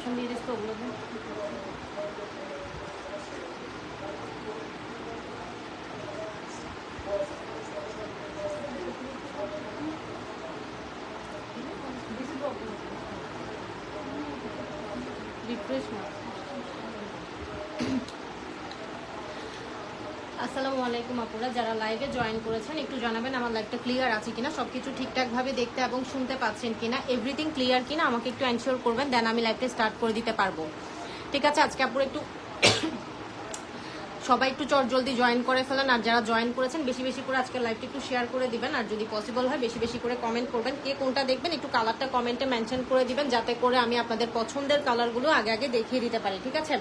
Caption দিয়ে this তো ওগুলোতে। রিফ্রেশ না। আসসালামু আলাইকুম আপুরা, যারা লাইভে জয়েন করেছেন একটু জানাবেন আমার লাইভটা ক্লিয়ার আছে কিনা, সবকিছু ঠিকঠাকভাবে দেখতে এবং শুনতে পাচ্ছেন কিনা, এভরিথিং ক্লিয়ার কিনা আমাকে একটু এনশিওর করবেন, দেন আমি লাইভটা স্টার্ট করে দিতে পারবো। ঠিক আছে, আজকে আপুরা একটু সবাই একটু চট জলদি জয়েন করে ফেলেন, আর যারা জয়েন করেছেন বেশি বেশি করে আজকে লাইভটা একটু শেয়ার করে দিবেন, আর যদি পসিবল হয় বেশি বেশি করে কমেন্ট করবেন, কে কোনটা দেখবেন একটু কালারটা কমেন্টে মেনশন করে দিবেন, যাতে করে আমি আপনাদের পছন্দের কালারগুলো আগে আগে দেখিয়ে দিতে পারি। ঠিক আছে,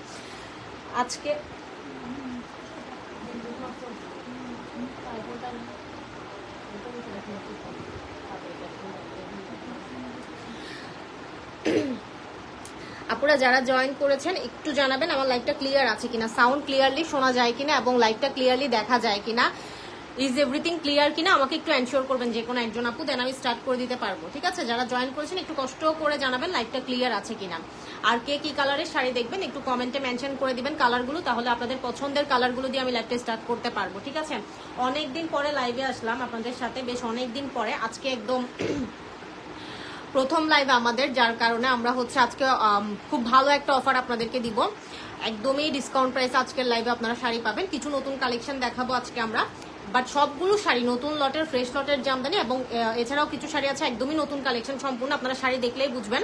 আজকে আপনারা যারা জয়েন করেছেন একটু জানাবেন আমার লাইভটা ক্লিয়ার আছে কিনা, সাউন্ড ক্লিয়ারলি শোনা যায় কিনা এবং লাইভটা ক্লিয়ারলি দেখা যায় কিনা, ইজ এভরিথিং ক্লিয়ার কিনা আমাকে একটু এনশিওর করবেন যে কোনো একজন আপু, দেন আমি স্টার্ট করে দিতে পারবো। ঠিক আছে, যারা জয়েন করেছেন একটু কষ্ট করে জানাবেন লাইভটা ক্লিয়ার আছে কিনা, আর কে কি কালারের শাড়ি দেখবেন একটু কমেন্টে মেনশন করে দিবেন কালারগুলো, তাহলে আপনাদের পছন্দের কালারগুলো দিয়ে আমি লাইভটা স্টার্ট করতে পারবো। ঠিক আছে, অনেকদিন পরে লাইভে আসলাম আপনাদের সাথে, বেশ অনেকদিন পরে, আজকে একদম প্রথম লাইভ আমাদের, যার কারণে আমরা হচ্ছে আজকে খুব ভালো একটা অফার আপনাদেরকে দিব, একদমই ডিসকাউন্ট প্রাইস আজকের লাইভে আপনারা শাড়ি পাবেন। কিছু নতুন কালেকশন দেখাবো আজকে আমরা, বাট সবগুলো শাড়ি নতুন লটের, ফ্রেশ লটের জামদানি, এবং এছাড়াও কিছু শাড়ি আছে একদমই নতুন কালেকশন সম্পূর্ণ, আপনারা শাড়ি দেখলেই বুঝবেন।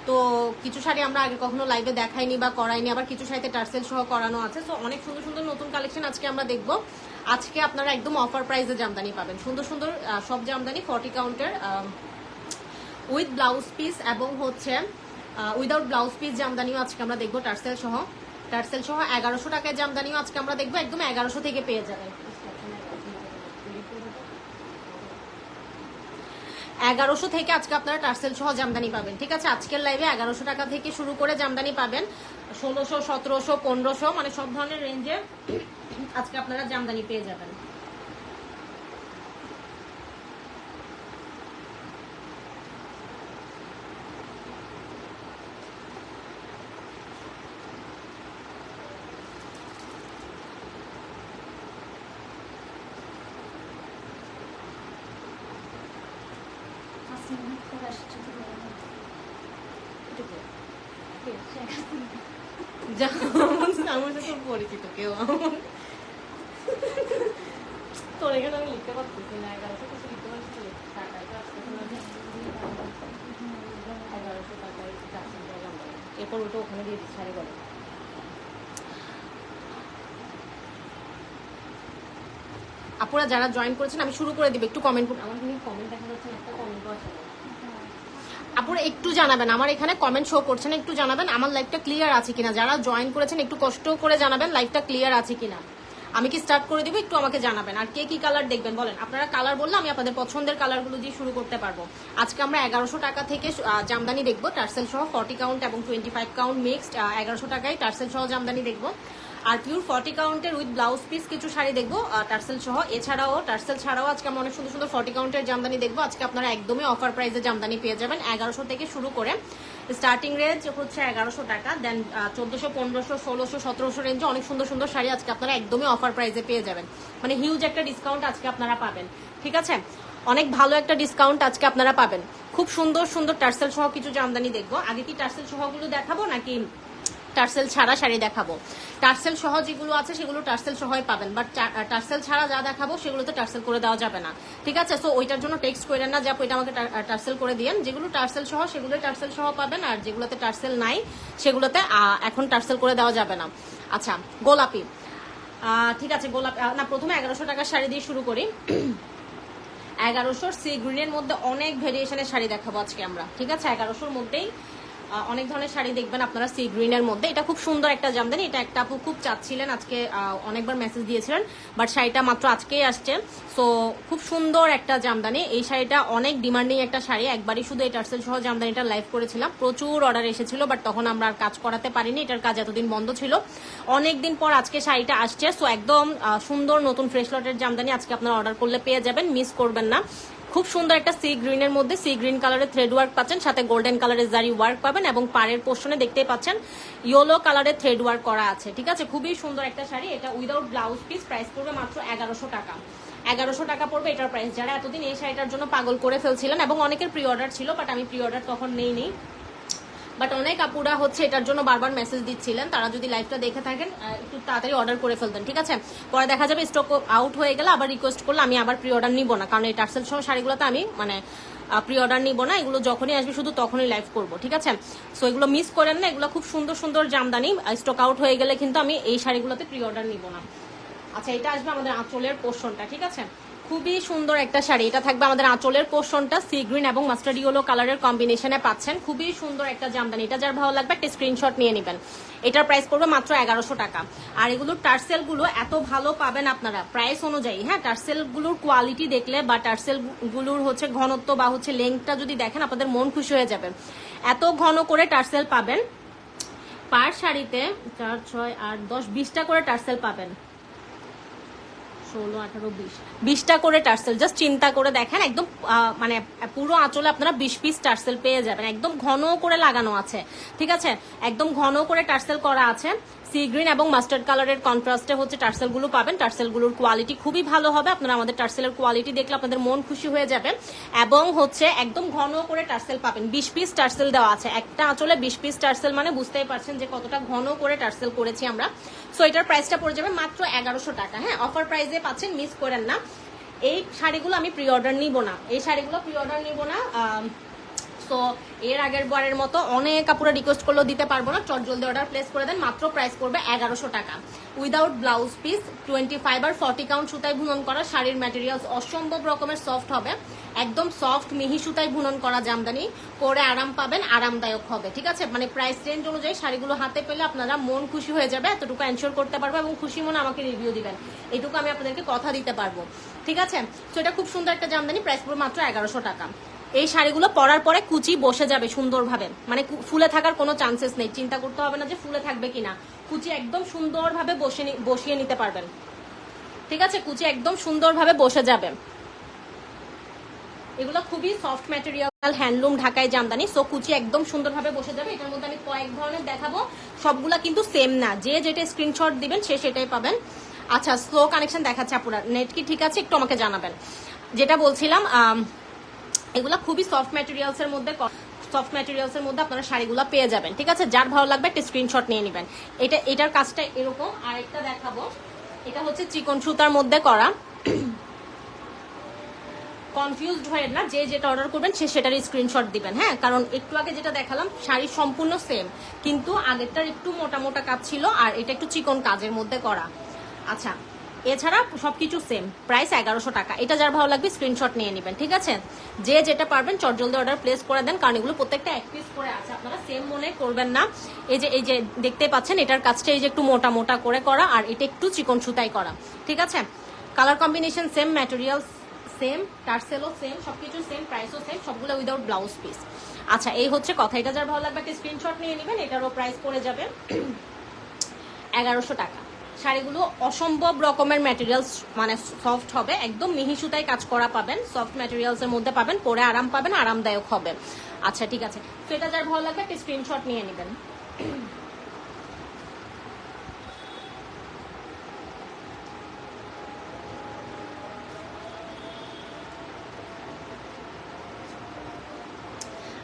তো কিছু শাড়ি আমরা আগে কখনো লাইভে দেখাইনি বা করাইনি, আবার কিছু শাড়িতে টার্সেল সহ করানো আছে। তো অনেক সুন্দর সুন্দর নতুন কালেকশন আজকে আমরা দেখবো। আজকে আপনারা একদম অফার প্রাইসে জামদানি পাবেন, সুন্দর সুন্দর সব Jamdani 40 counter with blouse piece, এবং হচ্ছে উইদাউট ব্লাউজ পিস জামদানিও আজকে আমরা দেখবো টার্সেল সহ। টার্সেল সহ 1100 টাকায় জামদানিও আজকে আমরা দেখবো, একদম 1100 থেকে পেয়ে যাবেন। 1100 থেকে আজকে আপনারা টার্সেল সহ জামদানি পাবেন। ঠিক আছে, আজকের লাইভে 1100 টাকা থেকে শুরু করে জামদানি পাবেন, 1600, 1700, 1500, মানে সব ধরনের রেঞ্জে আজকে আপনারা জামদানি পেয়ে যাবেন। আমার সাথে পরিচিত কেউ তোর এখানে আমি লিখতে পারতেছি না, 1100 কিছু লিখতে পারছি, টাকায় তো আসতে 1100 টাকায় এরপর ওটা ওখানে দিয়ে দিচ্ছি, শাড়ি বলে আপনারা যারা জয়েন করেছেন আমি শুরু করে দিব, একটু কমেন্ট করুন, আমার কিন্তু কমেন্ট দেখা যাচ্ছে, একটা কমেন্ট আছে আপনারা একটু জানাবেন, আমার এখানে কমেন্ট শো করছেন, একটু জানাবেন আমার লাইভটা ক্লিয়ার আছে কিনা, যারা জয়েন করেছেন একটু কষ্ট করে জানাবেন লাইভটা ক্লিয়ার আছে কিনা, আমি কি স্টার্ট করে দিব একটু আমাকে জানাবেন, আর কে কি কালার দেখবেন বলেন, আপনারা কালার বললে আমি আপনাদের পছন্দের কালারগুলো দিয়ে শুরু করতে পারবো। আজকে আমরা 1100 টাকা থেকে জামদানি দেখবো টার্সেল সহ 40 কাউন্ট এবং 25 কাউন্ট মিক্সড, 1100 টাকায় টার্সেল সহ জামদানি দেখবো, আর পিওর 40 কাউন্টের উইথ ব্লাউজ পিস কিছু শাড়ি দেখবো টার্সেল সহ, এছাড়াও টার্সেল ছাড়াও আজকে আমরা অনেক সুন্দর সুন্দর 40 কাউন্টের জামদানি দেখবো। আজকে আপনারা একদমই অফার প্রাইসে জামদানি পেয়ে যাবেন, 1100 থেকে শুরু করে স্টার্টিং রেঞ্জ হচ্ছে 1100 টাকা, দেন 1400, 1500, 1600, 1700 রেঞ্জে অনেক সুন্দর সুন্দর শাড়ি আজকে আপনারা একদমই অফার প্রাইসে পেয়ে যাবেন, মানে হিউজ একটা ডিসকাউন্ট আজকে আপনারা পাবেন। ঠিক আছে, অনেক ভালো একটা ডিসকাউন্ট আজকে আপনারা পাবেন, খুব সুন্দর সুন্দর টার্সেল সহ কিছু জামদানি দেখবো। আগে কি টার্সেল সহগুলো দেখাবো নাকি টার্সেল ছাড়া শাড়ি দেখাবো? টার্সেল সহ যেগুলো আছে সেগুলো টার্সেল সহই পাবেন, বাট টার্সেল ছাড়া যা দেখাবো সেগুলোতে টার্সেল করে দেওয়া যাবে না। ঠিক আছে, সো ওইটার জন্য টেক্সট করেন না যে ওইটা আমাকে টার্সেল করে দিয়েন, যেগুলো টার্সেল সহ সেগুলো টার্সেল সহ পাবেন, আর যেগুলোতে টার্সেল নাই সেগুলোতে এখন টার্সেল করে দেওয়া যাবে না। আচ্ছা, গোলাপি, ঠিক আছে গোলাপি না, প্রথমে 1100 টাকার শাড়ি দিয়ে শুরু করি। 1100 সি গ্রিনের মধ্যে অনেক ভেরিয়েশনের শাড়ি দেখাবো আজকে আমরা। ঠিক আছে, 1100-র মধ্যেই অনেক ধরনের শাড়ি দেখবেন আপনারা সি গ্রিনের মধ্যে, এটা খুব সুন্দর একটা জামদানি, এটা একটা আপু খুব চাচ্ছিলেন, আজকে অনেকবার মেসেজ দিয়েছিলেন, বাট শাড়িটা মাত্র আজকেই আসছে। সো খুব সুন্দর একটা জামদানি, এই শাড়িটা অনেক ডিমান্ডিং একটা শাড়ি, একবারই শুধু এই টার্সেল সহ জামদানিটা লাইভ করেছিলাম, প্রচুর অর্ডার এসেছিল, বাট তখন আমরা আর কাজ করাতে পারিনি, এটার কাজ এতদিন বন্ধ ছিল, অনেকদিন পর আজকে শাড়িটা আসছে। সো একদম সুন্দর নতুন ফ্রেশ লটের জামদানি আজকে আপনারা অর্ডার করলে পেয়ে যাবেন, মিস করবেন না, খুব সুন্দর একটা সি গ্রিনের মধ্যে সি গ্রিন কালারের থ্রেড ওয়ার্ক পাচ্ছেন, সাথে গোল্ডেন কালারের জারি ওয়ার্ক পাবেন এবং পাড়ের পোর্শনে দেখতেই পাচ্ছেন ইয়েলো কালারের থ্রেড ওয়ার্ক করা আছে। ঠিক আছে, খুবই সুন্দর একটা শাড়ি। এটা উইদাউট ব্লাউজ পিস, প্রাইস পড়বে মাত্র 1100 টাকা। 1100 টাকা পড়বে এটার প্রাইস। যারা এতদিন এই শাড়িটার জন্য পাগল করে ফেলছিলেন এবং অনেকের প্রি অর্ডার ছিল, বাট আমি প্রি অর্ডার তখন নেই, বাট অনেক আপুরা হচ্ছে এটার জন্য বারবার মেসেজ দিচ্ছিলেন, তারা যদি লাইভটা দেখে থাকেন একটু তাড়াতাড়ি অর্ডার করে ফেলতেন। ঠিক আছে, পরে দেখা যাবে স্টক আউট হয়ে গেলে আবার রিকোয়েস্ট করলে আমি আবার প্রি অর্ডার নিব না, কারণ এই টার্সেল সহ শাড়িগুলোতে আমি মানে প্রি অর্ডার নিব না, এগুলো যখনই আসবে শুধু তখনই লাইভ করবো। ঠিক আছে, সো এগুলো মিস করেন না, এগুলো খুব সুন্দর সুন্দর জামদানি। স্টক আউট হয়ে গেলে কিন্তু আমি এই শাড়িগুলোতে প্রি অর্ডার নিব না। আচ্ছা, এটা আসবে আমাদের আঁচলের পোর্শনটা। ঠিক আছে, খুবই সুন্দর একটা শাড়ি। এটা থাকবে আমাদের আঁচলের পোর্শনটা সি গ্রিন এবং মাস্টার্ড ইয়েলো কালারের কম্বিনেশনে পাচ্ছেন। খুবই সুন্দর একটা জামদানি। এটা যার ভালো লাগবে একটা স্ক্রিনশট নিয়ে নেবেন। এটার প্রাইস পড়বে মাত্র 1100 টাকা। আর এগুলোর টার্সেল গুলো এত ভালো পাবেন আপনারা প্রাইস অনুযায়ী। হ্যাঁ, টার্সেল গুলোর কোয়ালিটি দেখলে বা টার্সেল গুলোর হচ্ছে ঘনত্ব বা হচ্ছে লেংথটা যদি দেখেন আপনাদের মন খুশি হয়ে যাবে। এত ঘন করে টার্সেল পাবেন, পার শাড়িতে 4, 6, 8, 10, 20টা করে টার্সেল পাবেন। 16, 18, 20টা করে টার্সেল। জাস্ট চিন্তা করে দেখেন, একদম মানে পুরো আঁচলে আপনারা 20 পিস টার্সেল পেয়ে যাবেন। একদম ঘন করে লাগানো আছে। ঠিক আছে, একদম ঘন করে টার্সেল করা আছে। সি গ্রিন এবং মাস্টার্ড কালারের কন্ট্রাস্টে হচ্ছে টার্সেল গুলো পাবেন। টার্সেল গুলোর কোয়ালিটি খুবই ভালো হবে। আপনারা আমাদের টার্সেলের কোয়ালিটি দেখলে আপনাদের মন খুশি হয়ে যাবে। এবং হচ্ছে একদম ঘন করে টার্সেল পাবেন। 20 পিস টার্সেল দেওয়া আছে একটা আঁচলে। 20 পিস টার্সেল মানে বুঝতেই পারছেন যে কতটা ঘন করে টার্সেল করেছি আমরা। সো এটার প্রাইসটা পড়ে যাবে মাত্র 1100 টাকা। হ্যাঁ, অফার প্রাইসে পাচ্ছেন, মিস করেন না। এই শাড়িগুলো আমি প্রি অর্ডার নিব না, এই শাড়িগুলো প্রি অর্ডার নিব না। সো এর আগের বারের মতো অনেক কাপড়ে রিকোয়েস্ট করলেও দিতে পারবো না, চট জলদি অর্ডার প্লেস করে দেন। মাত্র প্রাইস পড়বে 1100 টাকা। উইদাউট ব্লাউজ পিস, 25 আর 40 কাউন্ট সুতায় বুনন করা শাড়ির ম্যাটেরিয়ালস অসম্ভব রকমের সফট হবে। একদম সফট মিহি সুতায় বুনন করা জামদানি, পরে আরাম পাবেন, আরামদায়ক হবে। ঠিক আছে, মানে প্রাইস রেঞ্জ অনুযায়ী শাড়িগুলো হাতে পেলে আপনারা মন খুশি হয়ে যাবে, এতটুকু এনশিওর করতে পারবো। এবং খুশি মনে আমাকে রিভিউ দিবেন, এটুকু আমি আপনাদেরকে কথা দিতে পারবো। ঠিক আছে, তো এটা খুব সুন্দর একটা জামদানি, প্রাইস পড়বে মাত্র 1100 টাকা। এই শাড়িগুলো পরার পরে কুচি বসে যাবে সুন্দরভাবে, মানে ফুলে থাকার কোনো চান্সেস নেই। চিন্তা করতে হবে না যে ফুলে থাকবে কিনা, কুচি একদম সুন্দরভাবে বসিয়ে নিতে পারবেন। ঠিক আছে, কুচি একদম সুন্দরভাবে বসে যাবে। এগুলো খুবই সফট ম্যাটেরিয়াল, হ্যান্ডলুম ঢাকায় জামদানি। সো কুচি একদম সুন্দরভাবে বসে যাবে। এটার মধ্যে আমি কয়েক ধরনের দেখাবো, সবগুলা কিন্তু সেম না। যে যেটা স্ক্রিনশট দিবেন সে সেটাই পাবেন। আচ্ছা, স্লো কানেকশন দেখাচ্ছে আপুরা, নেট কি ঠিক আছে একটু আমাকে জানাবেন। যেটা বলছিলাম, এগুলা খুবই সফট ম্যাটেরিয়ালসের মধ্যে আপনারা শাড়িগুলো পেয়ে যাবেন। ঠিক আছে, যার ভালো লাগবে একটা স্ক্রিনশট নিয়ে নেবেন। এটার কাজটা এরকম। আরেকটা দেখাবো, এটা হচ্ছে চিকন সুতার মধ্যে করা। কনফিউজড হয়ে না, যে যেটা অর্ডার করবেন সে সেটারই স্ক্রিনশট দিবেন। হ্যাঁ, কারণ একটু আগে যেটা দেখালাম শাড়ি সম্পূর্ণ সেম, কিন্তু আগেরটার একটু মোটা মোটা কাজ ছিল আর এটা একটু চিকন কাজের মধ্যে করা। আচ্ছা, এছাড়া সবকিছু সেম, প্রাইস 1100 টাকা। এটা যার ভালো লাগবে স্ক্রিনশট নিয়ে নেবেন। ঠিক আছে, যে যেটা পারবেন চট জলদি অর্ডার প্লেস করে দেন, কারণ এগুলো প্রত্যেকটা এক পিস করে আছে, আপনারা সেম মনে করবেন না। এই যে দেখতে পাচ্ছেন, এটার কাজটা এই যে একটু মোটা মোটা করে করা আর এটা একটু চিকন সুতাই করা। ঠিক আছে, colour combination same, material same, টার্সেলও সেম, সবকিছু সেম, প্রাইসও সেম, সবগুলো উইদাউট ব্লাউজ পিস। আচ্ছা, এই হচ্ছে কথা। এটা যার ভালো লাগবে একটা স্ক্রিনশট নিয়ে নেবেন। এটারও প্রাইস পড়ে যাবে 1100 টাকা। শাড়িগুলো অসম্ভব রকমের ম্যাটেরিয়ালস, মানে সফট হবে, একদম মিহি সুতায় কাজ করা পাবেন, সফট ম্যাটেরিয়ালসের মধ্যে পাবেন, পরে আরাম পাবেন, আরামদায়ক হবে। আচ্ছা, ঠিক আছে, তো এটা যার ভালো লাগবে একটা স্ক্রিনশট নিয়ে নেবেন।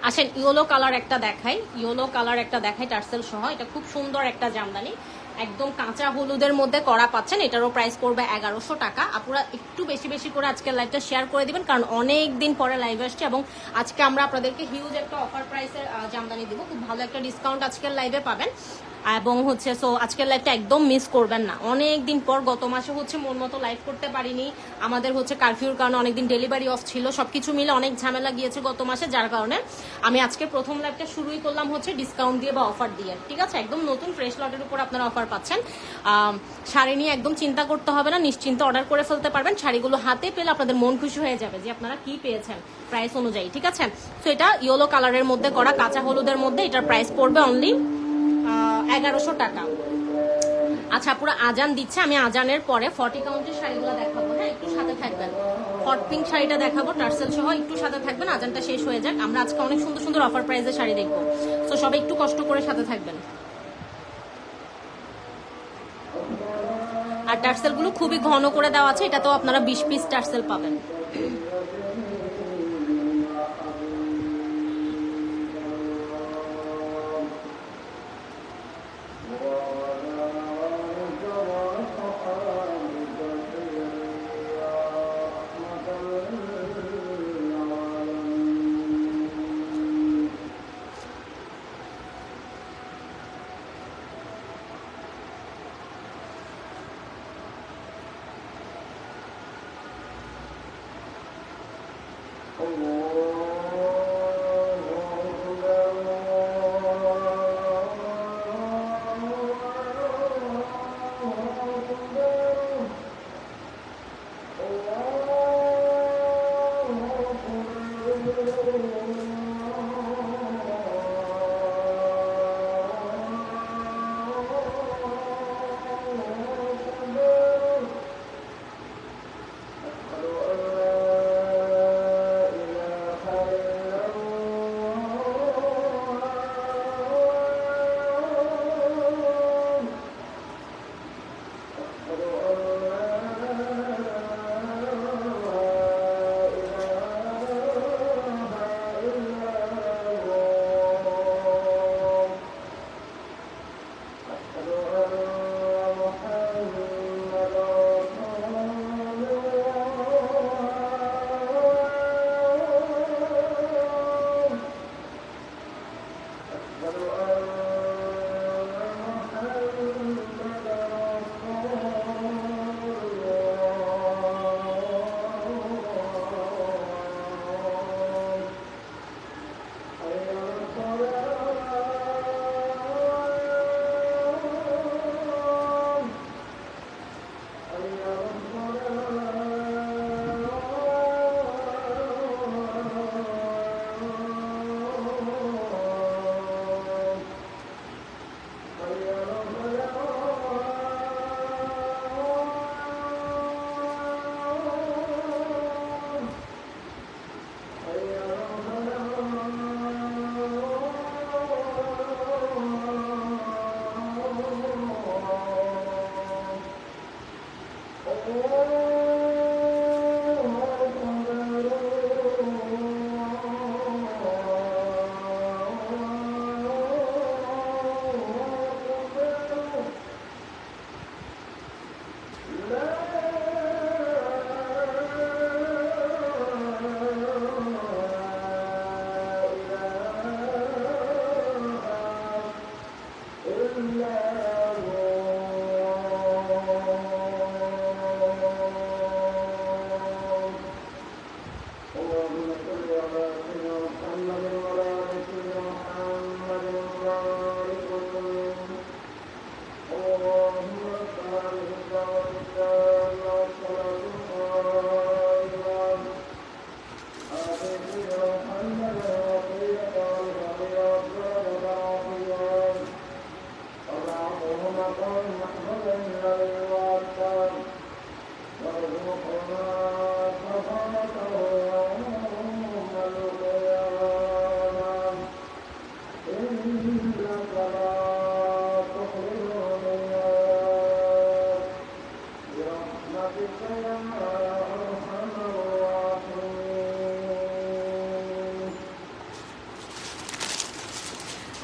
আসেন, ইয়েলো কালার একটা দেখাই, টার্সেল সহ। এটা খুব সুন্দর একটা জামদানি, একদম কাঁচা হলুদের মধ্যে করা পাচ্ছেন। এটারও প্রাইস পড়বে 1100 টাকা। আপনারা একটু বেশি বেশি করে আজকের লাইভটা শেয়ার করে দিবেন, কারণ অনেক দিন পরে লাইভ আসছে এবং আজকে আমরা আপনাদেরকে হিউজ একটা অফার প্রাইসের জামদানি দিব। খুব ভালো একটা ডিসকাউন্ট আজকের লাইভে পাবেন। এবং হচ্ছে সো আজকের লাইভটা একদম মিস করবেন না। অনেক দিন পর, গত মাসে হচ্ছে মন মতো লাইভ করতে পারিনি, আমাদের হচ্ছে কারফিউর কারণে অনেকদিন ডেলিভারি অফ ছিল, সবকিছু মিলে অনেক ঝামেলা গিয়েছে গত মাসে, যার কারণে আমি আজকে প্রথম লাইভটা শুরুই করলাম হচ্ছে ডিসকাউন্ট দিয়ে বা অফার দিয়ে। ঠিক আছে, একদম নতুন ফ্রেশ লটের উপর আপনারা অফার পাচ্ছেন। শাড়ি নিয়ে একদম চিন্তা করতে হবে না, নিশ্চিন্তে অর্ডার করে ফেলতে পারবেন। শাড়িগুলো হাতে পেলে আপনাদের মন খুশি হয়ে যাবে যে আপনারা কি পেয়েছেন প্রাইস অনুযায়ী। ঠিক আছে, তো এটা ইয়েলো কালারের মধ্যে করা, কাঁচা হলুদের মধ্যে। এটার প্রাইস পড়বে অনলি 1100 টাকা। আচ্ছা পুরো আজান দিচ্ছে, আমি আজানের পরে 40 কাউন্টের শাড়িগুলো দেখাবো। হ্যাঁ, একটু সাথে থাকবেন। হট পিঙ্ক শাড়িটা দেখাবো টার্সেল সহ, একটু সাথে থাকবেন, আজানটা শেষ হয়ে যাক। আমরা আজকে অনেক সুন্দর সুন্দর অফার প্রাইসের শাড়ি দেখবো, তো সবাই একটু কষ্ট করে সাথে থাকবেন। আর টার্সেল গুলো খুবই ঘন করে দেওয়া আছে, এটাতেও আপনারা 20 পিস টার্সেল পাবেন।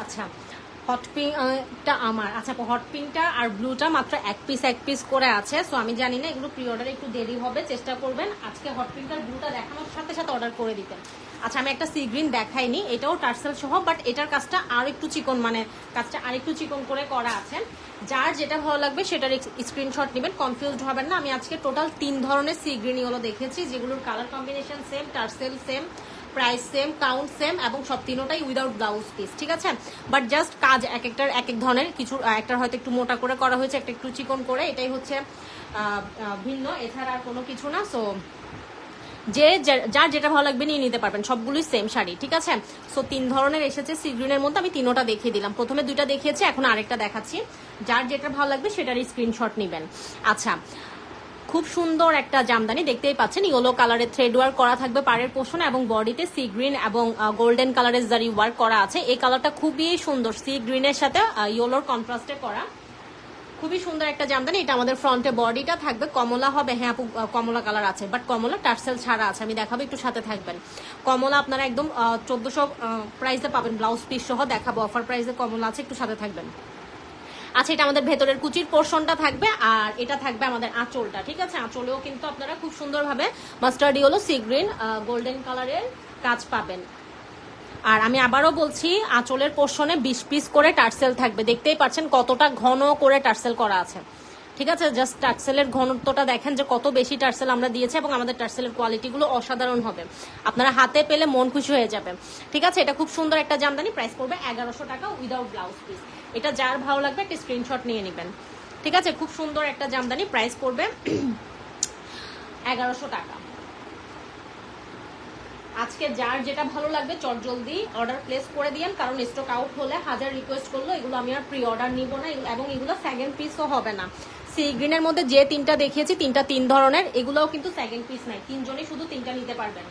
আচ্ছা হট পিঙ্কটা আমার, আচ্ছা হট পিঙ্কটা আর ব্লুটা মাত্র এক পিস করে আছে। সো আমি জানি না, এগুলো প্রি অর্ডারে একটু দেরি হবে, চেষ্টা করবেন আজকে হট পিঙ্ক আর ব্লুটা দেখানোর সাথে সাথে অর্ডার করে দিতেন। আচ্ছা আমি একটা সি গ্রিন দেখাইনি, এটাও টার্সেল সহ, বাট এটার কাজটা আর একটু চিকন, মানে কাজটা আর একটু চিকন করে করা আছে। যার যেটা ভালো লাগবে সেটার স্ক্রিনশট নেবেন, কনফিউজড হবেন না। আমি আজকে টোটাল 3 ধরনের সি গ্রিন ইয়েলো দেখেছি, যেগুলোর colour combination same, tassel same, price same, count same, এবং সব তিনোটাই উইদাউট ব্লাউজ পিস, ঠিক আছে। বাট জাস্ট কাজ এক একটার এক এক ধরনের, কিছু একটার হয়তো একটু মোটা করে করা হয়েছে, একটা একটু চিকন করে, এটাই হচ্ছে ভিন্ন, এছাড়া আর কোনো কিছু না। সো যার যেটা ভালো লাগবে নিয়ে নিতে পারবেন, সবগুলোই সেম শাড়ি, ঠিক আছে। সো 3 ধরনের এসেছে সি গ্রিনের মধ্যে, আমি 3টা দেখিয়ে দিলাম, প্রথমে 2টা দেখিয়েছি, এখন আরেকটা দেখাচ্ছি। যার যেটা ভালো লাগবে সেটারই স্ক্রিনশট নেবেন। আচ্ছা, খুব সুন্দর একটা জামদানি দেখতেই পাচ্ছেন, ইয়েলো কালারের থ্রেড ওয়ার্ক করা থাকবে পাড়ের পোর্শনে, এবং বডিতে সি গ্রিন এবং গোল্ডেন কালারের জারি ওয়ার্ক করা আছে। এই কালারটা খুবই সুন্দর, সি গ্রিনের সাথে ইয়েলোর কন্ট্রাস্টে করা, খুবই সুন্দর একটা জামদানি। এটা আমাদের ফ্রন্টে বডিটা থাকবে কমলা হবে, হ্যাঁ আপু কমলা কালার আছে, বাট কমলা টার্সেল ছাড়া আছে, আমি দেখাবো, একটু সাথে থাকবেন। কমলা আপনারা একদম 1400 প্রাইসে পাবেন, ব্লাউজ পিস সহ দেখাবো, অফার প্রাইসে কমলা আছে, একটু সাথে থাকবেন। আচ্ছা, এটা আমাদের ভেতরের কুচির পোর্শনটা থাকবে, আর এটা থাকবে আমাদের আঁচলটা, ঠিক আছে। আঁচলেও কিন্তু আপনারা খুব সুন্দরভাবে mustard yellow sea green golden কালারের কাজ পাবেন। আর আমি আবারও বলছি, আঁচলের পোর্শনে 20 পিস করে টার্সেল থাকবে, দেখতেই পাচ্ছেন কতটা ঘন করে টার্সেল করা আছে, ঠিক আছে। জাস্ট টার্সেলের ঘনত্বটা দেখেন যে কত বেশি টার্সেল আমরা দিয়েছি, এবং আমাদের টার্সেলের কোয়ালিটিগুলো অসাধারণ হবে, আপনারা হাতে পেলে মন খুশি হয়ে যাবে, ঠিক আছে। এটা খুব সুন্দর একটা জামদানি, প্রাইস পড়বে 1100 টাকা উইদাউট ব্লাউজ পিস। এটা যার ভালো লাগবে একটা স্ক্রিনশট নিয়ে নেবেন, ঠিক আছে। খুব সুন্দর একটা জামদানি, প্রাইস পড়বে 1100 টাকা। আজকে যার যেটা ভালো লাগবে চট জলদি অর্ডার প্লেস করে দিয়েন, কারণ স্টক আউট হলে হাজার রিকোয়েস্ট করলো, এগুলো আমি আর প্রি অর্ডার নিব না, এবং এগুলো সেকেন্ড পিসও হবে না। সি গ্রিনের মধ্যে যে 3টা দেখিয়েছি, 3টা 3 ধরনের, এগুলোও কিন্তু সেকেন্ড পিস নাই, 3 জনই শুধু 3টা নিতে পারবেন।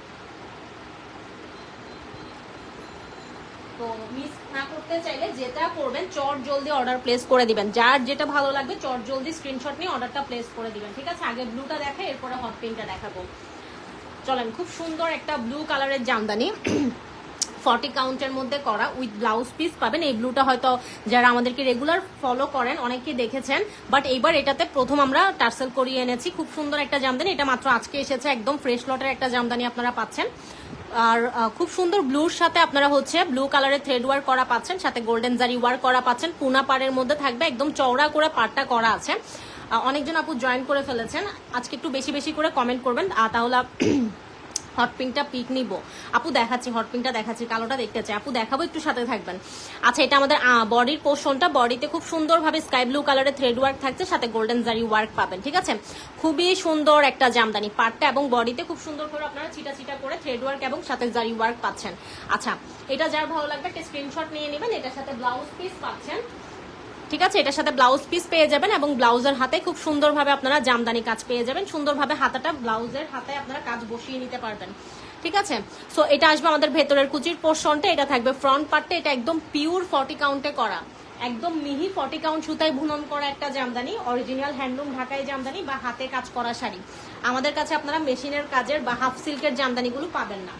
তো মিস না করতে চাইলে যেটা করবেন, চট জলদি অর্ডার প্লেস করে দিবেন, যার যেটা ভালো লাগবে চট জলদি স্ক্রিনশট নিয়ে অর্ডারটা প্লেস করে দিবেন, ঠিক আছে। আগে ব্লুটা দেখে, এরপরে হট পিঙ্কটা দেখাবো। চলেন, খুব সুন্দর একটা ব্লু কালারের জামদানি, 40 কাউন্টের মধ্যে করা, উইথ ব্লাউজ পিস পাবেন। এই ব্লুটা হয়তো যারা আমাদেরকে রেগুলার ফলো করেন অনেকে দেখেছেন, বাট এইবার এটাতে প্রথম আমরা টার্সেল করিয়ে এনেছি। খুব সুন্দর একটা জামদানি, এটা মাত্র আজকে এসেছে, একদম ফ্রেশ লটের একটা জামদানি আপনারা পাচ্ছেন। আর খুব সুন্দর ব্লুর সাথে আপনারা হচ্ছে ব্লু কালারের থ্রেড ওয়ার্ক করা পাচ্ছেন, সাথে গোল্ডেন জারি ওয়ার্ক করা পাচ্ছেন, পুনা পাড়ের মধ্যে থাকবে, একদম চওড়া করে পাড়টা করা আছে। অনেকজন আপু জয়েন করে ফেলেছেন, আজকে একটু বেশি বেশি করে কমেন্ট করবেন, তাহলে হট পিঙ্কটা পিক নিব। আপু দেখাচ্ছি, হট পিঙ্কটা দেখাচ্ছি, কালোটা দেখতে চাই আপু, দেখাবো, একটু সাথে থাকবেন। আচ্ছা, এটা আমাদের বডির পোর্শনটা, বডিতে খুব সুন্দরভাবে স্কাই ব্লু কালারের থ্রেড ওয়ার্ক থাকছে, সাথে গোল্ডেন জারি ওয়ার্ক পাবেন, ঠিক আছে। খুবই সুন্দর একটা জামদানি, পাটটা এবং বডিতে খুব সুন্দর করে আপনারা ছিটা ছিটা করে থ্রেড ওয়ার্ক এবং সাথে জারি ওয়ার্ক পাচ্ছেন। আচ্ছা, এটা যার ভালো লাগবে একটা স্ক্রিনশট নিয়ে নেবেন, এটার সাথে ব্লাউজ পিস পাচ্ছেন, ঠিক আছে। এটার সাথে ব্লাউজ পিস পেয়ে যাবেন, এবং ব্লাউজের হাতে খুব সুন্দরভাবে আপনারা জামদানি কাজ পেয়ে যাবেন, সুন্দরভাবে হাতাটা ব্লাউজের হাতে আপনারা কাজ বসিয়ে নিতে পারবেন, ঠিক আছে। সো এটা আসবে আমাদের ভেতরের কুচির পোর্শনটা, এটা থাকবে ফ্রন্ট পার্টটা, এটা একদম পিওর 40 কাউন্টে করা, একদম মিহি 40 কাউন্ট সুতায় বুনন করা একটা জামদানি, অরিজিনাল হ্যান্ডলুম ঢাকাই জামদানি বা হাতে কাজ করা শাড়ি। আমাদের কাছে আপনারা মেশিনের কাজের বা হাফ সিল্কের জামদানিগুলো পাবেন না,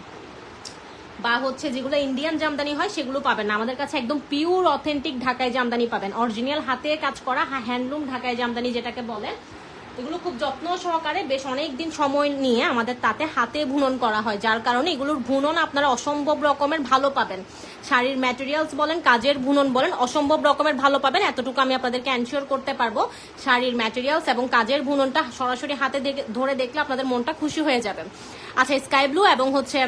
বা হচ্ছে যেগুলো ইন্ডিয়ান জামদানি হয় সেগুলো পাবেন না, আমাদের কাছে একদম পিওর অথেন্টিক ঢাকাই জামদানি পাবেন, অরিজিনাল হাতে কাজ করা হ্যান্ডলুম ঢাকাই জামদানি যেটাকে বলে। এগুলো খুব যত্ন সহকারে বেশ অনেক দিন সময় নিয়ে আমাদের তাতে হাতে বুনন করা হয়, যার কারণে এগুলোর বুনন আপনারা অসম্ভব রকমের ভালো পাবেন। শাড়ির ম্যাটেরিয়ালস বলেন, কাজের বুনন বলেন, অসম্ভব রকমের ভালো পাবেন, এতটুকু আমি আপনাদেরকে এনশিওর করতে পারবো। শাড়ির ম্যাটেরিয়ালস এবং কাজের বুননটা সরাসরি হাতে ধরে দেখলে আপনাদের মনটা খুশি হয়ে যাবে। আচ্ছা, স্কাই ব্লু এবং হচ্ছে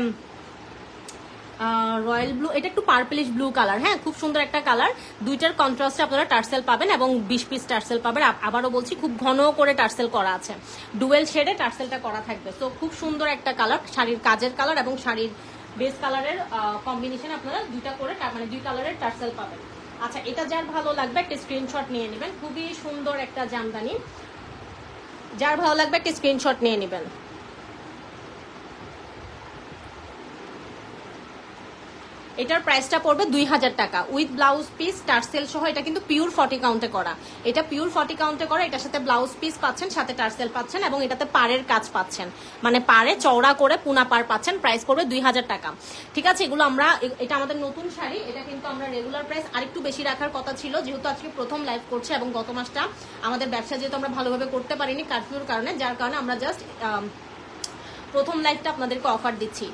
রয়্যাল ব্লু, এটা একটু পার্পলিশ ব্লু কালার, হ্যাঁ খুব সুন্দর একটা কালার, দুইটার কন্ট্রাস্টে আপনারা টার্সেল পাবেন এবং 20 পিস টার্সেল পাবেন। আবারও বলছি, খুব ঘন করে টার্সেল করা আছে, ডুয়েল শেডে টার্সেলটা করা থাকবে। তো খুব সুন্দর একটা কালার, শাড়ির কাজের কালার এবং শাড়ির বেস কালারের কম্বিনেশন আপনারা দুইটা করে মানে 2 কালারের টার্সেল পাবেন। আচ্ছা, এটা যার ভালো লাগবে একটা স্ক্রিনশট নিয়ে নেবেন, খুবই সুন্দর একটা জামদানি, যার ভালো লাগবে একটা স্ক্রিনশট নিয়ে নেবেন। এটার প্রাইসটা পড়বে 2000 টাকা উইথ ব্লাউজ পিস টার্সেল সহ। এটা কিন্তু পিওর 40 কাউন্টে করা, এটা পিওর 40 কাউন্টে করা, এটার সাথে ব্লাউজ পিস পাচ্ছেন, সাথে টার্সেল পাচ্ছেন এবং এটাতে পাড়ের কাজ পাচ্ছেন, মানে পাড়ে চওড়া করে পুনা পাড় পাচ্ছেন। প্রাইস পড়বে 2000 টাকা, ঠিক আছে। এগুলো আমরা, এটা আমাদের নতুন শাড়ি, এটা কিন্তু আমরা রেগুলার প্রাইস আরেকটু বেশি রাখার কথা ছিল, যেহেতু আজকে প্রথম লাইভ করছে এবং গত মাসটা আমাদের ব্যবসা যেহেতু আমরা ভালোভাবে করতে পারিনি কারফিউর কারণে, যার কারণে আমরা জাস্ট প্রথম লাইভটা আপনাদেরকে অফার দিচ্ছি।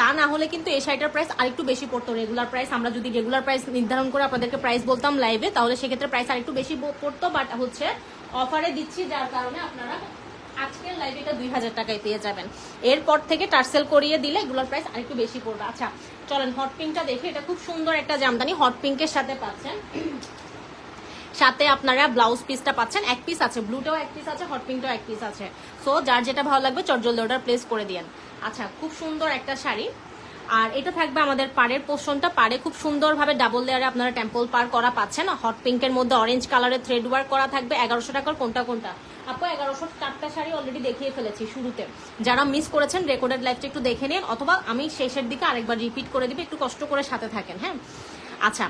তা না হলে কিন্তু এই শাড়িটার প্রাইস আরেকটু বেশি পড়তো, রেগুলার প্রাইস আমরা যদি রেগুলার প্রাইস নির্ধারণ করে আপনাদেরকে প্রাইস বলতাম লাইভে, তাহলে সেক্ষেত্রে প্রাইস আরেকটু বেশি পড়তো, বাট হচ্ছে অফারে দিচ্ছি, যার কারণে আপনারা আজকের লাইভে এটা 2000 টাকায় পেয়ে যাবেন। এরপর থেকে টার্সেল করিয়ে দিলে এগুলোর প্রাইস আরেকটু বেশি পড়বে। আচ্ছা চলেন হট পিঙ্কটা দেখে, এটা খুব সুন্দর একটা জামদানি, হট পিঙ্কের সাথে পাচ্ছেন। সাথে আপনারা ব্লাউজ পিসটা পাচ্ছেন, এক পিস আছে, ব্লুটাও এক পিস আছে, হট পিঙ্কটাও এক পিস আছে। সো যার যেটা ভালো লাগবে চটজলদি অর্ডার প্লেস করে দিয়েন। আচ্ছা, খুব সুন্দর একটা শাড়ি। আর এটা থাকবে আমাদের পাড়ের পোর্শনটা, পাড়ে খুব সুন্দরভাবে ডাবল লেয়ারে আপনারা টেম্পল পার করা পাচ্ছেন, হট পিঙ্কের মধ্যে অরেঞ্জ কালারের থ্রেড ওয়ার্ক করা থাকবে। 1100 টাকার কোনটা কোনটা আপু? 1100 4টা শাড়ি অলরেডি দেখিয়ে ফেলেছি শুরুতে, যারা মিস করেছেন রেকর্ডেড লাইভটা একটু দেখে নিন, অথবা আমি শেষের দিকে আরেকবার রিপিট করে দিবি, একটু কষ্ট করে সাথে থাকেন। হ্যাঁ, আচ্ছা,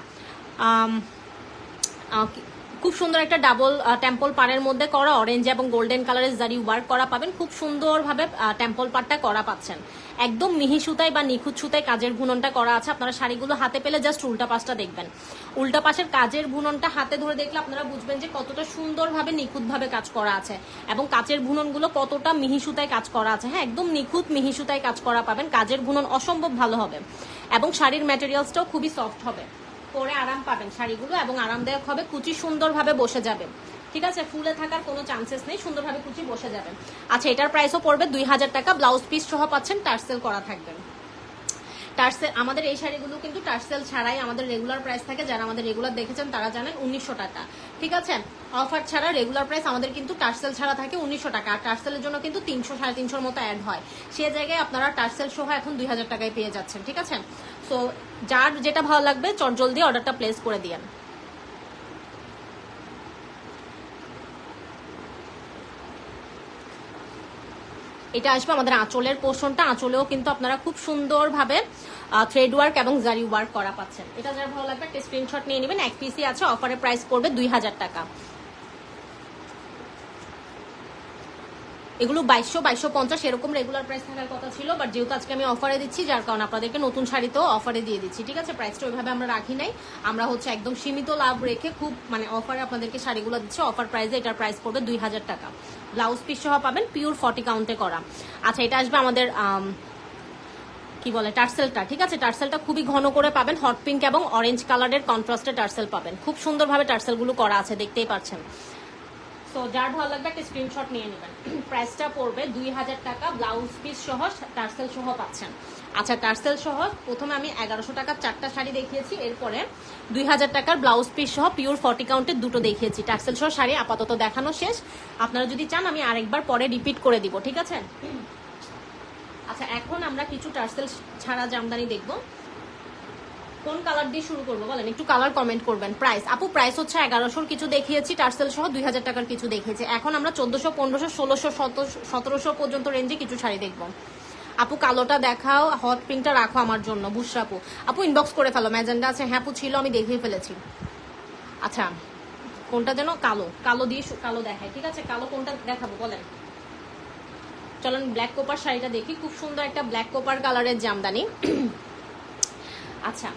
খুব সুন্দর একটা ডাবল টেম্পল পাড়ের মধ্যে করা অরেঞ্জ এবং গোল্ডেন কালারের জারি ওয়ার্ক করা পাবেন, খুব সুন্দরভাবে টেম্পল পাড়টা করা পাচ্ছেন, একদম মিহি সুতায় বা নিখুঁত সুতায় কাজের বুননটা করা আছে। আপনারা শাড়িগুলো হাতে পেলে জাস্ট উল্টা পাশটা দেখবেন, উল্টা পাশের কাজের বুননটা হাতে ধরে দেখলে আপনারা বুঝবেন যে কতটা সুন্দরভাবে নিখুঁতভাবে কাজ করা আছে, এবং কাজের বুননগুলো কতটা মিহি সুতায় কাজ করা আছে। হ্যাঁ, একদম নিখুঁত মিহি সুতায় কাজ করা পাবেন, কাজের বুনন অসম্ভব ভালো হবে, এবং শাড়ির ম্যাটেরিয়ালসটাও খুবই সফট হবে, পরে আরাম পাবেন শাড়িগুলো, এবং আরামদায়ক হবে, কুচি সুন্দরভাবে বসে যাবে। ঠিক আছে, ফুলে থাকার কোনো চান্সেস নেই, সুন্দরভাবে কুচি বসে যাবে। আচ্ছা, এটার প্রাইসও পড়বে 2000 টাকা, ব্লাউজ পিস সহ পাচ্ছেন, টার্সেল করা থাকবে। টার্সেল আমাদের এই শাড়িগুলো কিন্তু টার্সেল ছাড়াই আমাদের রেগুলার প্রাইস থাকে, যারা আমাদের রেগুলার দেখেছেন তারা জানেন 1900 টাকা। ঠিক আছে, অফার ছাড়া রেগুলার প্রাইস আমাদের কিন্তু টার্সেল ছাড়া থাকে 1900 টাকা, আর টার্সেলের জন্য কিন্তু 300 350 মতো অ্যাড হয়, সে জায়গায় আপনারা টার্সেল সহ এখন 2000 টাকায় পেয়ে যাচ্ছেন। ঠিক আছে, সো যার যেটা ভালো লাগবে জলদি অর্ডারটা প্লেস করে দিয়েন। এটা আসবে আমাদের আঁচলের পোর্শনটা, আঁচলেও কিন্তু আপনারা খুব সুন্দরভাবে থ্রেড ওয়ার্ক এবং জারি ওয়ার্ক করা পাচ্ছেন। এটা যার ভালো লাগবে একটা স্ক্রিনশট নিয়ে নেবেন, এক পিসি আছে, অফারের প্রাইস পড়বে 2000 টাকা। এগুলো 2200-2250 এরকম রেগুলার প্রাইস থাকার কথা ছিল, বাট যেহেতু আজকে আমি অফারে দিচ্ছি, যার কারণে আপনাদেরকে নতুন শাড়িতেও অফারে দিয়ে দিচ্ছি। ঠিক আছে, প্রাইসটা ওইভাবে আমরা রাখি নাই, আমরা হচ্ছে একদম সীমিত লাভ রেখে খুব মানে অফারে আপনাদেরকে শাড়িগুলো দিচ্ছি, অফার প্রাইসে। এটার প্রাইস পড়বে 2000 টাকা, ব্লাউজ পিস সহ পাবেন, পিওর 40 কাউন্টে করা। আচ্ছা, এটা আসবে আমাদের কি বলে টার্সেলটা। ঠিক আছে, টার্সেলটা খুবই ঘন করে পাবেন, হট পিঙ্ক এবং অরেঞ্জ কালারের কন্ট্রাস্টে টার্সেল পাবেন, খুব সুন্দরভাবে টার্সেলগুলো করা আছে, দেখতেই পাচ্ছেন। সো যার ভালো লাগবে একটা স্ক্রিনশট নিয়ে নেবেন। প্রাইসটা পড়বে 2000 টাকা, ব্লাউজ পিস সহ টার্সেল সহ পাচ্ছেন। আচ্ছা, টার্সেল সহ প্রথমে আমি 1100 টাকার 4টা শাড়ি দেখিয়েছি, এরপরে 2000 টাকার ব্লাউজ পিস সহ পিওর 40 কাউন্টের দুটো দেখিয়েছি। টার্সেল সহ শাড়ি আপাতত দেখানো শেষ, আপনারা যদি চান আমি আরেকবার পরে রিপিট করে দিব। ঠিক আছে, আচ্ছা, এখন আমরা কিছু টার্সেল ছাড়া জামদানি দেখবো। কোন কালার দিয়ে শুরু করবো বলেন, একটু কালার কমেন্ট করবেন। প্রাইস আপু, প্রাইস হচ্ছে 1100 কিছু দেখিয়েছি, টার্সেল সহ 2000 টাকার কিছু দেখিয়েছি। এখন আমরা 1400, 1500, 1600, 1700 পর্যন্ত রেঞ্জে কিছু শাড়ি দেখবো। আপু কালোটা দেখাও, হট পিঙ্কটা রাখো আমার জন্য। বুশরা আপু, আপু ইনবক্স করে ফেলো, ম্যাজেন্ডা আছে। হ্যাঁ আপু ছিল, আমি দেখিয়ে ফেলেছি। আচ্ছা, কোনটা যেন? কালো, কালো দিয়ে কালো দেখায়। ঠিক আছে, কালো কোনটা দেখাবো বলেন? চলেন ব্ল্যাক কোপার শাড়িটা দেখি, খুব সুন্দর একটা ব্ল্যাক কোপার কালারের জামদানি। আচ্ছা,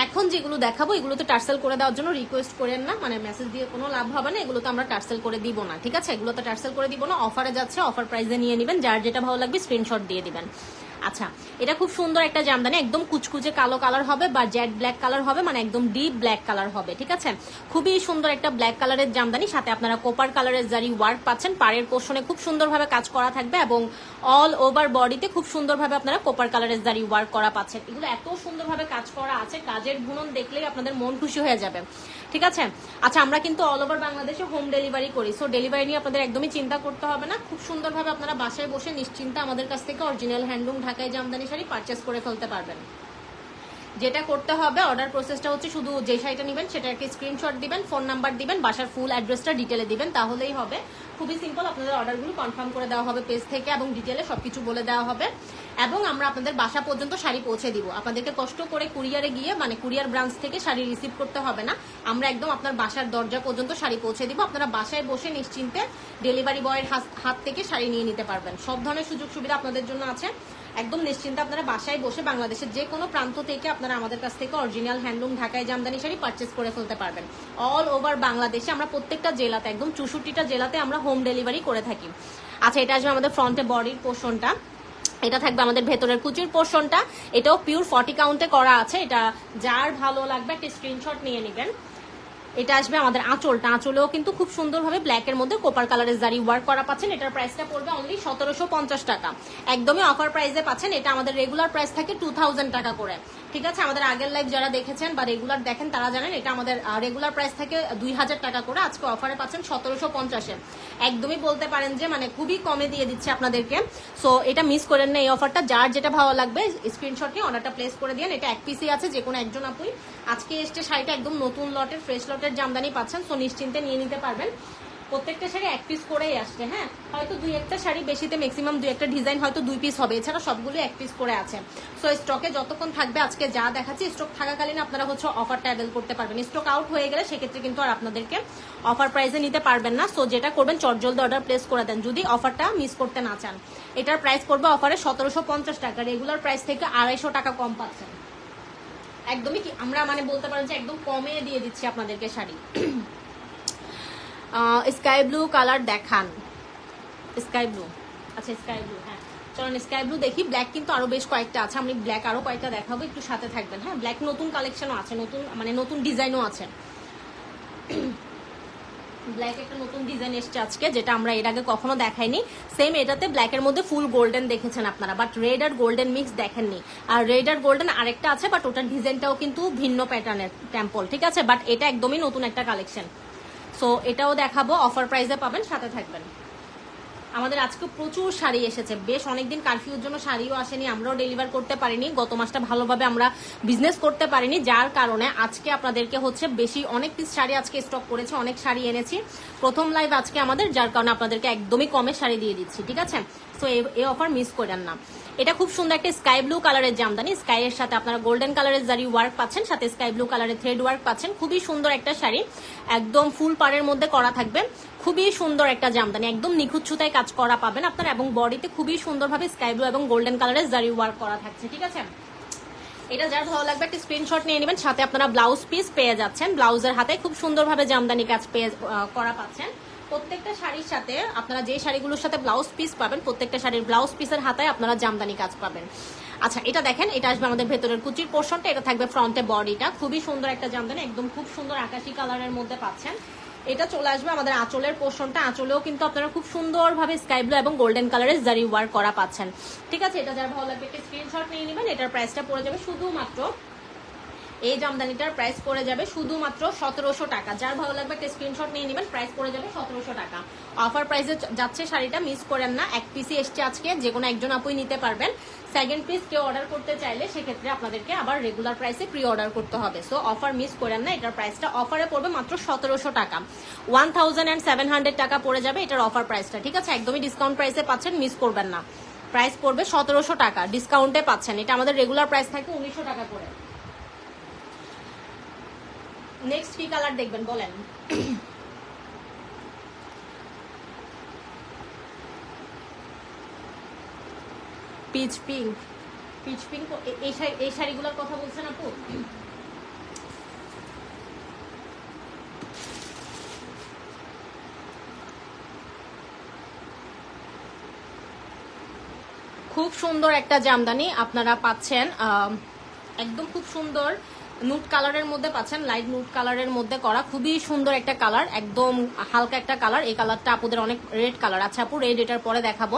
এখন যেগুলো দেখাবো এগুলো তো টার্সেল করে দেওয়ার জন্য রিকোয়েস্ট করেন না, মানে মেসেজ দিয়ে কোনো লাভ হবে না, এগুলো তো আমরা টার্সেল করে দিব না। ঠিক আছে, এগুলো তো টার্সেল করে দিব না, অফারে যাচ্ছে, অফার প্রাইসে নিয়ে নেবেন, যার যেটা ভালো লাগবে স্ক্রিনশট দিয়ে দিবেন। আচ্ছা, এটা খুব সুন্দর একটা জামদানি, একদম কুচকুচে কালো কালার হবে বা জেড ব্ল্যাক কালার হবে, মানে একদম ডিপ ব্ল্যাক কালার হবে। ঠিক আছে, খুবই সুন্দর একটা ব্ল্যাক কালারের জামদানি, সাথে আপনারা কোপার কালারের জারি ওয়ার্ক পাচ্ছেন, পাড়ের পোর্শনে খুব সুন্দরভাবে কাজ করা থাকবে, এবং অল ওভার বডিতে খুব সুন্দরভাবে আপনারা কোপার কালারের জারি ওয়ার্ক করা পাচ্ছেন। এগুলো এত সুন্দরভাবে কাজ করা আছে, কাজের বুনন দেখলেই আপনাদের মন খুশি হয়ে যাবে। ঠিক আছে, আচ্ছা, আমরা কিন্তু অল ওভার বাংলাদেশে হোম ডেলিভারি করি, সো ডেলিভারি নিয়ে আপনাদের একদমই চিন্তা করতে হবে না, খুব সুন্দরভাবে আপনারা বাসায় বসে নিশ্চিন্তে আমাদের কাছ থেকে অরিজিনাল হ্যান্ডলুম ঢাকাই জামদানি শাড়ি পারচেস করে ফেলতে পারবেন। যেটা করতে হবে, অর্ডার প্রসেসটা হচ্ছে শুধু যে শাড়িটা নেবেন সেটাকে স্ক্রিনশট দিবেন, ফোন নাম্বার দিবেন, বাসার ফুল অ্যাড্রেসটা ডিটেলে দিবেন, তাহলেই হবে। খুবই সিম্পল, আপনাদের অর্ডারগুলো কনফার্ম করে দেওয়া হবে পেজ থেকে, এবং ডিটেলে সবকিছু বলে দেওয়া হবে, এবং আমরা আপনাদের বাসা পর্যন্ত শাড়ি পৌঁছে দিব। আপনাদেরকে কষ্ট করে কুরিয়ারে গিয়ে, মানে কুরিয়ার ব্রাঞ্চ থেকে শাড়ি রিসিভ করতে হবে না, আমরা একদম আপনার বাসার দরজা পর্যন্ত শাড়ি পৌঁছে দিব। আপনারা বাসায় বসে নিশ্চিন্তে ডেলিভারি বয়ের হাত থেকে শাড়ি নিয়ে নিতে পারবেন। সব ধরনের সুযোগ সুবিধা আপনাদের জন্য আছে, একদম নিশ্চিন্তে আপনারা বাসায় বসে বাংলাদেশের যে কোনো প্রান্ত থেকে আপনারা আমাদের কাছ থেকে অরিজিনাল হ্যান্ডলুম ঢাকাই জামদানি শাড়ি পারচেস করে ফেলতে পারবেন। অল ওভার বাংলাদেশে আমরা প্রত্যেকটা জেলাতে, একদম 64টা জেলাতে আমরা হোম ডেলিভারি করে থাকি। আচ্ছা, এটা আসবে আমাদের ফ্রন্টে বডির পোর্শনটা, এটা থাকবে আমাদের ভেতরের কুচির পোর্শনটা, এটাও পিওর 40 কাউন্টে করা আছে। এটা যার ভালো লাগবে একটা স্ক্রিনশট নিয়ে নেবেন। এটা আসবে আমাদের আঁচলটা, আঁচলেও কিন্তু খুব সুন্দরভাবে ব্ল্যাকের মধ্যে কোপার কালারের জারি ওয়ার্ক করা পাচ্ছেন। এটার প্রাইসটা পড়বে অনলি 1750 টাকা, একদমই অফার প্রাইসে পাচ্ছেন। এটা আমাদের রেগুলার প্রাইস থাকে 2000 টাকা করে, ঠিক আছে, আমাদের আগের লাইভ যারা দেখেছেন বা রেগুলার দেখেন তারা জানেন এটা আমাদের রেগুলার প্রাইস থেকে 2000 টাকা করে, আজকে অফারে পাচ্ছেন 1750-এ। একদমই বলতে পারেন যে মানে খুবই কমে দিয়ে দিচ্ছে আপনাদেরকে। সো এটা মিস করেন না এই অফারটা। যার যেটা ভালো লাগবে স্ক্রিনশট নিয়ে অর্ডারটা প্লেস করে দিন। এটা এক পিসি আছে, যে কোনো একজন আপুই আজকে এসছে শাড়িটা একদম নতুন লটের ফ্রেশ লটের জামদানি পাচ্ছেন। সো নিশ্চিন্তে নিয়ে নিতে পারবেন। প্রত্যেকটা শাড়ি এক পিস করেই আসছে। হ্যাঁ, হয়তো দুই একটা শাড়ি বেশিতে ম্যাক্সিমাম দুই একটা ডিজাইন হয়তো 2 পিস হবে, এছাড়া সবগুলো এক পিস করে আছে। সো স্টকে যতক্ষণ থাকবে, আজকে যা দেখাচ্ছি স্টক থাকাকালীন আপনারা হচ্ছে অফারটা অ্যাভেল করতে পারবেন। স্টক আউট হয়ে গেলে সেক্ষেত্রে কিন্তু আর আপনাদেরকে অফার প্রাইসে নিতে পারবেন না। সো যেটা করবেন চটজলদি অর্ডার প্লেস করে দেন যদি অফারটা মিস করতে না চান। এটার প্রাইস পড়বে অফারে 1750 টাকা, রেগুলার প্রাইস থেকে 250 টাকা কম পাচ্ছেন। একদমই কি আমরা মানে বলতে পারেন যে একদম কমে দিয়ে দিচ্ছি আপনাদেরকে শাড়ি। স্কাই ব্লু কালার দেখান। স্কাই ব্লু, আচ্ছা স্কাই ব্লু, হ্যাঁ চলেন স্কাই ব্লু দেখি। ব্ল্যাক কিন্তু আরো বেশ কয়েকটা আছে, আমি ব্ল্যাক আরো কয়েকটা দেখাবো, একটু সাথে থাকবেন। হ্যাঁ, ব্ল্যাক নতুন কালেকশনও আছে, নতুন মানে নতুন ডিজাইনও আছে। ব্ল্যাক একটা নতুন ডিজাইন এসছে আজকে, যেটা আমরা এর আগে কখনো দেখাইনি। সেম এটাতে ব্ল্যাকের মধ্যে ফুল গোল্ডেন দেখেছেন আপনারা, বাট রেড আর গোল্ডেন মিক্স দেখেননি। আর রেড আর গোল্ডেন আরেকটা আছে, বাট ওটার ডিজাইনটাও কিন্তু ভিন্ন প্যাটার্নের টেম্পল, ঠিক আছে। বাট এটা একদমই নতুন একটা কালেকশন। সো এটাও দেখাবো, অফার প্রাইসে পাবেন, সাথে থাকবেন। আমাদের আজকে প্রচুর শাড়ি এসেছে, বেশ অনেকদিন কারফিউর জন্য শাড়িও আসেনি, আমরাও ডেলিভার করতে পারিনি, গত মাসটা ভালোভাবে আমরা বিজনেস করতে পারিনি, যার কারণে আজকে আপনাদেরকে হচ্ছে বেশি অনেক পিস শাড়ি আজকে স্টক করেছে, অনেক শাড়ি এনেছি। প্রথম লাইভ আজকে আমাদের, যার কারণে আপনাদেরকে একদমই কমে শাড়ি দিয়ে দিচ্ছি, ঠিক আছে। সো এই অফার মিস করেন না। এটা খুব সুন্দর একটা স্কাই ব্লু কালারের জামদানি, স্কাই এর সাথে আপনারা গোল্ডেন কালারের জারি ওয়ার্ক পাচ্ছেন, সাথে স্কাই ব্লু কালারের থ্রেড ওয়ার্ক পাচ্ছেন। খুবই সুন্দর একটা শাড়ি, একদম ফুল পাড়ের মধ্যে করা থাকবে। খুবই সুন্দর একটা জামদানি, একদম নিখুঁত সুতায় কাজ করা পাবেন আপনারা, এবং বডিতে খুবই সুন্দরভাবে স্কাই ব্লু এবং গোল্ডেন কালারের জারি ওয়ার্ক করা থাকছে, ঠিক আছে। এটা যার ভালো লাগবে একটা স্ক্রিনশট নিয়ে নেবেন, সাথে আপনারা ব্লাউজ পিস পেয়ে যাচ্ছেন। ব্লাউজের হাতে খুব সুন্দরভাবে জামদানি কাজ করা পাচ্ছেন। প্রত্যেকটা শাড়ির সাথে আপনারা যে শাড়িগুলোর সাথে ব্লাউজ পিস পাবেন, প্রত্যেকটা শাড়ির ব্লাউজ পিসের হাতায় আপনারা জামদানি কাজ পাবেন। আচ্ছা, এটা দেখেন, এটা আসবে আমাদের ভেতরের কুচির পোর্শনটা, এটা থাকবে ফ্রন্টে বডিটা। খুবই সুন্দর একটা জামদানি, একদম খুব সুন্দর আকাশি কালারের মধ্যে পাচ্ছেন। এটা চলে আসবে আমাদের আঁচলের পোর্শনটা, আঁচলেও কিন্তু আপনারা খুব সুন্দরভাবে স্কাই ব্লু এবং গোল্ডেন কালারের জারি ওয়ার্ক করা পাচ্ছেন, ঠিক আছে। এটা যার ভালো লাগবে একটা স্ক্রিনশট নিয়ে নেবেন। এটার প্রাইসটা পড়ে যাবে শুধুমাত্র, এই জামদানিটার প্রাইস পড়ে যাবে শুধুমাত্র 1700 টাকা। যার ভালো লাগবে একটা স্ক্রিনশট নিয়ে নেবেন, প্রাইস পড়ে যাবে 1700 টাকা। অফার প্রাইসে যাচ্ছে শাড়িটা, মিস করেন না। এক পিসি এসছে আজকে, যে কোনো একজন আপুই নিতে পারবেন। সেকেন্ড পিস কেউ অর্ডার করতে চাইলে সেক্ষেত্রে আপনাদেরকে আবার রেগুলার প্রাইসে প্রি অর্ডার করতে হবে। সো অফার মিস করেন না, এটার প্রাইসটা অফারে পড়বে মাত্র 1700 টাকা, 1700 টাকা পড়ে যাবে এটার অফার প্রাইসটা, ঠিক আছে। একদমই ডিসকাউন্ট প্রাইসে পাচ্ছেন, মিস করবেন না। প্রাইস পড়বে 1700 টাকা, ডিসকাউন্টে পাচ্ছেন। এটা আমাদের রেগুলার প্রাইস থাকে 1900 টাকা করে। নেক্সট কি কালার দেখবেন বলেন? পিচ পিঙ্ক, পিচ পিঙ্ক, এই শাড়িগুলোর কথা বলছেন আপু? খুব সুন্দর একটা জামদানি আপনারা পাচ্ছেন, একদম খুব সুন্দর নুট কালারের মধ্যে পাচ্ছেন, লাইট নুট কালারের মধ্যে করা, খুবই সুন্দর একটা কালার, একদম হালকা একটা কালার। এই কালারটা আপুদের অনেক রেড কালার। আচ্ছা আপু, রেড এটার পরে দেখাবো।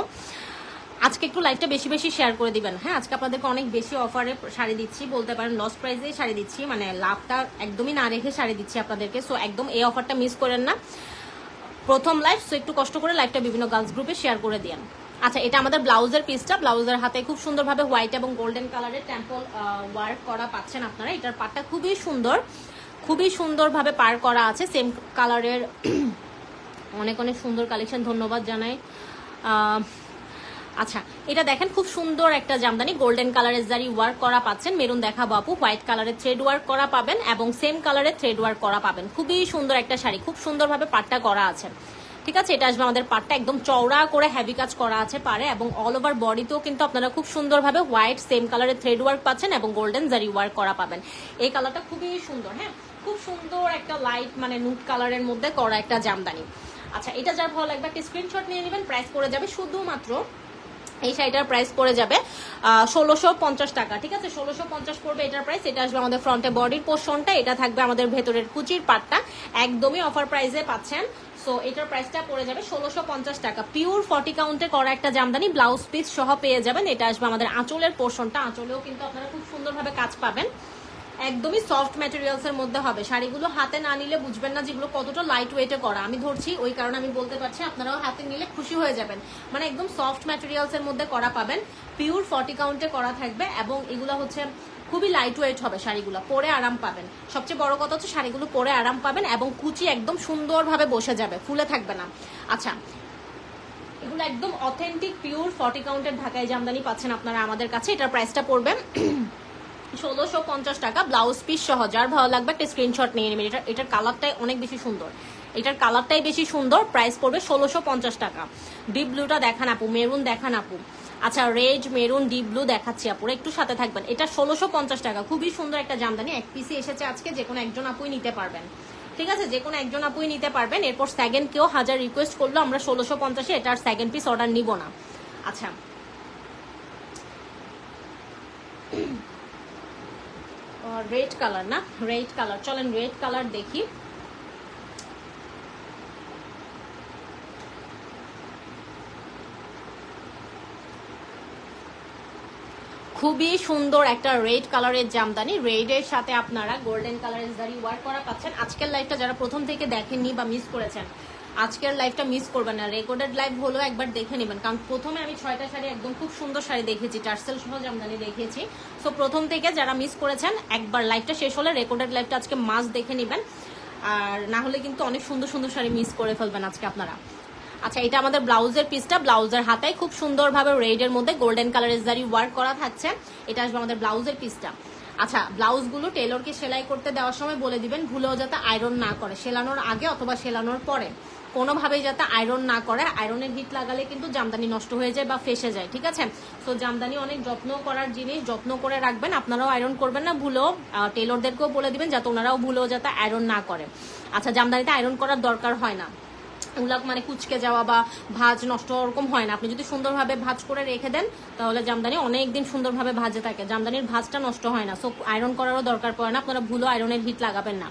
আজকে একটু লাইভটা বেশি বেশি শেয়ার করে দিবেন। হ্যাঁ, আজকে আপনাদেরকে অনেক বেশি অফারে শাড়ি দিচ্ছি, বলতে পারেন লস প্রাইসেই শাড়ি দিচ্ছি, মানে লাভটা একদমই না রেখে শাড়ি দিচ্ছি আপনাদেরকে। সো একদম এই অফারটা মিস করেন না, প্রথম লাইভ। সো একটু কষ্ট করে লাইভটা বিভিন্ন গার্লস গ্রুপে শেয়ার করে দিন। আচ্ছা, এটা আমাদের ব্লাউজের পিসটা, ব্লাউজের হাতে খুব সুন্দরভাবে হোয়াইট এবং গোল্ডেন কালারের টেম্পল ওয়ার্ক করা পাচ্ছেন আপনারা। এটার পাটটা খুবই সুন্দর, খুবই সুন্দরভাবে পার করা আছে, সেম কালারের অনেক অনেক সুন্দর কালেকশন, ধন্যবাদ জানাই। আচ্ছা, এটা দেখেন খুব সুন্দর একটা জামদানি, গোল্ডেন কালারের জারি ওয়ার্ক করা পাচ্ছেন। মেরুন দেখাবো আপু, হোয়াইট কালারের থ্রেড ওয়ার্ক করা পাবেন এবং সেম কালারের থ্রেড ওয়ার্ক করা পাবেন। খুবই সুন্দর একটা শাড়ি, খুব সুন্দরভাবে পাটটা করা আছে, ঠিক আছে। এটা আসবে আমাদের পাটটা একদম চওড়া করে হেভি কাজ করা আছে পারে, এবং অল ওভার বডিতেও কিন্তু আপনারা খুব সুন্দরভাবে হোয়াইট সেম কালারের থ্রেড ওয়ার্ক পাচ্ছেন এবং গোল্ডেন জারি ওয়ার্ক করা পাবেন। এই কালারটা খুবই সুন্দর, হ্যাঁ খুব সুন্দর একটা লাইট মানে নুট কালারের মধ্যে করা একটা জামদানি। আচ্ছা, এটা যার ভালো লাগবে একটা স্ক্রিনশট নিয়ে নেবেন, প্রাইস পড়ে যাবে শুধুমাত্র, এই শাড়িটার প্রাইস পড়ে যাবে 1650 টাকা, ঠিক আছে? 1650 পড়বে এটার প্রাইস। এটা আসবে আমাদের ফ্রন্টে বডির পোর্শনটা, এটা থাকবে আমাদের ভেতরের কুচির পাটটা, একদমই অফার প্রাইসে পাচ্ছেন। সো এটার প্রাইসটা পড়ে যাবে 1650 টাকা। পিওর 40 কাউন্টে করা একটা জামদানি, ব্লাউজ পিস সহ পেয়ে যাবেন। এটা আসবে আমাদের আঁচলের পোর্শনটা, আঁচলেও কিন্তু আপনারা খুব সুন্দরভাবে কাজ পাবেন। একদমই সফট ম্যাটেরিয়ালস এর মধ্যে হবে। শাড়িগুলো হাতে না নিলে বুঝবেন না যেগুলো কতটা লাইট ওয়েটে করা। আমি ধরছি ওই কারণে আমি বলতে পারছি, আপনারাও হাতে নিলে খুশি হয়ে যাবেন। মানে একদম সফট ম্যাটেরিয়ালস এর মধ্যে করা পাবেন, পিওর 40 কাউন্টে করা থাকবে, এবং এগুলো হচ্ছে খুবই লাইট ওয়েট হবে শাড়িগুলো, পরে আরাম পাবেন। সবচেয়ে বড় কথা হচ্ছে শাড়িগুলো পরে আরাম পাবেন, এবং কুচি একদম সুন্দরভাবে বসে যাবে, ফুলে থাকবে না। আচ্ছা, এগুলো একদম অথেন্টিক পিওর 40 কাউন্টের ঢাকাই জামদানি পাচ্ছেন আপনারা আমাদের কাছে। এটার প্রাইসটা পড়বে 1650 টাকা, ব্লাউজ পিস সহ। যার ভালো লাগবে একটা স্ক্রিনশট নিয়ে নেবেন। এটার কালারটাই অনেক বেশি সুন্দর, এটার কালারটাই বেশি সুন্দর। প্রাইস পড়বে 1650 টাকা। ডিপ ব্লুটা দেখান আপু, মেরুন দেখান আপু। আচ্ছা, রেড, মেরুন, ডিপ ব্লু দেখাচ্ছি আপুরা, একটু সাথে থাকবেন। এটা 1650 টাকা, খুবই সুন্দর একটা জামদানি। এক পিসি এসেছে আজকে, যে কোনো একজন আপুই নিতে পারবেন, ঠিক আছে? যে কোনো একজন আপুই নিতে পারবেন। এরপর সেকেন্ড কেউ হাজার রিকোয়েস্ট করলো, আমরা 1650-এ এটার সেকেন্ড পিস অর্ডার নিব না। আচ্ছা, রেড কালার না, রেড কালার, চলেন রেড কালার দেখি। খুবই সুন্দর একটা রেড কালারের জামদানি, রেডের সাথে আপনারা গোল্ডেন কালারের জারি ওয়ার্ক করা পাচ্ছেন। আজকের লাইভটা যারা প্রথম থেকে দেখেননি বা মিস করেছেন, আজকের লাইভটা মিস করবেন না। রেকর্ডেড লাইভ হলো একবার দেখে নেবেন, কারণ প্রথমে আমি 6টা শাড়ি একদম খুব সুন্দর শাড়ি দেখিয়েছি, টার্সেল সহ জামদানি দেখিয়েছি। সো প্রথম থেকে যারা মিস করেছেন, একবার লাইভটা শেষ হলে রেকর্ডেড লাইভটা আজকে মাস্ট দেখে নেবেন, আর না হলে কিন্তু অনেক সুন্দর সুন্দর শাড়ি মিস করে ফেলবেন আজকে আপনারা। আচ্ছা, এটা আমাদের ব্লাউজের পিসটা, ব্লাউজের হাতায় খুব সুন্দরভাবে রেডের মধ্যে গোল্ডেন কালারের জারি ওয়ার্ক করা থাকছে। এটা আসবে আমাদের ব্লাউজের পিসটা। আচ্ছা, ব্লাউজগুলো টেলরকে সেলাই করতে দেওয়ার সময় বলে দিবেন ভুলেও যাতে আয়রন না করে, সেলানোর আগে অথবা সেলানোর পরে কোনোভাবেই যাতে আয়রন না করে। আয়রনের হিট লাগালে কিন্তু জামদানি নষ্ট হয়ে যায় বা ফেসে যায়, ঠিক আছে? তো জামদানি অনেক যত্ন করার জিনিস, যত্ন করে রাখবেন। আপনারাও আয়রন করবেন না ভুলেও, টেলরদেরকেও বলে দিবেন যাতে ওনারাও ভুলেও যাতে আয়রন না করে। আচ্ছা, জামদানিতে আয়রন করার দরকার হয় না, ওগুলা মানে কুচকে যাওয়া বা ভাঁজ নষ্ট ওরকম হয় না। আপনি যদি সুন্দরভাবে ভাঁজ করে রেখে দেন তাহলে জামদানি অনেকদিন সুন্দরভাবে ভাজে থাকে, জামদানির ভাঁজটা নষ্ট হয় না। সো আয়রন করারও দরকার পড়ে না, আপনারা ভুলও আয়রনের হিট লাগাবেন না।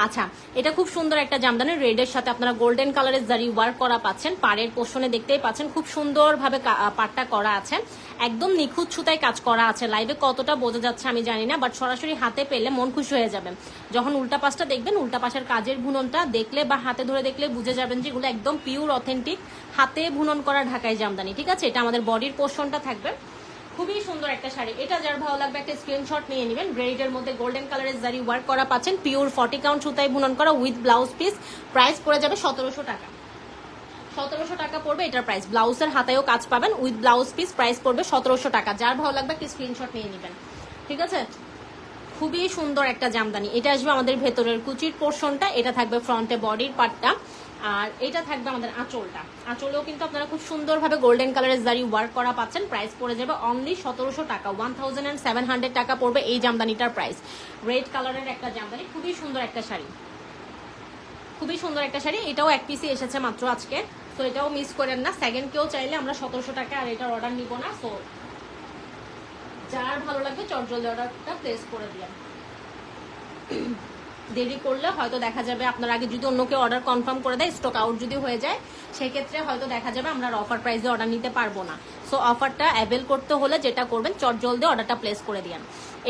আচ্ছা, এটা খুব সুন্দর একটা জামদানি, রেডের সাথে আপনারা গোল্ডেন কালারের জারি ওয়ার্ক করা পাচ্ছেন। পাড়ের পোর্শনে দেখতেই পাচ্ছেন খুব সুন্দরভাবে পাটটা করা আছে, একদম নিখুঁত সুতায় কাজ করা আছে। লাইভে কতটা বোঝা যাচ্ছে আমি জানি না, বাট সরাসরি হাতে পেলে মন খুশি হয়ে যাবেন। যখন উল্টা পাশটা দেখবেন, উল্টা পাশের কাজের বুননটা দেখলে বা হাতে ধরে দেখলে বুঝে যাবেন যে এগুলো একদম পিওর অথেন্টিক হাতে বুনন করা ঢাকাই জামদানি, ঠিক আছে? এটা আমাদের বডির পোর্শনটা থাকবে। খুবই সুন্দর একটা শাড়ি, এটা যার ভালো লাগবে একটা স্ক্রিনশট নিয়ে নেবেন। গ্রেডের মধ্যে গোল্ডেন কালারের জারি ওয়ার্ক করা পাচ্ছেন, পিওর 40 কাউন্ট সুতায় বুনন করা উইথ ব্লাউজ পিস। প্রাইস পড়ে যাবে 1700 টাকা। 1700 টাকা পড়বে এটার প্রাইস। ব্লাউজের হাতেও কাজ পাবেন উইথ ব্লাউজ পিস, প্রাইস পড়বে 1700 টাকা। যার ভালো লাগবে একটা স্ক্রিনশট নিয়ে নেবেন, ঠিক আছে? খুবই সুন্দর একটা জামদানি। এটা আসবে আমাদের ভেতরের কুচির পোর্শনটা, এটা থাকবে ফ্রন্টে বডির পার্টটা, আর এটা থাকবে আমাদের আঁচলটা। আঁচলেও কিন্তু আপনারা খুব সুন্দরভাবে গোল্ডেন কালারের জারি ওয়ার্ক করা পাচ্ছেন। প্রাইস পড়ে যাবে অনলি 1700 টাকা, 1700 টাকা পড়বে এই জামদানিটার প্রাইস। রেড কালারের একটা জামদানি, খুবই সুন্দর একটা শাড়ি, খুবই সুন্দর একটা শাড়ি। এটাও এক পিসি এসেছে মাত্র আজকে, তো এটাও মিস করেন না। সেকেন্ড কেউ চাইলে আমরা 1700 টাকা আর এটার অর্ডার নিব না। সো যার ভালো লাগবে চটজলদি অর্ডারটা প্লেস করে দিলেন। দেরি করলে হয়তো দেখা যাবে আপনার আগে যদি অন্য কেউ অর্ডার কনফার্ম করে দেয়, স্টক আউট যদি হয়ে যায়, সেক্ষেত্রে হয়তো দেখা যাবে আমরা অফার প্রাইসে অর্ডার নিতে পারবো না। সো অফারটা অ্যাভেল করতে হলে যেটা করবেন, চটজলদি অর্ডারটা প্লেস করে দিন।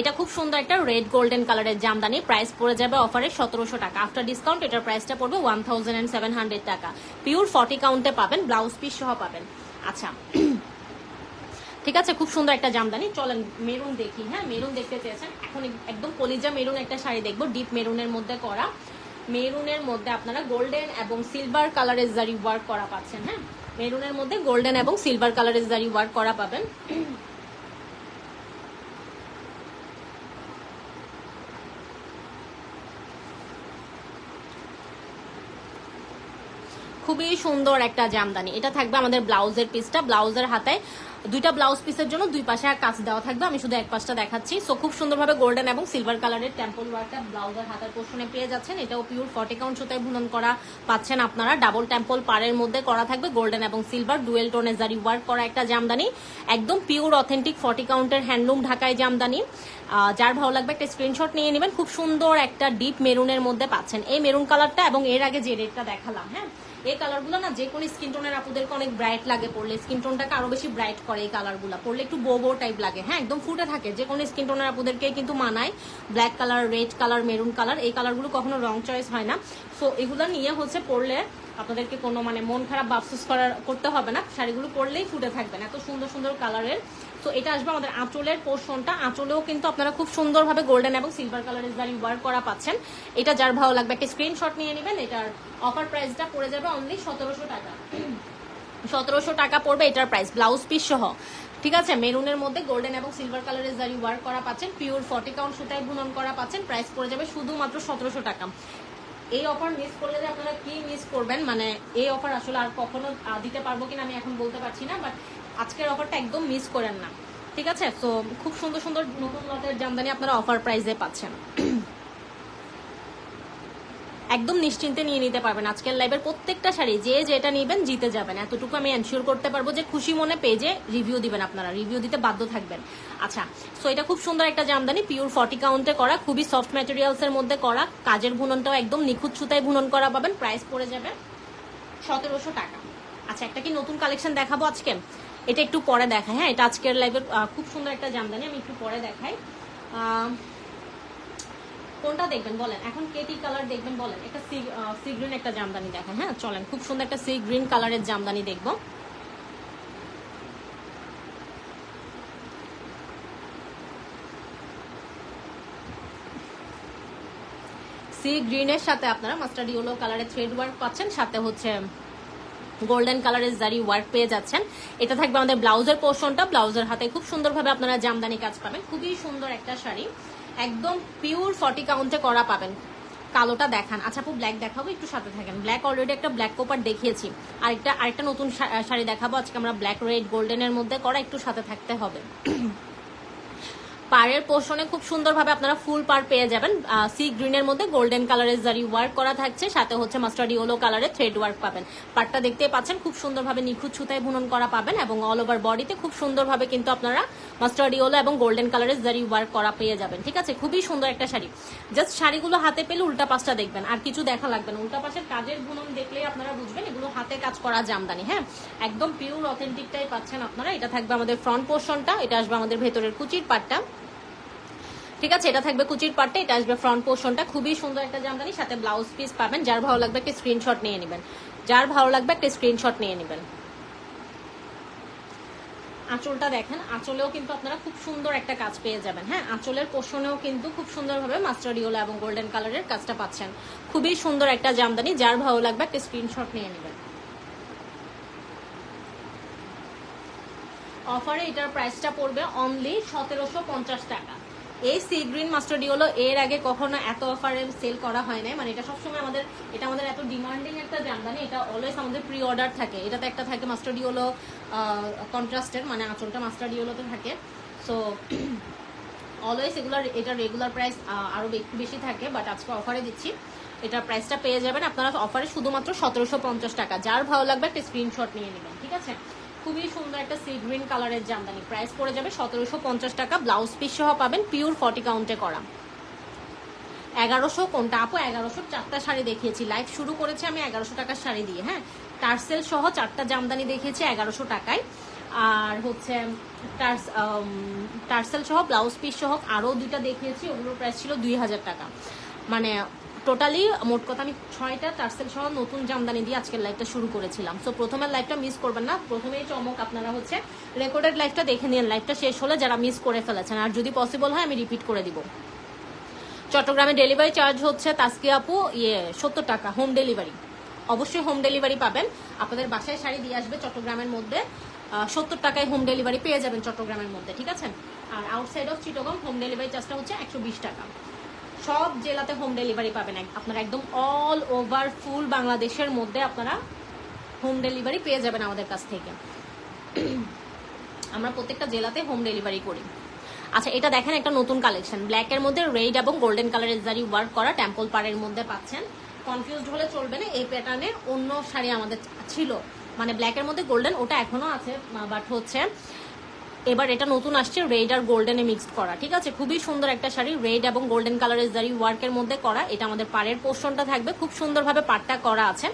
এটা খুব সুন্দর একটা রেড গোল্ডেন কালারের জামদানি, প্রাইস পড়ে যাবে অফারে 1700 টাকা। আফটার ডিসকাউন্ট এটার প্রাইসটা পড়বে 1700 টাকা। পিওর 40 কাউন্টে পাবেন, ব্লাউজ পিস সহ পাবেন। আচ্ছা, ঠিক আছে, খুব সুন্দর একটা জামদানি। চলেন মেরুন দেখি। হ্যাঁ, মেরুন দেখতে চেয়েছেন, এখন একদম কলিজা মেরুন একটা শাড়ি দেখবো, ডিপ মেরুনের মধ্যে করা। মেরুনের মধ্যে আপনারা গোল্ডেন এবং সিলভার কালারের জারি ওয়ার্ক করা পাচ্ছেন। হ্যাঁ, মেরুনের মধ্যে গোল্ডেন এবং সিলভার কালারের জারি ওয়ার্ক করা পাবেন। খুবই সুন্দর একটা জামদানি। এটা থাকবে আমাদের ব্লাউজের পিসটা, ব্লাউজের হাতায় দুইটা ব্লাউজ পিসের জন্য দুই পাশে কাজ দেওয়া থাকবে, আমি শুধু এক পাশটা দেখাচ্ছি। সো খুব সুন্দরভাবে গোল্ডেন এবং সিলভার কালারের টেম্পল ওয়ার্কটা ব্লাউজের হাতার পোর্শনে পেয়ে যাচ্ছেন। এটাও পিওর 40 কাউন্ট সুতায় বুনন করা পাচ্ছেন আপনারা। ডাবল টেম্পল পাড়ের মধ্যে করা থাকবে গোল্ডেন এবং সিলভার ডুয়েল টোনে জারি ওয়ার্ক করা একটা জামদানি, একদম পিওর অথেন্টিক 40 কাউন্টের হ্যান্ডলুম ঢাকায় জামদানি। যার ভালো লাগবে একটা স্ক্রিনশট নিয়ে নেবেন। খুব সুন্দর একটা ডিপ মেরুনের মধ্যে পাচ্ছেন এই মেরুন কালারটা, এবং এর আগে যে রেডটা দেখালাম, হ্যাঁ এই কালারগুলো না যে কোনো স্কিন টোনের আপুদেরকে অনেক ব্রাইট লাগে পরলে, স্কিন টোনটাকে আরো বেশি ব্রাইট করে এই কালারগুলো পরলে, একটু বো বো টাইপ লাগে, হ্যাঁ একদম ফুটে থাকে, যে কোনো স্কিন টোনের আপুদেরকে কিন্তু মানায়। Black colour, red colour, maroon colour, এই কালারগুলো কখনো রং চয়েস হয় না। সো এগুলো নিয়ে হচ্ছে পরলে আপনাদেরকে কোনো মানে মন খারাপ বা আফসোস করতে হবে না, শাড়িগুলো পরলেই ফুটে থাকবেন, এত সুন্দর সুন্দর কালারের। তো এটা আসবে আমাদের আঁচলের পোর্শনটা, আঁচলেও কিন্তু আপনারা খুব সুন্দরভাবে গোল্ডেন এবং সিলভার কালারের জারি ওয়ার্ক করা পাচ্ছেন। এটা যার ভালো লাগবে একটা স্ক্রিনশট নিয়ে নেবেন। এটার অফার প্রাইসটা পড়ে যাবে অনলি 1700 টাকা। 1700 টাকা পড়বে এটার প্রাইস, ব্লাউজ পিস সহ। ঠিক আছে, মেরুনের মধ্যে গোল্ডেন এবং সিলভার কালারের জারি ওয়ার্ক করা পাচ্ছেন, পিওর 40 কাউন্ট সুতায় বুনন করা পাচ্ছেন। প্রাইস পড়ে যাবে শুধুমাত্র 1700 টাকা। এই অফার মিস করলে যে আপনারা কি মিস করবেন, মানে এই অফার আসলে আর কখনো দিতে পারবো কিনা আমি এখন বলতে পারছি না, বাট আজকের অফারটা একদম মিস করেন না। ঠিক আছে, তো খুব সুন্দর সুন্দর নতুন লটের জামদানি আপনারা অফার প্রাইসে পাচ্ছেন। একদম নিশ্চিন্তে নিয়ে নিতে পারবেন আজকের লাইভের প্রত্যেকটা শাড়ি। যে যেটা নেবেন জিতে যাবেন, এতটুকু আমি এনশিওর করতে পারবো যে খুশি মনে পেজে রিভিউ দিবেন, আপনারা রিভিউ দিতে বাধ্য থাকবেন। আচ্ছা, সো এটা খুব সুন্দর একটা জামদানি, পিওর 40 কাউন্টে করা, খুবই সফট ম্যাটেরিয়ালস এর মধ্যে করা, কাজের বুননটাও একদম নিখুঁত সুতায় বুনন করা পাবেন। প্রাইস পড়ে যাবে 1700 টাকা। আচ্ছা, একটা কি নতুন কালেকশন দেখাবো আজকে, এটা একটু পরে দেখাই। হ্যাঁ, এটা আজকের লাইভের খুব সুন্দর একটা জামদানি, আমি একটু পরে দেখাই। কোনটা দেখবেন বলেন, এখন কেটি কালার দেখবেন বলেন, একটা সি গ্রিন একটা জামদানি দেখেন। হ্যাঁ চলেন, খুব সুন্দর একটা সি গ্রিন কালারের জামদানি দেখবো। সি গ্রিনের সাথে আপনারা মাস্টার্ড ইয়েলো কালারের থ্রেড ওয়ার্ক পাচ্ছেন, সাথে হচ্ছে গোল্ডেন কালারের জারি ওয়ার্ক পেয়ে যাচ্ছেন। এটা থাকবে আমাদের ব্লাউজের পোর্শনটা, ব্লাউজের হাতে খুব সুন্দরভাবে আপনারা জামদানি কাজ পাবেন। খুবই সুন্দর একটা শাড়ি, একদম পিওর 40 কাউন্টে করা পাবেন। কালোটা দেখান। আচ্ছা আপু, ব্ল্যাক দেখাবো, একটু সাথে থাকেন। ব্ল্যাক অলরেডি একটা ব্ল্যাক কোপার দেখিয়েছি, আরেকটা নতুন শাড়ি দেখাবো আজকে আমরা, ব্ল্যাক রেড গোল্ডেনের মধ্যে করা, একটু সাথে থাকতে হবে। পাড়ের পোর্শনে খুব সুন্দরভাবে আপনারা ফুল পাড় পেয়ে যাবেন, সি গ্রিনের মধ্যে গোল্ডেন কালারের জারি ওয়ার্ক করা থাকছে, সাথে হচ্ছে মাস্টার্ড ইয়েলো কালারের থ্রেড ওয়ার্ক পাবেন। পাড়টা দেখতে পাচ্ছেন খুব সুন্দরভাবে নিখুঁত সুতায় বুনন করা পাবেন, এবং অল ওভার বডিতে খুব সুন্দরভাবে কিন্তু আপনারা মাস্টার্ড ইয়েলো এবং গোল্ডেন কালারের জারি ওয়ার্ক করা পেয়ে যাবেন। ঠিক আছে, খুবই সুন্দর একটা শাড়ি। জাস্ট শাড়িগুলো হাতে পেলে উল্টা পাশটা দেখবেন, আর কিছু দেখা লাগবে না। উল্টা পাশের কাজের বুনন দেখলেই আপনারা বুঝবেন এগুলো হাতে কাজ করা জামদানি। হ্যাঁ, একদম পিওর অথেন্টিকটাই পাচ্ছেন আপনারা। এটা থাকবে আমাদের ফ্রন্ট পোর্শনটা, এটা আসবে আমাদের ভেতরের কুচির পাটটা। ঠিক আছে, এটা থাকবে কুচির পাটটা, এটা আসবে ফ্রন্ট পোর্শনটা। খুবই সুন্দর একটা জামদানি, সাথে ব্লাউজ পিস পাবেন। যার ভালো লাগবে একটা স্ক্রিনশট নিয়ে নেবেন, যার ভালো লাগবে একটা স্ক্রিনশট নিয়ে নেবেন। আঁচলটা দেখেন, আঁচলেও কিন্তু আপনারা খুব সুন্দর একটা কাজ পেয়ে যাবেন। হ্যাঁ, আঁচলের পোর্শনেও কিন্তু খুব সুন্দরভাবে মাস্টার্ড ইয়েলো এবং গোল্ডেন কালারের কাজটা পাচ্ছেন। খুবই সুন্দর একটা জামদানি, যার ভালো লাগবে একটা স্ক্রিনশট নিয়ে নেবেন। অফারে এটার প্রাইসটা পড়বে অনলি 1750 টাকা। এই সি গ্রিন মাস্টার্ড ইয়েলো এর আগে কখনো এত অফারে সেল করা হয় নাই, মানে এটা সবসময় এটা আমাদের এত ডিমান্ডিং একটা জামদানি, এটা অলওয়েজ আমাদের প্রি অর্ডার থাকে। এটাতে একটা থাকে মাস্টার্ড ইয়েলো কন্ট্রাস্টের, মানে আঁচলটা মাস্টার্ড ইয়েলোতে থাকে। সো অলওয়েজ এটার রেগুলার প্রাইস আরো একটু বেশি থাকে, বাট আজকে অফারে দিচ্ছি। এটার প্রাইসটা পেয়ে যাবেন আপনারা অফারে শুধুমাত্র 1750 টাকা। যার ভালো লাগবে একটা স্ক্রিনশট নিয়ে নেবেন। ঠিক আছে, খুবই সুন্দর একটা সি গ্রিন কালারের জামদানি, প্রাইস পড়ে যাবে 1750 টাকা। ব্লাউজ পিস সহ পাবেন, পিওর 40 কাউন্টে করা। 1100 কোনটা আপু? 1100 চারটা শাড়ি দেখিয়েছি, লাইভ শুরু করেছি আমি 1100 টাকার শাড়ি দিয়ে। হ্যাঁ, টার্সেল সহ চারটা জামদানি দেখিয়েছি 1100 টাকায়। আর হচ্ছে টার্সেল সহ ব্লাউজ পিস সহ আরও দুইটা দেখিয়েছি, ওগুলোর প্রাইস ছিল 2000 টাকা। মানে টোটালি মোট কথা আমি 6টা টার্সেল সহ নতুন জামদানি দিয়ে আজকের লাইভটা শুরু করেছিলাম। সো প্রথমের লাইভটা মিস করবেন না, প্রথমেই চমক আপনারা হচ্ছে রেকর্ডেড লাইভটা দেখে নিন, লাইভটা শেষ হলে যারা মিস করে ফেলেছেন। আর যদি পসিবল হয় আমি রিপিট করে দিব। চট্টগ্রামে ডেলিভারি চার্জ হচ্ছে তাসকিয়া আপু 70 টাকা, হোম ডেলিভারি। অবশ্যই হোম ডেলিভারি পাবেন, আপনাদের বাসায় শাড়ি দিয়ে আসবে চট্টগ্রামের মধ্যে। 70 টাকায় হোম ডেলিভারি পেয়ে যাবেন চট্টগ্রামের মধ্যে। ঠিক আছে, আর outside of Chittagong home delivery চার্জটা হচ্ছে 120 টাকা। সব জেলাতে হোম ডেলিভারি পাবেন আপনারা, একদম অল ওভার ফুল বাংলাদেশের মধ্যে আপনারা হোম ডেলিভারি পেয়ে যাবেন আমাদের কাছ থেকে। আমরা প্রত্যেকটা জেলাতে হোম ডেলিভারি করি। আচ্ছা, এটা দেখেন একটা নতুন কালেকশন, ব্ল্যাকের মধ্যে রেড এবং গোল্ডেন কালারের জারি ওয়ার্ক করা, টেম্পল পাড়ের মধ্যে পাচ্ছেন। কনফিউজড হলে চলবে না, এই প্যাটার্নের অন্য শাড়ি আমাদের ছিল, মানে ব্ল্যাকের মধ্যে গোল্ডেন, ওটা এখনো আছে, বাট হচ্ছে এবার এটা নতুন আসছে রেড আর গোল্ডেনে মিক্সড করা। ঠিক আছে, খুবই সুন্দর একটা শাড়ি, রেড এবং গোল্ডেন কালারের জারি ওয়ার্কের মধ্যে করা। এটা আমাদের পাড়ের পোর্শনটা থাকবে, খুব সুন্দরভাবে পাড়টা করা আছে,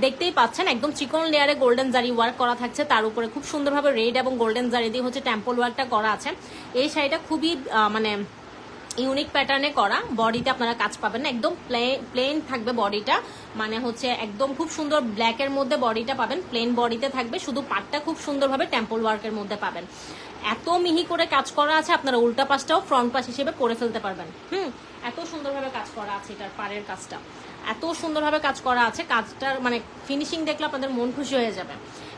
দেখতেই পাচ্ছেন একদম চিকন লেয়ারে গোল্ডেন জারি ওয়ার্ক করা থাকছে, তার উপরে খুব সুন্দরভাবে রেড এবং গোল্ডেন জারি দিয়ে হচ্ছে টেম্পল ওয়ার্কটা করা আছে। এই শাড়িটা খুবই মানে ইউনিক প্যাটার্নে করা, বডিতে আপনারা কাজ পাবেন না, একদম প্লেন থাকবে বডিটা, মানে হচ্ছে একদম খুব সুন্দর ব্ল্যাকের মধ্যে বডিটা পাবেন, প্লেন বডিতে থাকবে, শুধু পাটটা খুব সুন্দরভাবে টেম্পল ওয়ার্কের মধ্যে পাবেন। এত মিহি করে কাজ করা আছে, আপনারা উল্টা পাশটাও ফ্রন্ট পাশ হিসেবে পরে ফেলতে পারবেন। এত সুন্দরভাবে কাজ করা আছে, এটার পাড়ের কাজটা এত সুন্দরভাবে কাজ করা আছে, কাজটার মানে ফিনিশিং দেখলে আপনাদের মন খুশি হয়ে যাবে।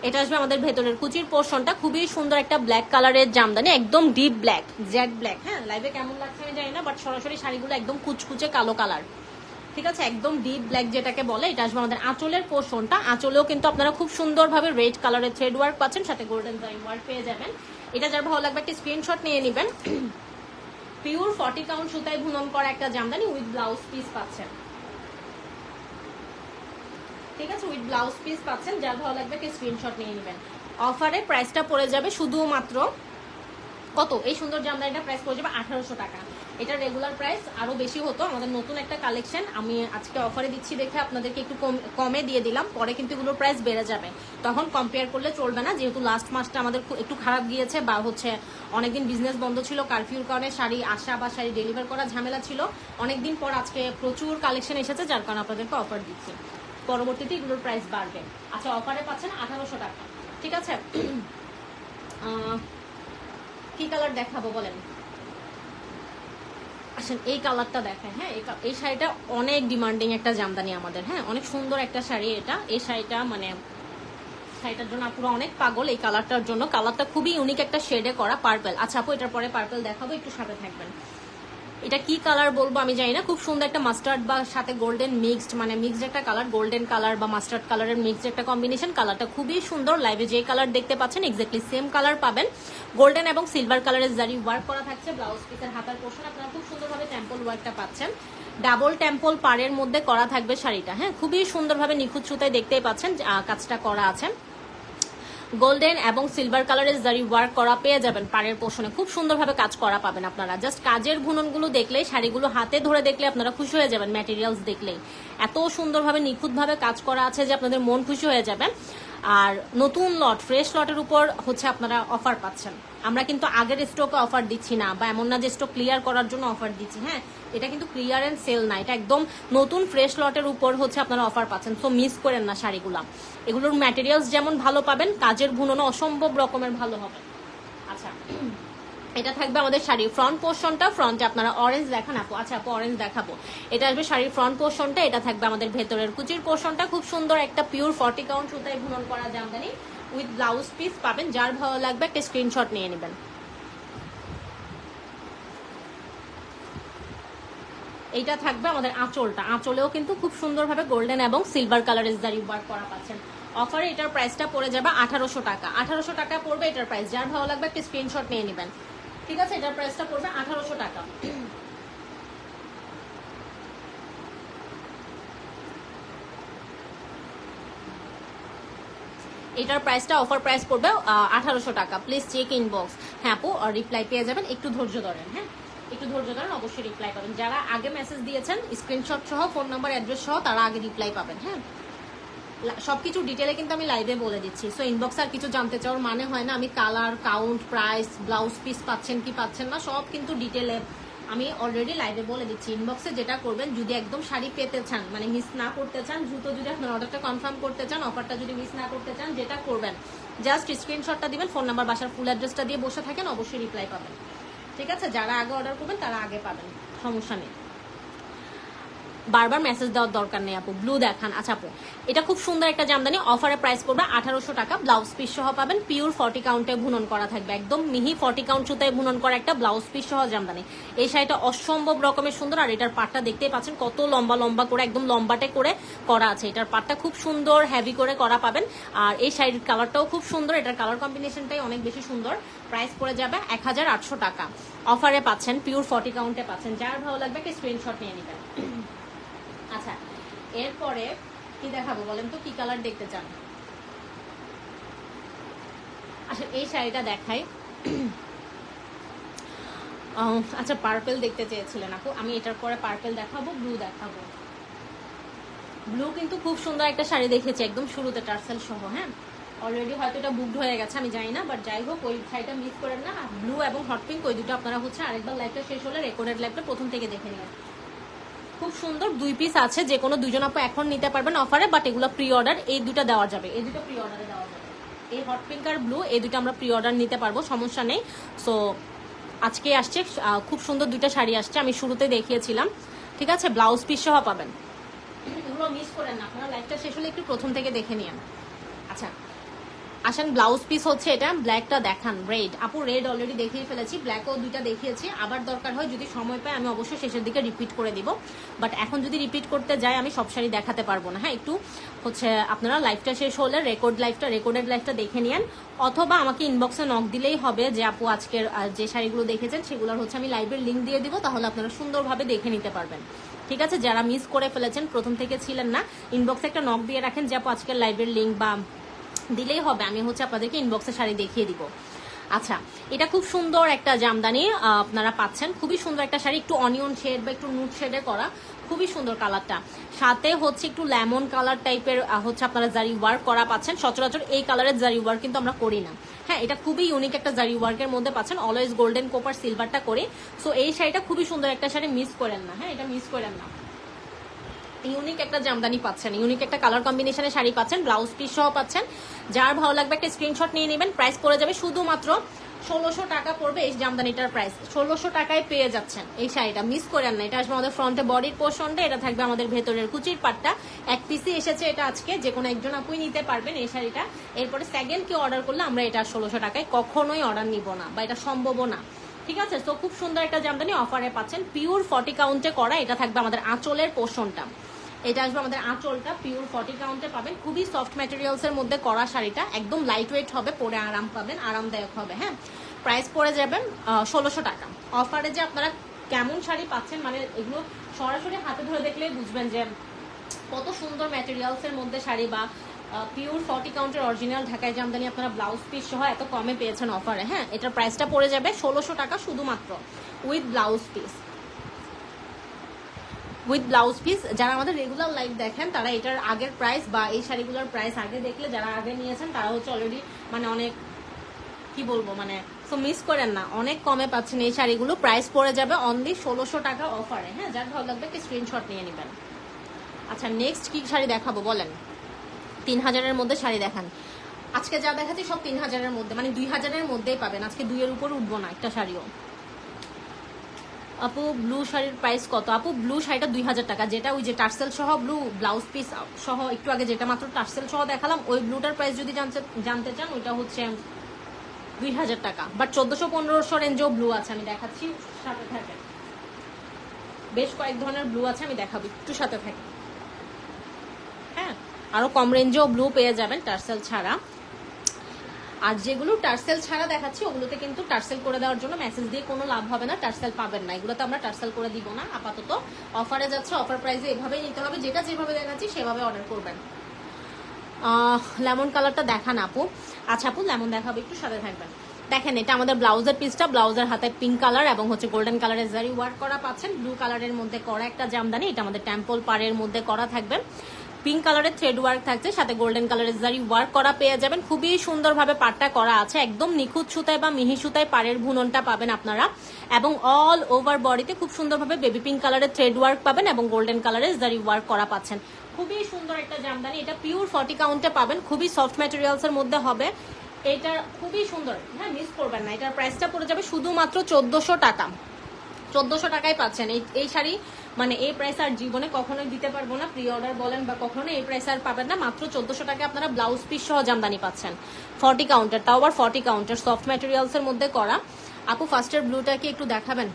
এটা আসবে আমাদের ভেতরের কুচির পোর্শনটা, খুবই সুন্দর একটা ব্ল্যাক কালারের জামদানি, একদম ডিপ ব্ল্যাক, জেড ব্ল্যাক। হ্যাঁ, লাইভে কেমন লাগছে আমি জানি না, বাট সরাসরি শাড়িগুলো একদম কুচকুচে কালো কালার। ঠিক আছে, একদম ডিপ ব্ল্যাক যেটাকে বলে। এটা আসবে আমাদের আঁচলের পোর্শনটা, আঁচলেও কিন্তু আপনারা খুব সুন্দরভাবে রেড কালারের থ্রেড ওয়ার্ক পাচ্ছেন, সাথে গোল্ডেন জারি ওয়ার্ক পেয়ে যাবেন। এটা যার ভালো লাগবে একটা স্ক্রিনশট নিয়ে নেবেন। পিওর 40 কাউন্ট সুতায় বুনন করা একটা জামদানি উইথ ব্লাউজ পিস পাচ্ছেন। ঠিক আছে, উইথ ব্লাউজ পিস পাচ্ছেন, যার ভালো লাগবে একটা স্ক্রিনশট নিয়ে নেবেন। অফারে প্রাইসটা পড়ে যাবে শুধুমাত্র কত, এই সুন্দর জামদানিটা প্রাইস পড়ে যাবে 1800 টাকা। এটা রেগুলার প্রাইস আরো বেশি হতো, আমাদের নতুন একটা কালেকশন, আমি আজকে অফারে দিচ্ছি দেখে আপনাদেরকে একটু কমে দিয়ে দিলাম, পরে কিন্তু এগুলোর প্রাইস বেড়ে যাবে, তখন কম্পেয়ার করলে চলবে না, যেহেতু লাস্ট মাসটা আমাদের একটু খারাপ গিয়েছে, বা হচ্ছে অনেকদিন বিজনেস বন্ধ ছিল কারফিউর কারণে, শাড়ি আসা বা শাড়ি ডেলিভার করা ঝামেলা ছিল, অনেকদিন পর আজকে প্রচুর কালেকশন এসেছে, যার কারণে আপনাদেরকে অফার দিচ্ছি, পরবর্তীতে এগুলোর প্রাইস বাড়বে। আচ্ছা, অফারে পাচ্ছেন 1800 টাকা। ঠিক আছে, কি কালার দেখাবো বলেন? আসেন এই কালারটা দেখেন। হ্যাঁ, এই শাড়িটা অনেক ডিমান্ডিং একটা জামদানি আমাদের। হ্যাঁ, অনেক সুন্দর একটা শাড়ি এটা। এই শাড়িটা মানে শাড়িটার জন্য আপুরা অনেক পাগল এই কালারটার জন্য। কালারটা খুবই ইউনিক একটা শেডে করা, পার্পল। আচ্ছা আপু, এটার পরে পার্পল দেখাবো, একটু সাথে থাকবেন। এটা কি কালার বলবো আমি জানি না, খুব সুন্দর একটা মাস্টার্ড বা সাথে গোল্ডেন মিক্সড, মানে মিক্সড একটা কালার, গোল্ডেন কালার বা মাস্টার্ড কালারের মিক্সড একটা কম্বিনেশন। কালারটা খুবই সুন্দর, লাইভে যে কালার দেখতে পাচ্ছেন এক্স্যাক্টলি সেম কালার পাবেন। গোল্ডেন এবং সিলভার কালারের জারি ওয়ার্ক করা থাকছে, ব্লাউজ পিসের হাতার পোর্শন আপনারা খুব সুন্দরভাবে টেম্পল ওয়ার্কটা পাচ্ছেন, ডাবল টেম্পল পাড়ের মধ্যে করা থাকবে শাড়িটা। হ্যাঁ, খুবই সুন্দরভাবে নিখুঁত সুতায় দেখতেই পাচ্ছেন কাজটা করা আছে, গোল্ডেন এবং সিলভার কালারের জারি ওয়ার্ক করা পেয়ে যাবেন পাড়ের পোর্শনে, খুব সুন্দরভাবে কাজ করা পাবেন আপনারা। জাস্ট কাজের বুননগুলো দেখলে, শাড়িগুলো হাতে ধরে দেখলে আপনারা খুশি হয়ে যাবেন, ম্যাটেরিয়ালস দেখলেই এত সুন্দরভাবে নিখুঁতভাবে কাজ করা আছে যে আপনাদের মন খুশি হয়ে যাবে। আর নতুন লট, ফ্রেশ লটের উপর হচ্ছে আপনারা অফার পাচ্ছেন। আমরা কিন্তু আগের স্টকে অফার দিচ্ছি না, বা এমন না যে স্টক ক্লিয়ার করার জন্য অফার দিচ্ছি। হ্যাঁ, এটা কিন্তু ক্লিয়ারেন্স সেল না, এটা একদম নতুন ফ্রেশ লটের উপর হচ্ছে আপনারা অফার পাচ্ছেন। সো মিস করেন না শাড়িগুলো, এগুলোর ম্যাটেরিয়ালস যেমন ভালো পাবেন, কাজের বুননও অসম্ভব রকমের ভালো হবে। আচ্ছা, এটা থাকবে আমাদের শাড়ির ফ্রন্ট পোর্শনটা, ফ্রন্টে আপনারা অরেঞ্জ দেখান আপু। আচ্ছা আপু, অরেঞ্জ দেখাবো। এটা আসবে শাড়ির ফ্রন্ট পোর্শনটা, এটা থাকবে আমাদের ভেতরের কুচির পোর্শনটা, খুব সুন্দর একটা পিওর 40 কাউন্ট সুতায় বুনন করা জামদানি উইথ ব্লাউজ পিস পাবেন, যার ভালো লাগবে একটা স্ক্রিনশট নিয়ে নেবেন। এইটা থাকবে আমাদের আঁচলটা, আঁচলেও কিন্তু খুব সুন্দরভাবে গোল্ডেন এবং সিলভার কালারের জারি ওয়ার্ক করা পাচ্ছেন। অফারে এটার প্রাইসটা পড়ে যাবে 1800 টাকা। 1800 টাকা পড়বে এটার প্রাইস, যার ভালো লাগবে একটা স্ক্রিনশট নিয়ে নেবেন। ঠিক আছে, এটার প্রাইসটা পড়বে 1800 টাকা। এটার প্রাইসটা অফার প্রাইস পড়বে 1800 টাকা। Please check inbox. হ্যাঁ আপু, রিপ্লাই পেয়ে যাবেন, একটু ধৈর্য ধরেন। হ্যাঁ, একটু ধৈর্য ধরেন, অবশ্যই রিপ্লাই পাবেন। যারা আগে মেসেজ দিয়েছেন স্ক্রিনশট সহ, ফোন নাম্বার অ্যাড্রেস সহ, তারা আগে রিপ্লাই পাবেন। হ্যাঁ, সবকিছু ডিটেলে কিন্তু আমি লাইভে বলে দিচ্ছি। সো ইনবক্সে আর কিছু জানতে চাওয়ার মানে হয় না, আমি colour, count, price, blouse piece পাচ্ছেন কি পাচ্ছেন না, সব কিন্তু ডিটেলে আমি অলরেডি লাইভে বলে দিচ্ছি। ইনবক্সে যেটা করবেন, যদি একদম শাড়ি পেতে চান, মানে মিস না করতে চান, দ্রুত যদি আপনার অর্ডারটা কনফার্ম করতে চান, অফারটা যদি মিস না করতে চান, যেটা করবেন জাস্ট স্ক্রিনশটটা দিবেন, ফোন নাম্বার, বাসার ফুল অ্যাড্রেসটা দিয়ে বসে থাকেন, অবশ্যই রিপ্লাই পাবেন। ঠিক আছে, যারা আগে অর্ডার করবেন তারা আগে পাবেন, সমস্যা নেই। বারবার মেসেজ দেওয়ার দরকার নেই আপু। ব্লু দেখান। আচ্ছা আপু, এটা খুব সুন্দর একটা জামদানি, অফারে প্রাইস পড়বে 1800 টাকা, ব্লাউজ পিস সহ পাবেন, পিওর 40 কাউন্টে বুনন করা থাকবে, একদম মিহি 40 কাউন্ট সুতায় বুনন করা একটা ব্লাউজ পিস সহ জামদানি। এই শাড়িটা অসম্ভব রকমের সুন্দর, আর এটার পাটটা দেখতেই পাচ্ছেন কত লম্বা লম্বা করে একদম লম্বাটে করে করা আছে। এটার পাটটা খুব সুন্দর হেভি করে করা পাবেন, আর এই শাড়ির কালারটাও খুব সুন্দর, এটার কালার কম্বিনেশনটাই অনেক বেশি সুন্দর। প্রাইস পড়ে যাবে 1800 টাকা, অফারে পাচ্ছেন, পিওর 40 কাউন্টে পাচ্ছেন। যার ভালো লাগবে একটা স্ক্রিনশট নিয়ে নেবেন। আচ্ছা, এরপরে কি দেখাবো বলেন তো, কি কালার দেখতে চান? আচ্ছা, এই শাড়িটা দেখাই। আচ্ছা, পার্পল দেখতে চেয়েছিলেন আপু, আমি এটার পরে পার্পল দেখাবো, ব্লু দেখাবো। ব্লু কিন্তু খুব সুন্দর একটা শাড়ি দেখেছি একদম শুরুতে টার্সেল সহ। হ্যাঁ, অলরেডি হয়তো এটা বুকড হয়ে গেছে, আমি জানি না, বাট যাই হোক ওই শাড়িটা মিস করেন না। ব্লু এবং হট পিঙ্ক ওই দুটো আপনারা হচ্ছে আরেকবার লাইভটা শেষ হলে রেকর্ডেড লাইভটা প্রথম থেকে দেখে নিন। খুব সুন্দর 2 পিস আছে, যে কোনো দুজন আপু এখন নিতে পারবেন অফারে, বাট এগুলো প্রি অর্ডার, এই দুটো দেওয়া যাবে, এই দুটো প্রি অর্ডারে দেওয়া যাবে। এই হট পিঙ্ক আর ব্লু এই দুটো আমরা প্রি অর্ডার নিতে পারবো, সমস্যা নেই। সো আজকে আসছে, খুব সুন্দর দুইটা শাড়ি আসছে, আমি শুরুতে দেখিয়েছিলাম, ঠিক আছে? ব্লাউজ পিস সহ পাবেন, এগুলো মিস করেন না আপনারা, লাইভটা শেষ হলে একটু প্রথম থেকে দেখে নিন। আচ্ছা আসেন, ব্লাউজ পিস হচ্ছে এটা, ব্ল্যাকটা দেখান, রেড আপু, রেড অলরেডি দেখিয়ে ফেলেছি, ব্ল্যাকও দুইটা দেখিয়েছি, আবার দরকার হয় যদি সময় পাই আমি অবশ্যই শেষের দিকে রিপিট করে দিব, বাট এখন যদি রিপিট করতে যাই আমি সব শাড়ি দেখাতে পারবো না। হ্যাঁ, একটু হচ্ছে আপনারা লাইভটা শেষ হলে রেকর্ডেড লাইভটা দেখে নিন, অথবা আমাকে ইনবক্সে নক দিলেই হবে যে আপু আজকের যে শাড়িগুলো দেখেছেন সেগুলোর হচ্ছে আমি লাইভের লিঙ্ক দিয়ে দিব, তাহলে আপনারা সুন্দরভাবে দেখে নিতে পারবেন, ঠিক আছে? যারা মিস করে ফেলেছেন, প্রথম থেকে ছিলেন না, ইনবক্সে একটা নক দিয়ে রাখেন যে আপু আজকের লাইভের লিঙ্ক, বা দিলেই হবে, আমি হচ্ছে আপনাদেরকে ইনবক্সে শাড়ি দেখিয়ে দিব। আচ্ছা, এটা খুব সুন্দর একটা জামদানি আপনারা পাচ্ছেন, খুবই সুন্দর একটা শাড়ি, একটু অনিয়ন শেড বা একটু নুট শেডে করা, খুবই সুন্দর কালারটা, সাথে হচ্ছে একটু লেমন কালার টাইপের হচ্ছে আপনারা জারি ওয়ার্ক করা পাচ্ছেন। সচরাচর এই কালারের জারি ওয়ার্ক কিন্তু আমরা করি না। হ্যাঁ, এটা খুবই ইউনিক একটা জারি ওয়ার্কের মধ্যে পাচ্ছেন, অলওয়েজ গোল্ডেন কোপার সিলভারটা করে। সো এই শাড়িটা খুবই সুন্দর একটা শাড়ি, মিস করেন না। হ্যাঁ, এটা মিস করেন না, ইউনিক একটা জামদানি পাচ্ছেন, ইউনিক একটা কালার কম্বিনেশনের শাড়ি পাচ্ছেন, ব্লাউজ পিস সহ পাচ্ছেন। যার ভালো লাগবে একটা স্ক্রিনশট নিয়ে নেবেন। প্রাইস পড়ে যাবে শুধুমাত্র 1600 টাকা পড়বে এই জামদানিটার প্রাইস, 1600 টাকায় পেয়ে যাচ্ছেন এই শাড়িটা, মিস করেন না। এটা আসবে আমাদের ফ্রন্টে বডির পোর্শনটা, এটা থাকবে আমাদের ভেতরের কুচির পাটটা, এক পিসই এসেছে এটা আজকে, যে কোনো একজন আপুই নিতে পারবেন এই শাড়িটা। এরপরে সেকেন্ড কেউ অর্ডার করলে আমরা এটা 1600 টাকায় কখনোই অর্ডার নিব না, বা এটা সম্ভবও না, ঠিক আছে? তো খুব সুন্দর একটা জামদানি অফারে পাচ্ছেন, পিওর 40 কাউন্টে করা, এটা থাকবে আমাদের আঁচলের পোর্শনটা, এটা আসবে আমাদের আঁচলটা, পিওর 40 কাউন্টে পাবেন, খুবই সফট ম্যাটেরিয়ালস এর মধ্যে করা শাড়িটা, একদম লাইট ওয়েট হবে, পরে আরাম পাবেন, আরামদায়ক হবে। হ্যাঁ, প্রাইস পড়ে যাবেন 1600 টাকা। অফারে যে আপনারা কেমন শাড়ি পাচ্ছেন, মানে এগুলো সরাসরি হাতে ধরে দেখলেই বুঝবেন যে কত সুন্দর ম্যাটেরিয়ালস এর মধ্যে শাড়ি, বা পিওর 40 কাউন্টের অরিজিনাল ঢাকায় জামদানি আপনারা ব্লাউজ পিস সহ এত কমে পেয়েছেন অফারে। হ্যাঁ, এটার প্রাইসটা পড়ে যাবে 1600 টাকা শুধুমাত্র, উইথ ব্লাউজ পিস, যারা আমাদের রেগুলার লাইভ দেখেন তারা এটার আগের প্রাইস বা এই শাড়িগুলোর প্রাইস আগে দেখলে, যারা আগে নিয়েছেন তারা হচ্ছে অলরেডি মানে অনেক কি বলবো, মানে সো মিস করেন না, অনেক কমে পাচ্ছেন এই শাড়িগুলো। প্রাইস পড়ে যাবে অনলি 1600 টাকা অফারে। হ্যাঁ, যার ভালো লাগবে কি স্ক্রিনশট নিয়ে নেবেন। আচ্ছা, নেক্সট কি শাড়ি দেখাবো বলেন? 3000-এর মধ্যে শাড়ি দেখান। আজকে যা দেখাচ্ছি সব 3000-এর মধ্যে, মানে 2000-এর মধ্যেই পাবেন, আজকে 2-এর উপর উঠবো না একটা শাড়িও। আপু ব্লু শাড়ির প্রাইস কত? আপু ব্লু শাড়িটা 2000 টাকা, যেটা ওই যে টার্সেল সহ ব্লু ব্লাউজ পিস সহ, একটু আগে যেটা মাত্র টার্সেল সহ দেখালাম, ওই ব্লুটার প্রাইস যদি জানতে চান ওইটা হচ্ছে 2000 টাকা, বাট 1400-1500 রেঞ্জেও ব্লু আছে, আমি দেখাচ্ছি, সাথে থাকে, বেশ কয়েক ধরনের ব্লু আছে, আমি দেখাবো, একটু সাথে থাকে। হ্যাঁ, আরো কম রেঞ্জেও ব্লু পেয়ে যাবেন টার্সেল ছাড়া। আর যেগুলো টার্সেল ছাড়া দেখাচ্ছি ওগুলোতে কিন্তু টার্সেল করে দেওয়ার জন্য মেসেজ দিয়ে কোনো লাভ হবে না, টার্সেল পাবেন না, এগুলোতে আমরা টার্সেল করে দিব না আপাতত। অফারে যাচ্ছে, অফার প্রাইসে এভাবেই নিতে হবে, যেটা যেভাবে দেখাচ্ছি সেভাবে অর্ডার করবেন। লেমন কালারটা দেখান আপু। আচ্ছা আপু, লেমন দেখাবো, একটু সাথে থাকবেন। দেখেন, এটা আমাদের ব্লাউজের পিসটা, ব্লাউজের হাতে পিঙ্ক কালার এবং হচ্ছে গোল্ডেন কালারের জারি ওয়ার্ক করা পাচ্ছেন, ব্লু কালারের মধ্যে করা একটা জামদানি, এটা আমাদের টেম্পল পাড়ের মধ্যে করা থাকবে, পিঙ্ক কালারের থ্রেড ওয়ার্ক থাকছে, সাথে গোল্ডেন কালারের জারি ওয়ার্ক করা পেয়ে যাবেন, খুবই সুন্দরভাবে পাটটা করা আছে, একদম নিখুঁত সুতায় বা মিহি সুতায় পাড়ের বুননটা পাবেন আপনারা, এবং অল ওভার বডিতে খুব সুন্দরভাবে বেবি পিঙ্ক কালারের থ্রেড ওয়ার্ক পাবেন এবং গোল্ডেন কালারের জারি ওয়ার্ক করা পাচ্ছেন। খুবই সুন্দর একটা জামদানি, এটা পিওর 40 কাউন্টে পাবেন, খুবই সফট ম্যাটেরিয়ালস এর মধ্যে হবে, এটা খুবই সুন্দর। হ্যাঁ, মিস করবেন না, এটার প্রাইসটা পড়ে যাবে শুধুমাত্র 1400 টাকা, 1400 টাকায় পাচ্ছেন এই শাড়ি। মানে এই প্রাইস আর জীবনে কখনোই দিতে পারবো না, প্রি অর্ডার বলেন বা কখনো এই প্রাইস আর পাবেন না। মাত্র 1400 টাকা আপনারা ব্লাউজ পিস সহ জামদানি পাচ্ছেন, 40 কাউন্টার, তাও আবার 40 কাউন্টার, সফট ম্যাটেরিয়ালস এর মধ্যে করা। আপু ফার্স্টের ব্লুটা কি একটু দেখাবেন?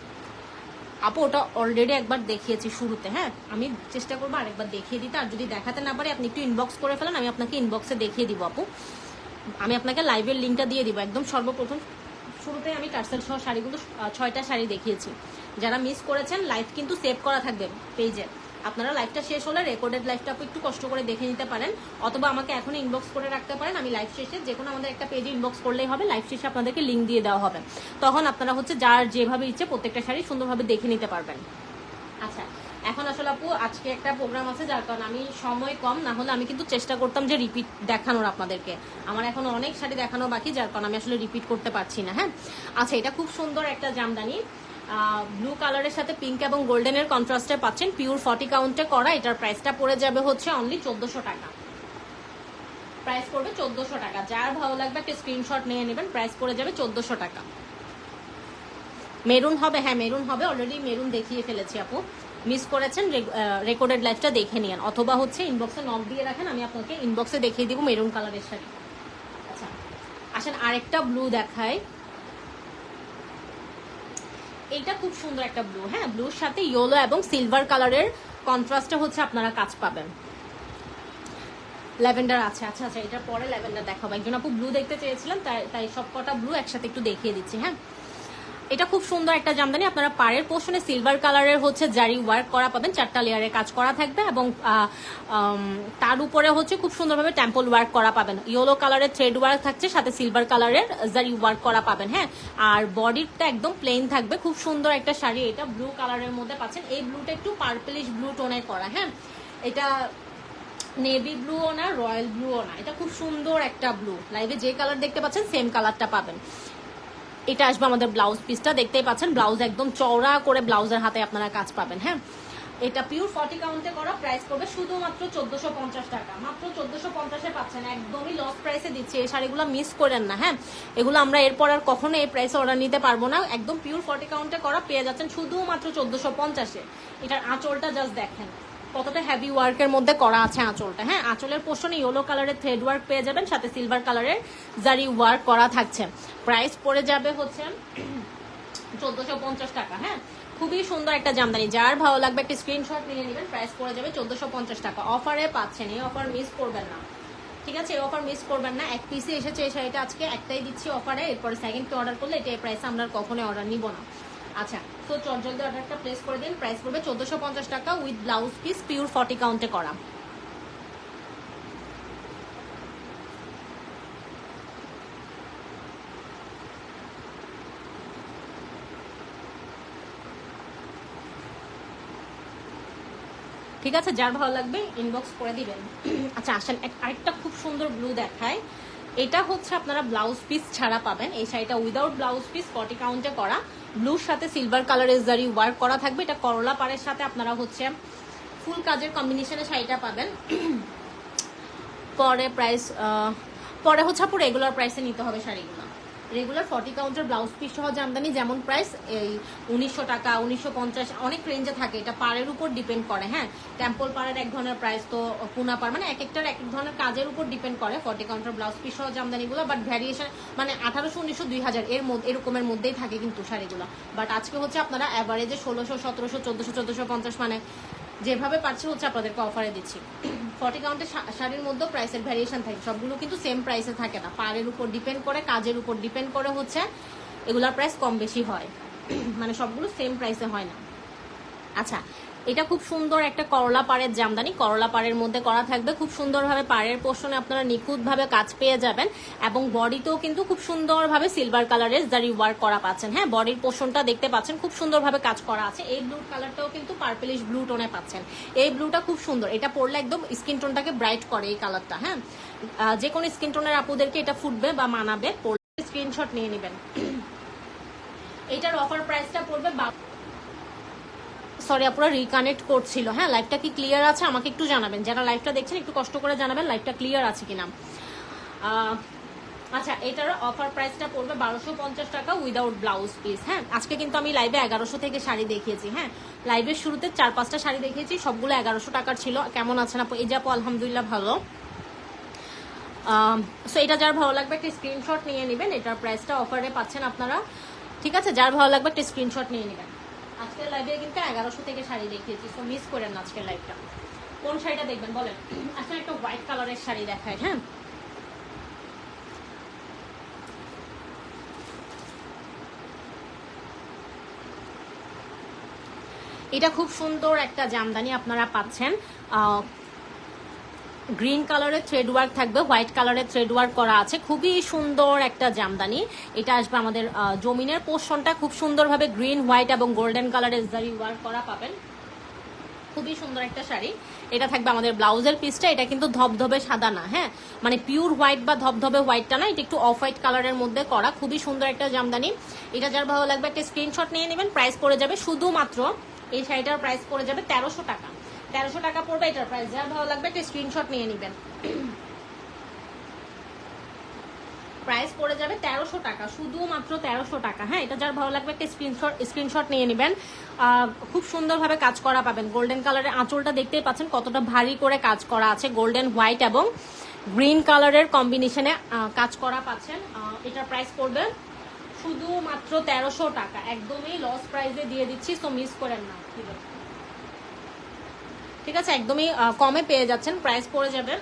আপু ওটা অলরেডি একবার দেখিয়েছি শুরুতে, হ্যাঁ আমি চেষ্টা করবো আরেকবার দেখিয়ে দিতে, আর যদি দেখাতে না পারি আপনি একটু ইনবক্স করে ফেলেন, আমি আপনাকে ইনবক্সে দেখিয়ে দিব আপু। আমি আপনাকে লাইভের লিঙ্কটা দিয়ে দিব একদম সর্বপ্রথম। শুরুতে আমি টার্সেল সহ শাড়িগুলো 6টা শাড়ি দেখিয়েছি, যারা মিস করেছেন লাইভ কিন্তু সেভ করা থাকবে পেজে, আপনারা লাইভটা শেষ হলে রেকর্ডেড লাইভটা একটু কষ্ট করে দেখে নিতে পারেন, অথবা আমাকে এখন ইনবক্স করে রাখতে পারেন, আমি লাইভ শেষে যে কোনো আমাদের একটা পেজে ইনবক্স করলেই হবে, লাইভ শেষে আপনাদেরকে লিঙ্ক দিয়ে দেওয়া হবে, তখন আপনারা হচ্ছে যার যেভাবে ইচ্ছে প্রত্যেকটা শাড়ি সুন্দরভাবে দেখে নিতে পারবেন। আচ্ছা এখন আসলে আপু আজকে একটা প্রোগ্রাম আছে, যার কারণে আমি সময় কম, না হলে আমি কিন্তু চেষ্টা করতাম যে রিপিট দেখানোর আপনাদেরকে, আমার এখন অনেক শাড়ি দেখানো বাকি, যার কারণে আমি আসলে রিপিট করতে পারছি না। হ্যাঁ আচ্ছা এটা খুব সুন্দর একটা জামদানি, ব্লু কালারের সাথে পিঙ্ক এবং গোল্ডেনের কন্ট্রাস্টে পাচ্ছেন, পিওর 40 কাউন্টে করা। এটার প্রাইসটা পড়ে যাবে হচ্ছে অনলি 1400 টাকা, প্রাইস পড়বে 1400 টাকা। যার ভালো লাগবে একটা স্ক্রিনশট নিয়ে নেবেন, প্রাইস পড়ে যাবে 1400 টাকা। মেরুন হবে, হ্যাঁ মেরুন হবে, অলরেডি মেরুন দেখিয়ে ফেলেছি আপু, মিস করেছেন রেকর্ডেড লাইভটা দেখে নিন, অথবা হচ্ছে ইনবক্সে নক দিয়ে রাখেন, আমি আপনাকে ইনবক্সে দেখিয়ে দিব মেরুন কালারের শাড়ি। আচ্ছা আসেন আরেকটা ব্লু দেখাই, এইটা খুব সুন্দর একটা ব্লু, হ্যাঁ ব্লুর সাথে ইয়েলো এবং সিলভার কালারের কন্ট্রাস্টে হচ্ছে আপনারা কাজ পাবেন। ল্যাভেন্ডার আছে, আচ্ছা আচ্ছা এটার পরে ল্যাভেন্ডার দেখাবো, একজন আপু ব্লু দেখতে চেয়েছিলাম, তাই সব কটা ব্লু একসাথে একটু দেখিয়ে দিচ্ছি। হ্যাঁ এটা খুব সুন্দর একটা জামদানি, আপনারা পাড়ের পোর্শনে সিলভার কালারের হচ্ছে জারি ওয়ার্ক করা পাবেন, 4টা লেয়ারের কাজ করা থাকবে, এবং তার উপরে হচ্ছে খুব সুন্দরভাবে টেম্পল ওয়ার্ক করা পাবেন, ইয়েলো কালারের থ্রেড ওয়ার্ক থাকছে, সাথে সিলভার কালারের জারি ওয়ার্ক করা পাবেন। হ্যাঁ আর বডিটা একদম প্লেন থাকবে, খুব সুন্দর একটা শাড়ি, এটা ব্লু কালারের মধ্যে পাচ্ছেন, এই ব্লুটা একটু পার্পলিশ ব্লু টোনে করা। হ্যাঁ এটা নেভি ব্লুও না রয়্যাল ব্লুও না, এটা খুব সুন্দর একটা ব্লু, লাইভে যে কালার দেখতে পাচ্ছেন সেম কালারটা পাবেন। এটা আসবে আমাদের ব্লাউজ পিসটা, দেখতেই পাচ্ছেন ব্লাউজ একদম চওড়া করে ব্লাউজের হাতে আপনারা কাজ পাবেন। হ্যাঁ এটা পিওর 40 কাউন্টে করা, প্রাইস করবে শুধুমাত্র 1450 টাকা, মাত্র 1450-এ পাচ্ছেন, একদমই লস প্রাইসে দিচ্ছি, এই শাড়িগুলো মিস করেন না। হ্যাঁ এগুলো আমরা এরপর আর কখনো এই প্রাইসে অর্ডার নিতে পারবো না, একদম পিওর 40 কাউন্টে করা পেয়ে যাচ্ছেন শুধুমাত্র 1450-এ। এটার আঁচলটা জাস্ট দেখেন কতটা হেভি ওয়ার্কের মধ্যে করা আছে আঁচলটা। হ্যাঁ আঁচলের পোর্শনে ইয়েলো কালারের থ্রেড ওয়ার্ক পেয়ে যাবেন, সাথে সিলভার কালারের জারি ওয়ার্ক করা থাকছে, প্রাইস পড়ে যাবে হচ্ছে 1450 টাকা। হ্যাঁ খুবই সুন্দর একটা জামদানি, যার ভালো লাগবে একটা স্ক্রিনশট নিয়ে নেবেন, প্রাইস পড়ে যাবে 1450 টাকা। অফারে পাচ্ছেন, এই অফার মিস করবেন না, ঠিক আছে এই অফার মিস করবেন না। এক পিসে এসেছে এই শাড়িটা, আজকে একটাই দিচ্ছি অফারে, এরপরে সেকেন্ড পে অর্ডার করলে এটা এই প্রাইসে আমরা কখনোই অর্ডার নিব না। আচ্ছা তো জলদি অর্ডারটা প্লেস করে দিন, প্রাইস পড়বে 1450 টাকা উইথ ব্লাউজ পিস, পিওর 40 কাউন্টে করা। ঠিক আছে যার ভালো লাগবে ইনবক্স করে দিবেন। আচ্ছা আসেন আরেকটা খুব সুন্দর ব্লু দেখায়, এটা হচ্ছে আপনারা ব্লাউজ পিস ছাড়া পাবেন, এই শাড়িটা উইদাউট ব্লাউজ পিস 40 কাউন্টে করা, ব্লুর সাথে সিলভার কালারের জারি ওয়ার্ক করা থাকবে, এটা করলা পাড়ের সাথে আপনারা হচ্ছে ফুল কাজের কম্বিনেশনে শাড়িটা পাবেন। পরে প্রাইস পরে হচ্ছে আপু রেগুলার প্রাইসে নিতে হবে শাড়িগুলো, রেগুলার 40 কাউন্টার ব্লাউজ পিস সহ জামদানি যেমন প্রাইস এই 1900 টাকা 1950 অনেক রেঞ্জে থাকে, এটা পাড়ের উপর ডিপেন্ড করে। হ্যাঁ টেম্পল পাড়ের এক ধরনের প্রাইস, তো পুনা পাড় মানে এক একটার এক এক ধরনের কাজের উপর ডিপেন্ড করে 40 কাউন্টার ব্লাউজ পিস সহ জামদানিগুলো, বাট ভ্যারিয়েশন মানে 1800 1900 2000 এর মধ্যে এরকমের মধ্যেই থাকে কিন্তু শাড়িগুলো, বাট আজকে হচ্ছে আপনারা অ্যাভারেজে 1600 1700 1400 1450 মানে যেভাবে পারছি হচ্ছে আপনাদেরকে অফারে দিচ্ছি। 40 কাউন্টের শাড়ির মধ্যেও প্রাইসের ভ্যারিয়েশন থাকে, সবগুলো কিন্তু সেম প্রাইসে থাকে না, পাড়ের উপর ডিপেন্ড করে কাজের উপর ডিপেন্ড করে হচ্ছে এগুলার প্রাইস কম বেশি হয়, মানে সবগুলো সেম প্রাইসে হয় না। আচ্ছা এটা খুব সুন্দর একটা করলা পাড়ের জামদানি, করলা পাড়ের মধ্যে করা থাকবে, খুব সুন্দরভাবে পাড়ের পোর্শনে আপনারা নিখুঁতভাবে কাজ পেয়ে যাবেন, এবং বডিতেও কিন্তু খুব সুন্দরভাবে সিলভার কালারের জারি ওয়ার্ক করা পাচ্ছেন। হ্যাঁ বডির পোর্শনটা দেখতে পাচ্ছেন খুব সুন্দরভাবে কাজ করা আছে, এই ব্লু কালারটাও কিন্তু পার্পলিশ ব্লু টোনে পাচ্ছেন, এই ব্লুটা খুব সুন্দর, এটা পরলে একদম স্কিন টোনটাকে ব্রাইট করে এই কালারটা। হ্যাঁ যে কোনো স্কিন টোনের আপুদেরকে এটা ফুটবে বা মানাবে, পরলে স্ক্রিনশট নিয়ে নেবেন। এইটার অফার প্রাইসটা পড়বে সরি আপনারা রিকানেক্ট করছিল। হ্যাঁ লাইভটা কি ক্লিয়ার আছে আমাকে একটু জানাবেন, যারা লাইভটা দেখছেন একটু কষ্ট করে জানাবেন লাইভটা ক্লিয়ার আছে কিনা। আচ্ছা, এটার অফার প্রাইসটা পড়বে 1250 টাকা উইদাউট ব্লাউজ পিস। হ্যাঁ, আজকে কিন্তু আমি লাইভে 1100 থেকে শাড়ি দেখিয়েছি। হ্যাঁ, লাইভের শুরুতে 4-5টা শাড়ি দেখিয়েছি, সবগুলো 1100 টাকার ছিল। কেমন আছেন আপু? এই যে আপু আলহামদুলিল্লাহ ভালো। সো এটা যার ভালো লাগবে একটা স্ক্রিনশট নিয়ে নেবেন, এটার প্রাইসটা অফারে পাচ্ছেন আপনারা। ঠিক আছে, যার ভালো লাগবে একটা স্ক্রিনশট নিয়ে নেবেন। আজকের লাইভে কিন্তু 1100 থেকে শাড়ি দেখিয়েছি, সো মিস করেন না আজকের লাইভটা। কোন শাড়িটা দেখবেন বলেন? আসলে একটা হোয়াইট কালারের শাড়ি দেখায়। হ্যাঁ, এটা খুব সুন্দর একটা জামদানি আপনারা পাচ্ছেন। গ্রিন কালারের থ্রেড ওয়ার্ক থাকবে, হোয়াইট কালারের থ্রেড ওয়ার্ক করা আছে, খুবই সুন্দর একটা জামদানি। এটা আসবে আমাদের জমিনের পোর্শনটা খুব সুন্দরভাবে গ্রিন, হোয়াইট এবং গোল্ডেন কালারের জারি ওয়ার্ক করা পাবেন। খুবই সুন্দর একটা শাড়ি। এটা থাকবে আমাদের ব্লাউজের পিসটা। এটা কিন্তু ধবধবে সাদা না, হ্যাঁ, মানে পিওর হোয়াইট বা ধবধবে হোয়াইটটা না, এটা একটু অফ হোয়াইট কালারের মধ্যে করা। খুবই সুন্দর একটা জামদানি। এটা যার ভালো লাগবে একটা স্ক্রিনশট নিয়ে নেবেন। প্রাইস পড়ে যাবে শুধুমাত্র, এই শাড়িটার প্রাইস পড়ে যাবে 1300 টাকা। 1300 টাকা পড়বে এটার প্রাইস। যার ভালো লাগবে একটা স্ক্রিনশট নিয়ে নেবেন। প্রাইস পড়ে যাবে 1300 টাকা, শুধুমাত্র 1300 টাকা। হ্যাঁ, এটা যার ভালো লাগবে একটা স্ক্রিনশট নিয়ে নেবেন। খুব সুন্দরভাবে কাজ করা পাবেন। গোল্ডেন কালারের আঁচলটা দেখতেই পাচ্ছেন কতটা ভারী করে কাজ করা আছে। গোল্ডেন, হোয়াইট এবং গ্রিন কালারের কম্বিনেশনে কাজ করা পাচ্ছেন। এটার প্রাইস পড়বে শুধুমাত্র 1300 টাকা। একদমই লস প্রাইসে দিয়ে দিচ্ছি, সো মিস করেন না। ঠিক আছে, একদমই কমে পেয়ে যাচ্ছেন। প্রাইস পড়ে যাবে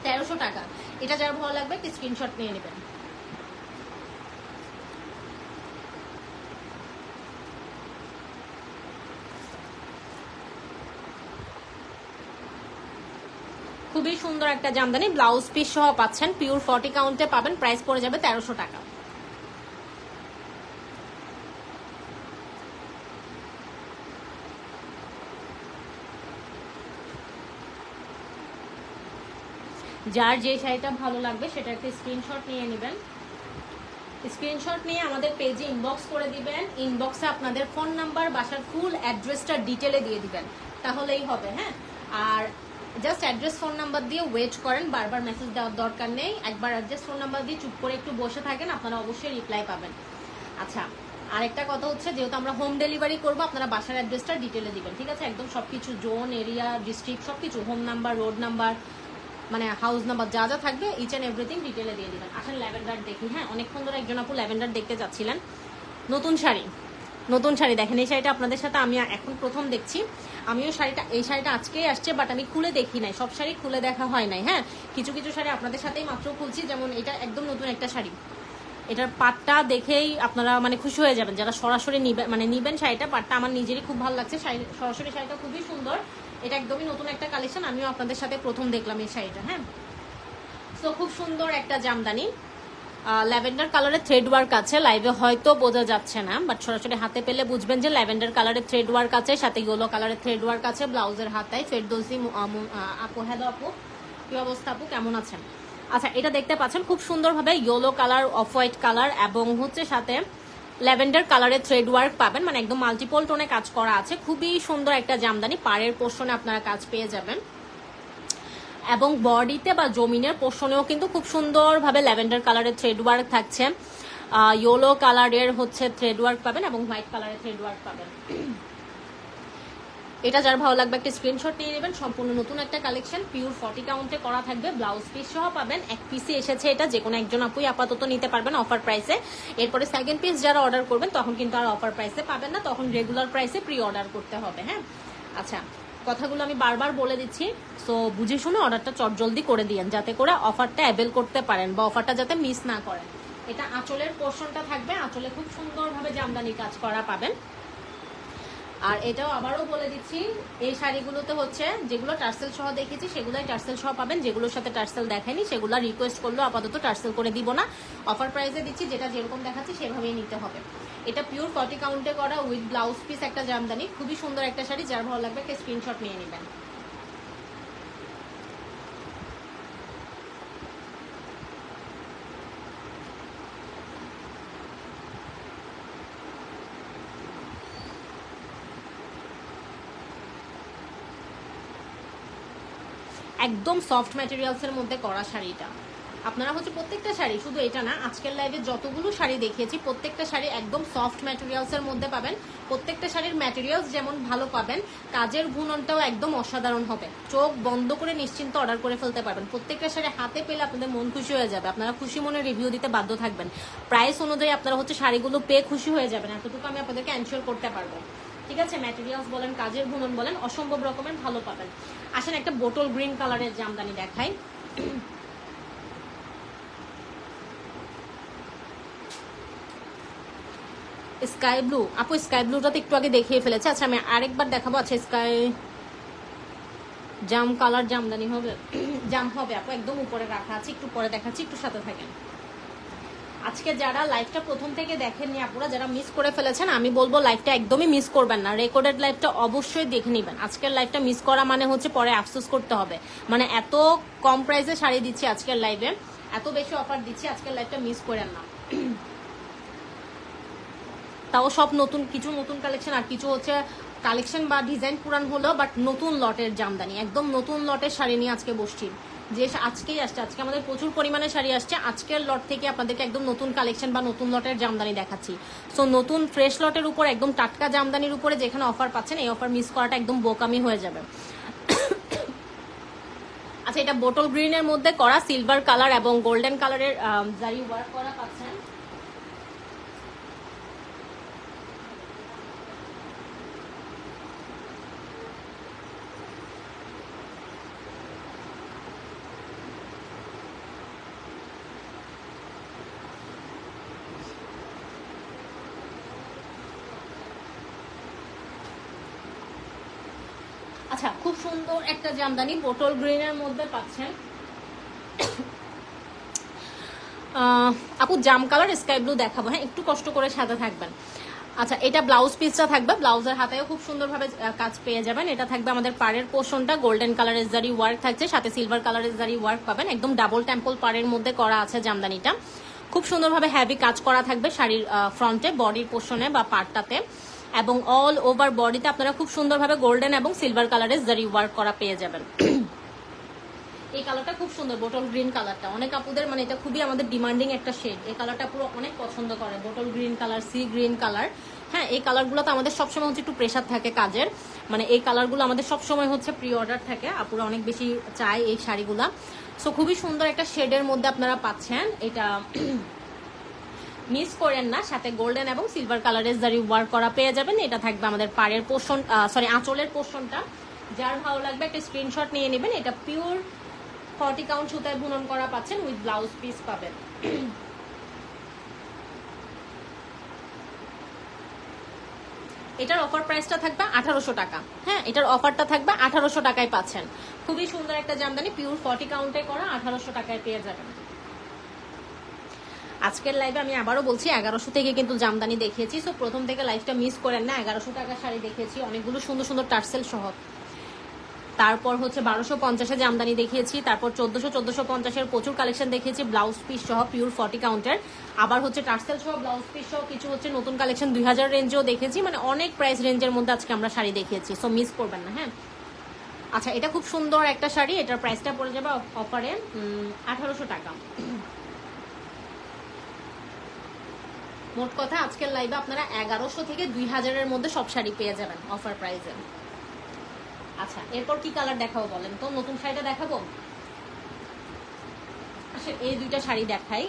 1300 টাকা। এটা যার ভালো লাগবে একটা স্ক্রিনশট নিয়ে নেবেন। খুবই সুন্দর একটা জামদানি, ব্লাউজ পিস সহ পাচ্ছেন, পিওর 40 কাউন্টে পাবেন। প্রাইস পড়ে যাবে 1300 টাকা। যার যে শাড়িটা ভালো লাগবে সেটা একটা স্ক্রিনশট নিয়ে নেবেন। স্ক্রিনশট নিয়ে আমাদের পেজে ইনবক্স করে দিবেন। ইনবক্সে আপনাদের ফোন নাম্বার, বাসার ফুল অ্যাড্রেসটা ডিটেলে দিয়ে দিবেন, তাহলেই হবে। হ্যাঁ, আর জাস্ট অ্যাড্রেস ফোন নাম্বার দিয়ে ওয়েট করেন, বারবার মেসেজ দেওয়ার দরকার নেই। একবার অ্যাড্রেস ফোন নাম্বার দিয়ে চুপ করে একটু বসে থাকেন, আপনারা অবশ্যই রিপ্লাই পাবেন। আচ্ছা, আরেকটা কথা হচ্ছে, যেহেতু আমরা হোম ডেলিভারি করবো, আপনারা বাসার অ্যাড্রেসটা ডিটেলে দিবেন। ঠিক আছে, একদম সবকিছু, জোন, এরিয়া, ডিস্ট্রিক্ট, সবকিছু, হোম নাম্বার, রোড নাম্বার, মানে হাউস নাম্বার, যা যা থাকবে ইচ অ্যান্ড এভরিথিং ডিটেলে দিয়ে দিবেন। আসলে ল্যাভেন্ডার দেখি। হ্যাঁ, অনেকক্ষণ ধরে একজন আপু ল্যাভেন্ডার দেখতে যাচ্ছিলেন। নতুন শাড়ি, নতুন শাড়ি দেখেন। এই শাড়িটা আপনাদের সাথে আমি এখন প্রথম দেখছি। আমিও এই শাড়িটা আজকেই আসছে, বাট আমি খুলে দেখি নাই, সব শাড়ি খুলে দেখা হয় নাই। হ্যাঁ, কিছু কিছু শাড়ি আপনাদের সাথেই মাত্র খুলছি, যেমন এটা একদম নতুন একটা শাড়ি। এটার পাটটা দেখেই আপনারা মানে খুশি হয়ে যাবেন, যারা সরাসরি নিবেন শাড়িটা। পাটটা আমার নিজেরই খুব ভালো লাগছে, সরাসরি শাড়িটা খুবই সুন্দর। এটা একদমই নতুন একটা কালেকশন, আমিও আপনাদের সাথে প্রথম দেখলাম এই শাড়িটা। হ্যাঁ, তো খুব সুন্দর একটা জামদানি, ল্যাভেন্ডার কালারের থ্রেড ওয়ার্ক আছে। লাইভে হয়তো বোঝা যাচ্ছে না, বাট সরাসরি হাতে পেলে বুঝবেন যে ল্যাভেন্ডার কালারের থ্রেড ওয়ার্ক আছে, সাথে ইয়েলো কালারের থ্রেড ওয়ার্ক আছে ব্লাউজের হাতায়। ফেরদৌসি আপু, হ্যালো আপু, কি অবস্থা আপু, কেমন আছেন? আচ্ছা, এটা দেখতে পাচ্ছেন খুব সুন্দরভাবে yellow colour, off white colour এবং হচ্ছে সাথে ল্যাভেন্ডার কালারের থ্রেড ওয়ার্ক পাবেন, মানে একদম মাল্টিপল টোনে কাজ করা আছে। খুবই সুন্দর একটা জামদানি, পাড়ের পোর্শনে আপনারা কাজ পেয়ে যাবেন, এবং বডিতে বা জমিনের পোর্শনেও কিন্তু খুব সুন্দরভাবে ল্যাভেন্ডার কালারের থ্রেড ওয়ার্ক থাকছে। ইয়েলো কালারের হচ্ছে থ্রেড ওয়ার্ক পাবেন এবং হোয়াইট কালারের থ্রেড ওয়ার্ক পাবেন। এটা যার ভালো লাগবে একটা স্ক্রিনশট নিয়ে নেবেন। সম্পূর্ণ নতুন একটা কালেকশন, পিওর 40 কাউন্টে করা থাকবে, ব্লাউজ পিস সহ পাবেন। এক পিসে এসেছে এটা, যে কোনো একজন আপুই আপাতত নিতে পারবেন অফার প্রাইসে। এরপরে সেকেন্ড পিস যারা অর্ডার করবেন তখন কিন্তু আর অফার প্রাইসে পাবেন না, তখন রেগুলার প্রাইসে প্রি অর্ডার করতে হবে। হ্যাঁ, আচ্ছা, কথাগুলো আমি বারবার বলে দিচ্ছি, সো বুঝে শুনে অর্ডারটা চটজলদি করে দিয়েন, যাতে করে অফারটা অ্যাভেল করতে পারেন বা অফারটা যাতে মিস না করেন। এটা আঁচলের পোর্শনটা থাকবে, আঁচলে খুব সুন্দরভাবে জামদানি কাজ করা পাবেন। আর এটাও আবারও বলে দিচ্ছি, এই শাড়িগুলোতে হচ্ছে যেগুলো টার্সেল সহ দেখেছি সেগুলোই টার্সেল সহ পাবেন, যেগুলোর সাথে টার্সেল দেখায়নি সেগুলো রিকোয়েস্ট করলেও আপাতত টার্সেল করে দিব না, অফার প্রাইসে দিচ্ছি। যেটা যেরকম দেখাচ্ছি সেভাবেই নিতে হবে। এটা পিওর 40 কাউন্টে করা উইথ ব্লাউজ পিস একটা জামদানি, খুবই সুন্দর একটা শাড়ি। যার ভালো লাগবে একটা স্ক্রিনশট নিয়ে নেবেন। একদম সফট ম্যাটেরিয়ালসের মধ্যে করা শাড়িটা, আপনারা হচ্ছে প্রত্যেকটা শাড়ি, শুধু এটা না, আজকের লাইভে যতগুলো শাড়ি দেখিয়েছি প্রত্যেকটা শাড়ি একদম সফট ম্যাটেরিয়ালসের মধ্যে পাবেন। প্রত্যেকটা শাড়ির ম্যাটেরিয়ালস যেমন ভালো পাবেন, কাজের বুননটাও একদম অসাধারণ হবে। চোখ বন্ধ করে নিশ্চিন্ত অর্ডার করে ফেলতে পারবেন। প্রত্যেকটা শাড়ি হাতে পেলে আপনাদের মন খুশি হয়ে যাবে, আপনারা খুশি মনে রিভিউ দিতে বাধ্য থাকবেন। প্রাইস অনুযায়ী আপনারা হচ্ছে শাড়িগুলো পেয়ে খুশি হয়ে যাবেন, এতটুকু আমি আপনাদেরকে এনশিওর করতে পারবো। ঠিক আছে, ম্যাটেরিয়ালস বলেন, কাজের বুনন বলেন, অসম্ভব রকমের ভালো পাবেন। আসেন একটা বোটল গ্রিন কালারের জামদানি দেখাই। স্কাই ব্লু, আপু স্কাই ব্লুটা তো একটু আগে দেখিয়ে ফেলেছে। আচ্ছা আমি আরেকবার দেখাবো। আচ্ছা স্কাই জাম কালার জামদানি হবে, জাম হবে আপু, একদম উপরে রাখা আছে, একটু পরে দেখাচ্ছি, একটু সাথে থাকেন। আজকে যারা লাইভটা প্রথম থেকে দেখেননি আপুরা, যারা মিস করে ফেলেছেন, আমি বলবো লাইভটা একদমই মিস করবেন না, রেকর্ডেড লাইভটা অবশ্যই দেখে নেবেন। আজকের লাইভটা মিস করা মানে হচ্ছে পরে আফসোস করতে হবে। মানে এত কম প্রাইসে শাড়ি দিচ্ছি আজকের লাইভে, এত বেশি অফার দিচ্ছি, আজকের লাইভটা মিস করেন না। তাও সব নতুন, কিছু নতুন কালেকশন আর কিছু হচ্ছে কালেকশন বা ডিজাইন পুরান হলো, বাট নতুন লটের জামদানি, একদম নতুন লটের শাড়ি নিয়ে আজকে বসছি। যে আজকেই আসছে, আজকে আমাদের প্রচুর পরিমাণে শাড়ি আসছে। আজকের লট থেকে আপনাদেরকে একদম নতুন কালেকশন বা নতুন লটের জামদানি দেখাচ্ছি। সো নতুন ফ্রেশ লটের উপর একদম টাটকা জামদানির উপরে যেখানে অফার পাচ্ছেন, এই অফার মিস করাটা একদম বোকামি হয়ে যাবে। আচ্ছা এটা বোটল গ্রিনের মধ্যে করা সিলভার কালার এবং গোল্ডেন কালারের জারি ওয়ার্ক করা পাচ্ছেন। আচ্ছা খুব সুন্দর একটা জামদানি বোটল গ্রিনের মধ্যে পাচ্ছেন। আপু জাম কালার স্কাই ব্লু দেখাবো, হ্যাঁ একটু কষ্ট করে সাথে থাকবেন। আচ্ছা এটা ব্লাউজ পিসটা থাকবে, ব্লাউজের হাতেও খুব সুন্দরভাবে কাজ পেয়ে যাবেন। এটা থাকবে আমাদের পাড়ের পোর্শনটা, গোল্ডেন কালারের জারি ওয়ার্ক থাকছে, সাথে সিলভার কালারের জারি ওয়ার্ক পাবেন। একদম ডাবল টেম্পল পাড়ের মধ্যে করা আছে জামদানিটা, খুব সুন্দরভাবে হ্যাভি কাজ করা থাকবে শাড়ির ফ্রন্টে, বডির পোর্শনে বা পাড়টাতে, এবং অল ওভার বডিতে আপনারা খুব সুন্দরভাবে গোল্ডেন এবং সিলভার কালারের জারি ওয়ার্ক করা পেয়ে যাবেন। এই কালারটা খুব সুন্দর, বোটল গ্রিন কালারটা অনেক আপুদের, মানে এটা খুবই আমাদের ডিমান্ডিং একটা শেড। এই কালারটা পুরো অনেক পছন্দ করে, bottle green colour, sea green colour. হ্যাঁ এই কালারগুলো তো আমাদের সবসময় হচ্ছে একটু প্রেশার থাকে কাজের, মানে এই কালারগুলো আমাদের সবসময় হচ্ছে প্রি অর্ডার থাকে, আপুরা অনেক বেশি চায় এই শাড়িগুলা। সো খুবই সুন্দর একটা শেডের মধ্যে আপনারা পাচ্ছেন, এটা মিস করেন না। সাথে গোল্ডেন এবং সিলভার কালারের জারি ওয়ার্ক করা পেয়ে যাবেন। এটা থাকবে আমাদের পাড়ের পোর্শন, সরি আঁচলের পোর্শনটা। যার ভালো লাগবে একটা স্ক্রিনশট নিয়ে নেবেন। এটা পিওর 40 কাউন্ট সুতায় বুনন করা পাচ্ছেন, উইথ ব্লাউজ পিস পাবেন। এটার অফার প্রাইসটা থাকবে 1800 টাকা। হ্যাঁ এটার অফারটা থাকবে 1800 টাকায় পাচ্ছেন। খুবই সুন্দর একটা জামদানি, পিওর 40 কাউন্টে করা, 1800 টাকায় পেয়ে যাবেন। আজকের লাইভে আমি আবারও বলছি 1100 থেকে কিন্তু জামদানি দেখিয়েছি। সো প্রথম থেকে লাইভটা মিস করেন না, 1100 টাকার শাড়ি দেখিয়েছি, অনেকগুলো সুন্দর সুন্দর টার্সেল সহ। তারপর হচ্ছে 1250-এ জামদানি দেখিয়েছি, তারপর 1450-এর প্রচুর কালেকশন দেখিয়েছি ব্লাউজ পিস সহ, পিওর 40 কাউন্টের। আবার হচ্ছে টার্সেল সহ ব্লাউজ পিস সহ কিছু হচ্ছে নতুন কালেকশন 2000 রেঞ্জেও দেখেছি, মানে অনেক প্রাইস রেঞ্জের মধ্যে আজকে আমরা শাড়ি দেখিয়েছি। সো মিস করবেন না। হ্যাঁ আচ্ছা এটা খুব সুন্দর একটা শাড়ি, এটার প্রাইসটা পড়ে যাবে অফারে 1800 টাকা। মোট কথা আজকের লাইভে আপনারা 1100 থেকে 2000-এর মধ্যে সব শাড়ি পেয়ে যাবেন অফার প্রাইসে। আচ্ছা এরপর কি কালার দেখাবো বলেন তো? নতুন শাড়িটা দেখাবো। আচ্ছা এই দুইটা শাড়ি দেখাই।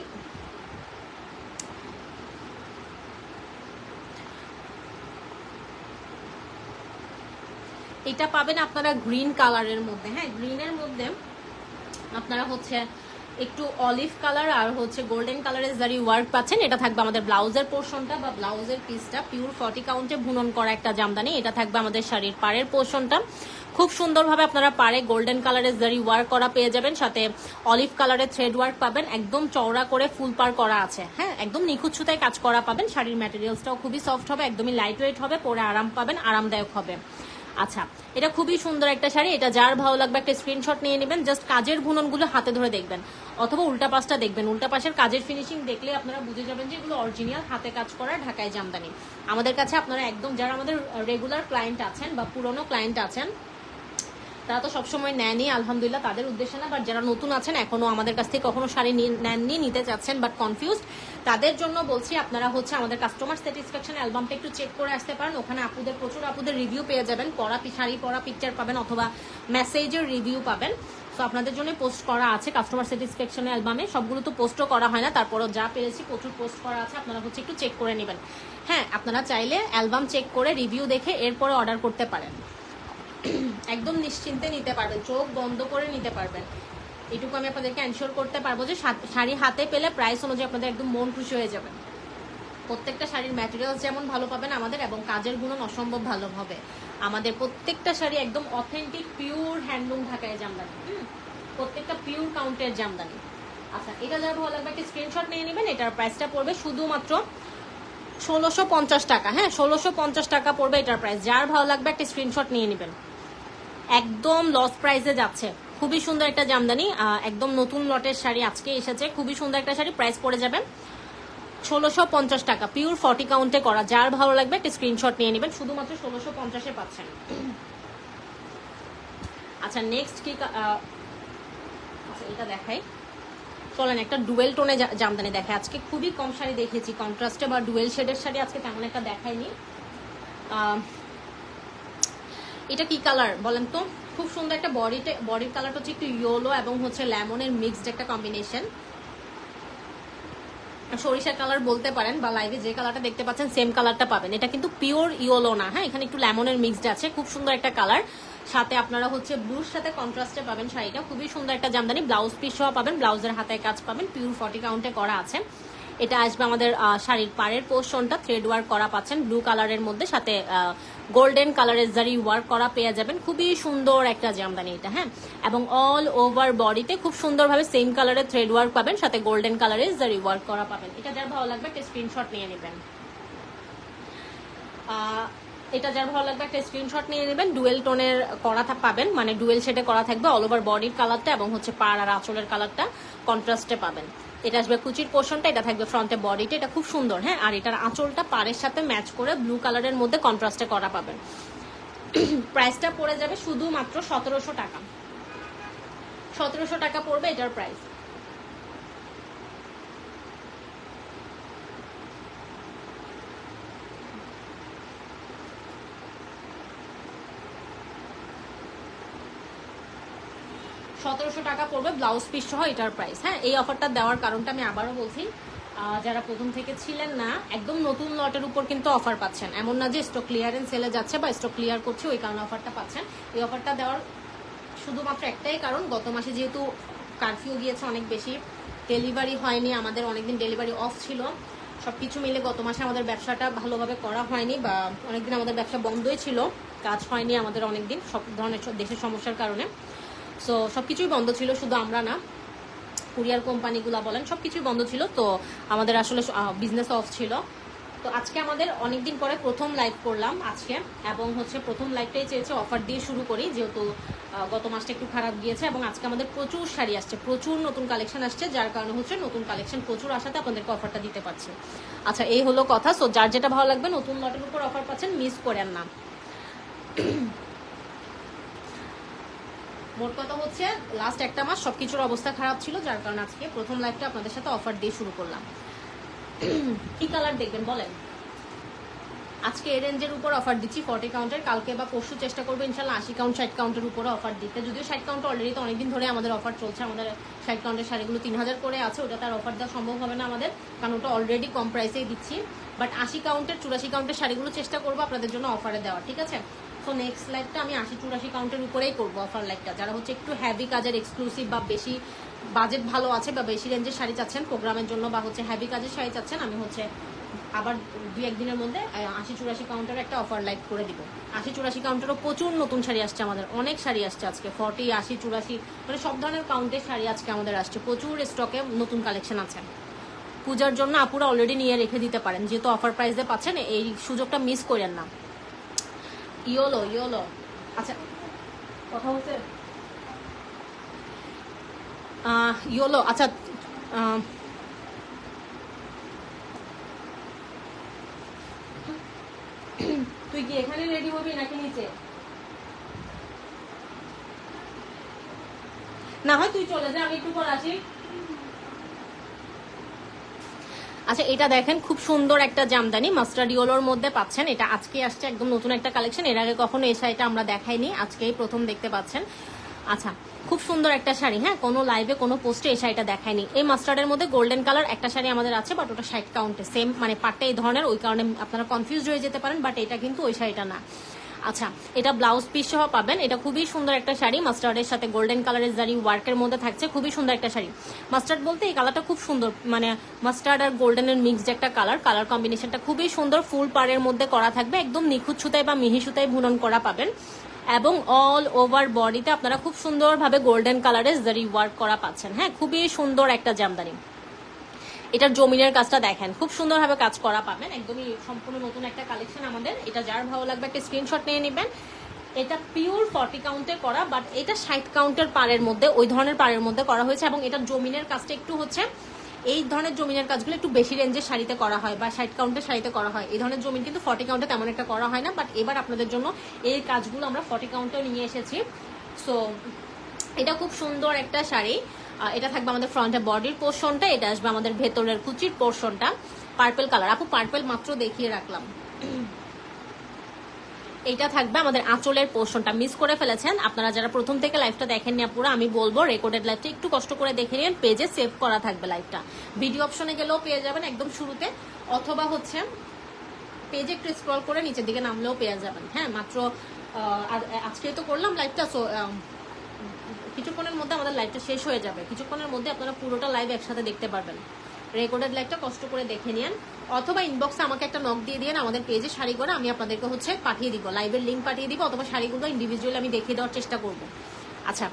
এটা পাবেন আপনারা গ্রিন কালারের মধ্যে। হ্যাঁ গ্রিনের মধ্যে আপনারা হচ্ছে একটু অলিভ কালার আর হচ্ছে গোল্ডেন কালারের জারি ওয়ার্ক পাচ্ছেন। এটা থাকবে আমাদের ব্লাউজের পোর্শনটা বা ব্লাউজের পিসটা, পিওর 40 কাউন্টে বুনন করা একটা জামদানি। এটা থাকবে আমাদের শাড়ির পাড়ের পোর্শনটা, খুব সুন্দরভাবে আপনারা পাড়ে গোল্ডেন কালারের জারি ওয়ার্ক করা পেয়ে যাবেন, সাথে অলিভ কালারের থ্রেড ওয়ার্ক পাবেন, একদম চওড়া করে ফুল পার করা আছে। হ্যাঁ একদম নিখুঁত সুতায় কাজ করা পাবেন। শাড়ির ম্যাটেরিয়ালসটাও খুবই সফট হবে, একদমই লাইট ওয়েট হবে, পরে আরাম পাবেন, আরামদায়ক হবে। আচ্ছা এটা খুবই সুন্দর একটা শাড়ি, এটা যার ভালো লাগবে একটা স্ক্রিনশট নিয়ে নেবেন। জাস্ট কাজের বুননগুলো হাতে ধরে দেখবেন, অথবা উল্টা পাশটা দেখবেন। উল্টা পাশের কাজের ফিনিশিং দেখলে আপনারা বুঝে যাবেন যে এগুলো অরিজিনাল হাতে কাজ করা ঢাকাই জামদানি। আমাদের কাছে আপনারা একদম যারা আমাদের রেগুলার ক্লায়েন্ট আছেন বা পুরনো ক্লায়েন্ট আছেন, তারা তো সবসময় নেয়নি আলহামদুলিল্লাহ, তাদের উদ্দেশ্যে না, বাট যারা নতুন আছেন এখনো আমাদের কাছ থেকে কখনো শাড়ি নেননি, নিতে চাচ্ছেন বাট কনফিউজড, তাদের জন্য বলছি আপনারা হচ্ছে আমাদের কাস্টমার স্যাটিসফ্যাকশন অ্যালবামটা একটু চেক করে আসতে পারেন। ওখানে আপুদের প্রচুর আপুদের রিভিউ পেয়ে যাবেন, শাড়ি পরা পিকচার পাবেন অথবা মেসেজের রিভিউ পাবেন। সো আপনাদের জন্য পোস্ট করা আছে কাস্টমার স্যাটিসফ্যাকশন অ্যালবামে, সবগুলো তো পোস্টও করা হয় না, তারপরও যা পেরেছি প্রচুর পোস্ট করা আছে, আপনারা হচ্ছে একটু চেক করে নেবেন। হ্যাঁ, আপনারা চাইলে অ্যালবাম চেক করে রিভিউ দেখে এরপরে অর্ডার করতে পারেন, একদম নিশ্চিন্তে নিতে পারবেন, চোখ বন্ধ করে নিতে পারবেন। এটুকু আমি আপনাদেরকে এনশিওর করতে পারবো যে শাড়ি হাতে পেলে প্রাইস অনুযায়ী আপনাদের একদম মন খুশি হয়ে যাবে। প্রত্যেকটা শাড়ির ম্যাটেরিয়ালস যেমন ভালো পাবেন আমাদের, এবং কাজের গুণন অসম্ভব ভালো হবে আমাদের। প্রত্যেকটা শাড়ি একদম অথেন্টিক পিওর হ্যান্ডলুম ঢাকায় জামদানি, প্রত্যেকটা পিওর কাউন্টের জামদানি। আচ্ছা, এটা যারা ভালো লাগবে একটা স্ক্রিনশট নিয়ে নেবেন। এটার প্রাইসটা পড়বে শুধুমাত্র 1650 টাকা। হ্যাঁ, 1650 টাকা পড়বে এটার প্রাইস। যার ভালো লাগবে একটা স্ক্রিনশট নিয়ে নেবেন, একদম লস প্রাইসে যাচ্ছে। খুবই সুন্দর একটা জামদানি, একদম নতুন লটের শাড়ি আজকে এসেছে, খুবই সুন্দর একটা শাড়ি। প্রাইস পড়ে যাবে 1650 টাকা, পিওর 40 কাউন্টে করা। যার ভালো লাগবে একটা স্ক্রিনশট নিয়ে নেবেন, শুধুমাত্র 1650-এ পাচ্ছেন। আচ্ছা, নেক্সট কি, আচ্ছা এটা দেখাই, চলেন একটা ডুয়েল টোনে জামদানি দেখে। আজকে খুবই কম শাড়ি দেখেছি কন্ট্রাস্টে বা ডুয়েল শেডের শাড়ি, আজকে তেমন একটা দেখাইনি। এটা কি কালার বলেন তো? খুব সুন্দর একটা বডির কালারটা হচ্ছে একটু ইয়েলো এবং হচ্ছে লেমনের মিক্সড একটা কম্বিনেশন, সরিষার কালার বলতে পারেন, বা লাইভে যে কালারটা দেখতে পাচ্ছেন সেম কালারটা পাবেন। এটা কিন্তু পিওর ইয়েলো না, হ্যাঁ, এখানে একটু লেমনের মিক্সড আছে। খুব সুন্দর একটা কালার, সাথে আপনারা হচ্ছে ব্লুর সাথে কন্ট্রাস্টে পাবেন শাড়িটা। খুবই সুন্দর একটা জামদানি, ব্লাউজ পিস সহ পাবেন, ব্লাউজের হাতায় কাজ পাবেন, পিওর 40 কাউন্টে করা আছে। এটা আসবে আমাদের শাড়ির পাড়ের পোর্শনটা থ্রেড ওয়ার্ক করা পাচ্ছেন ব্লু কালারের মধ্যে, সাথে গোল্ডেন কালারের জারি ওয়ার্ক করা পেয়ে যাবেন। খুবই সুন্দর একটা জামদানি এটা, হ্যাঁ, এবং অল ওভার বডিতে খুব সুন্দরভাবে সেম কালারের থ্রেড ওয়ার্ক পাবেন, সাথে গোল্ডেন কালারের জারি ওয়ার্ক করা পাবেন। এটা যার ভালো লাগবে একটা স্ক্রিনশট নিয়ে নেবেন। এটা যার ভালো লাগবে একটা স্ক্রিনশট নিয়ে নেবেন। ডুয়েল টোনের করা পাবেন, মানে ডুয়েল শেডে করা থাকবে অল ওভার বডির কালারটা, এবং হচ্ছে পাড় আর আঁচলের কালারটা কন্ট্রাস্টে পাবেন। এটা আসবে কুচির পোর্শনটা, এটা থাকবে ফ্রন্টে বডিটা, এটা খুব সুন্দর, হ্যাঁ। আর এটার আঁচলটা পাড়ের সাথে ম্যাচ করে ব্লু কালারের মধ্যে কন্ট্রাস্টে করা পাবেন। প্রাইসটা পড়ে যাবে শুধুমাত্র 1700 টাকা। 1700 টাকা পড়বে এটার প্রাইস। টাকা পড়বে ব্লাউজ পিস সহ এটার প্রাইস। হ্যাঁ, এই অফারটা দেওয়ার কারণটা আমি আবারও বলছি, যারা প্রথম থেকে ছিলেন না, একদম নতুন লটের উপর কিন্তু অফার পাচ্ছেন। এমন না যে স্টক ক্লিয়ারেন্স সেলে যাচ্ছে বা স্টক ক্লিয়ার করছে ওই কারণে অফারটা পাচ্ছেন। এই অফারটা দেওয়ার শুধুমাত্র একটাই কারণ, গত মাসে যেহেতু কারফিউ গিয়েছে অনেক বেশি, ডেলিভারি হয়নি, আমাদের অনেকদিন ডেলিভারি অফ ছিল, সবকিছু মিলে গত মাসে আমাদের ব্যবসাটা ভালোভাবে করা হয়নি, বা অনেকদিন আমাদের ব্যবসা বন্ধই ছিল, কাজ হয়নি আমাদের অনেকদিন সব ধরনের দেশের সমস্যার কারণে। সো সবকিছুই বন্ধ ছিল, শুধু আমরা না, কুরিয়ার কোম্পানিগুলো বলেন সবকিছুই বন্ধ ছিল। তো আমাদের আসলে বিজনেস অফ ছিল। তো আজকে আমাদের অনেকদিন পরে প্রথম লাইভ করলাম আজকে, এবং হচ্ছে প্রথম লাইভটাই চেয়েছে অফার দিয়ে শুরু করি, যেহেতু গত মাসটা একটু খারাপ গিয়েছে, এবং আজকে আমাদের প্রচুর শাড়ি আসছে, প্রচুর নতুন কালেকশন আসছে, যার কারণে হচ্ছে নতুন কালেকশন প্রচুর আসাতে আপনাদেরকে অফারটা দিতে পারছি। আচ্ছা, এই হলো কথা। সো যার যেটা ভালো লাগবে, নতুন লটের উপর অফার পাচ্ছেন, মিস করেন না। মোট কথা হচ্ছে লাস্ট একটা মাস সবকিছুর অবস্থা খারাপ ছিল, যার কারণে আজকে প্রথম লাইভটা আপনাদের সাথে অফার দিয়ে শুরু করলাম। কি কালার দেখবেন বলেন? আজকে এই রেঞ্জের উপর অফার দিচ্ছি 40 কাউন্টের, কালকে বা পরশু চেষ্টা করবো ইনশাল্লাহ 80 কাউন্ট 60 কাউন্টের উপরে অফার দিতে। যদিও 60 কাউন্ট অলরেডি তো অনেকদিন ধরে আমাদের অফার চলছে, আমাদের 60 কাউন্টের শাড়িগুলো 3000 করে আছে, ওটা তার অফার দেওয়া সম্ভব হবে না আমাদের, কারণ ওটা অলরেডি কম প্রাইসেই দিচ্ছি। বাট 80 কাউন্টের 84 কাউন্টের শাড়িগুলো চেষ্টা করবো আপনাদের জন্য অফারে দেওয়ার, ঠিক আছে? সো নেক্সট লাইভটা আমি 80-84 কাউন্টের উপরেই করবো অফার লাইভটা। যারা হচ্ছে একটু হেভি কাজের এক্সক্লুসিভ বা বেশি বাজেট ভালো আছে বা বেশি রেঞ্জের শাড়ি চাচ্ছেন প্রোগ্রামের জন্য, বা হচ্ছে হেভি কাজের শাড়ি চাচ্ছেন, আমি হচ্ছে আবার 2-1 দিনের মধ্যে 80-84 কাউন্টার একটা অফার লাইভ করে দিব। 80-84 কাউন্টারও প্রচুর নতুন শাড়ি আসছে আমাদের, অনেক শাড়ি আসছে আজকে 40, 80, 84 মানে সব ধরনের কাউন্টের শাড়ি আজকে আমাদের আসছে, প্রচুর স্টকে নতুন কালেকশন আছে। পূজার জন্য আপুরা অলরেডি নিয়ে রেখে দিতে পারেন, যেহেতু অফার প্রাইসে পাচ্ছেন, এই সুযোগটা মিস করেন না। ইয়োলো আচ্ছা, কথা হচ্ছে ইয়োলো। আচ্ছা, তুই কি এখানে রেডি হবি নাকি নিচে? না হয় তুই চলে যা, আমি একটু পর আসি। আচ্ছা এটা দেখেন খুব সুন্দর একটা জামদানি মাস্টার্ড ইয়েলোর মধ্যে পাচ্ছেন। এটা আজকে আসছে, একদম নতুন একটা কালেকশন। এর আগে কখনো এই শাড়িটা আমরা দেখাইনি, আজকেই প্রথম দেখতে পাচ্ছেন। আচ্ছা খুব সুন্দর একটা শাড়ি, হ্যাঁ কোনো লাইভে কোনো পোস্টে এই শাড়িটা দেখায়নি। এই মাস্টার্ডের মধ্যে গোল্ডেন কালার একটা শাড়ি আমাদের আছে, বাট ওটা 60 কাউন্টে, সেম মানে পাটটা এই ধরনের, ওই কারণে আপনারা কনফিউজ হয়ে যেতে পারেন, বাট এটা কিন্তু ওই শাড়িটা না। আচ্ছা এটা ব্লাউজ পিস সহ পাবেন। এটা খুবই সুন্দর একটা শাড়ি, মাস্টার্ডের সাথে গোল্ডেন কালারের জারি ওয়ার্কের মধ্যে থাকছে, খুবই সুন্দর একটা শাড়ি। মাস্টার্ড বলতে এই কালারটা খুব সুন্দর, মানে মাস্টার্ড আর গোল্ডেনের মিক্সড একটা কালার, কালার কম্বিনেশনটা খুবই সুন্দর। ফুল পাড়ের মধ্যে করা থাকবে, একদম নিখুঁত সুতায় বা মিহি সুতায় বুনন করা পাবেন, এবং অল ওভার বডিতে আপনারা খুব সুন্দরভাবে গোল্ডেন কালারের জারি ওয়ার্ক করা পাচ্ছেন। হ্যাঁ খুবই সুন্দর একটা জামদানি। এটার জমিনের কাজটা দেখেন, খুব সুন্দরভাবে কাজ করা পাবেন, একদমই সম্পূর্ণ নতুন একটা কালেকশন আমাদের। এটা যার ভালো লাগবে একটা স্ক্রিনশট নিয়ে নেবেন। এটা পিওর 40 কাউন্টে করা, বাট এটা 60 কাউন্টের পাড়ের মধ্যে, ওই ধরনের পাড়ের মধ্যে করা হয়েছে, এবং এটার জমিনের কাজটা একটু হচ্ছে, এই ধরনের জমিনের কাজগুলো একটু বেশি রেঞ্জের শাড়িতে করা হয় বা 60 কাউন্টের শাড়িতে করা হয়। এই ধরনের জমিন কিন্তু 40 কাউন্টে তেমন একটা করা হয় না, বাট এবার আপনাদের জন্য এই কাজগুলো আমরা 40 কাউন্টেও নিয়ে এসেছি। সো এটা খুব সুন্দর একটা শাড়ি। এটা থাকবে আমাদের ফ্রন্টে বডির পোর্শনটা, এটা আসবে আমাদের ভেতরের কুচির পোর্শনটা, পার্পল কালার। আপু পার্পল মাত্র দেখিয়ে রাখলাম। এইটা থাকবে আমাদের আঁচলের পোর্শনটা, মিস করে ফেলেছেন আপনারা যারা প্রথম থেকে লাইভটা দেখেননি পুরো, আমি বলবো রেকর্ডেড লাইভটা একটু কষ্ট করে দেখে নিন, পেজে সেভ করা থাকবে লাইভটা, ভিডিও অপশনে গেলেও পেয়ে যাবেন একদম শুরুতে, অথবা হচ্ছে পেজে একটু স্ক্রল করে নিচের দিকে নামলেও পেয়ে যাবেন। হ্যাঁ মাত্র আজকে তো করলাম লাইভটা, সো কিছুক্ষণের মধ্যে আমাদের লাইভটা শেষ হয়ে যাবে, কিছুক্ষণের মধ্যে আপনারা পুরোটা লাইভ একসাথে দেখতে পারবেন। রেকর্ডেড লাইভটা কষ্ট করে দেখে নিন, অথবা ইনবক্সে আমাকে একটা নক দিয়ে দিন, আমাদের পেজে শাড়ি করে আমি আপনাদেরকে হচ্ছে পাঠিয়ে দিব, লাইভের লিঙ্ক পাঠিয়ে দিব, অথবা শাড়িগুলো ইন্ডিভিজুয়ালি আমি দেখিয়ে দেওয়ার চেষ্টা করব। আচ্ছা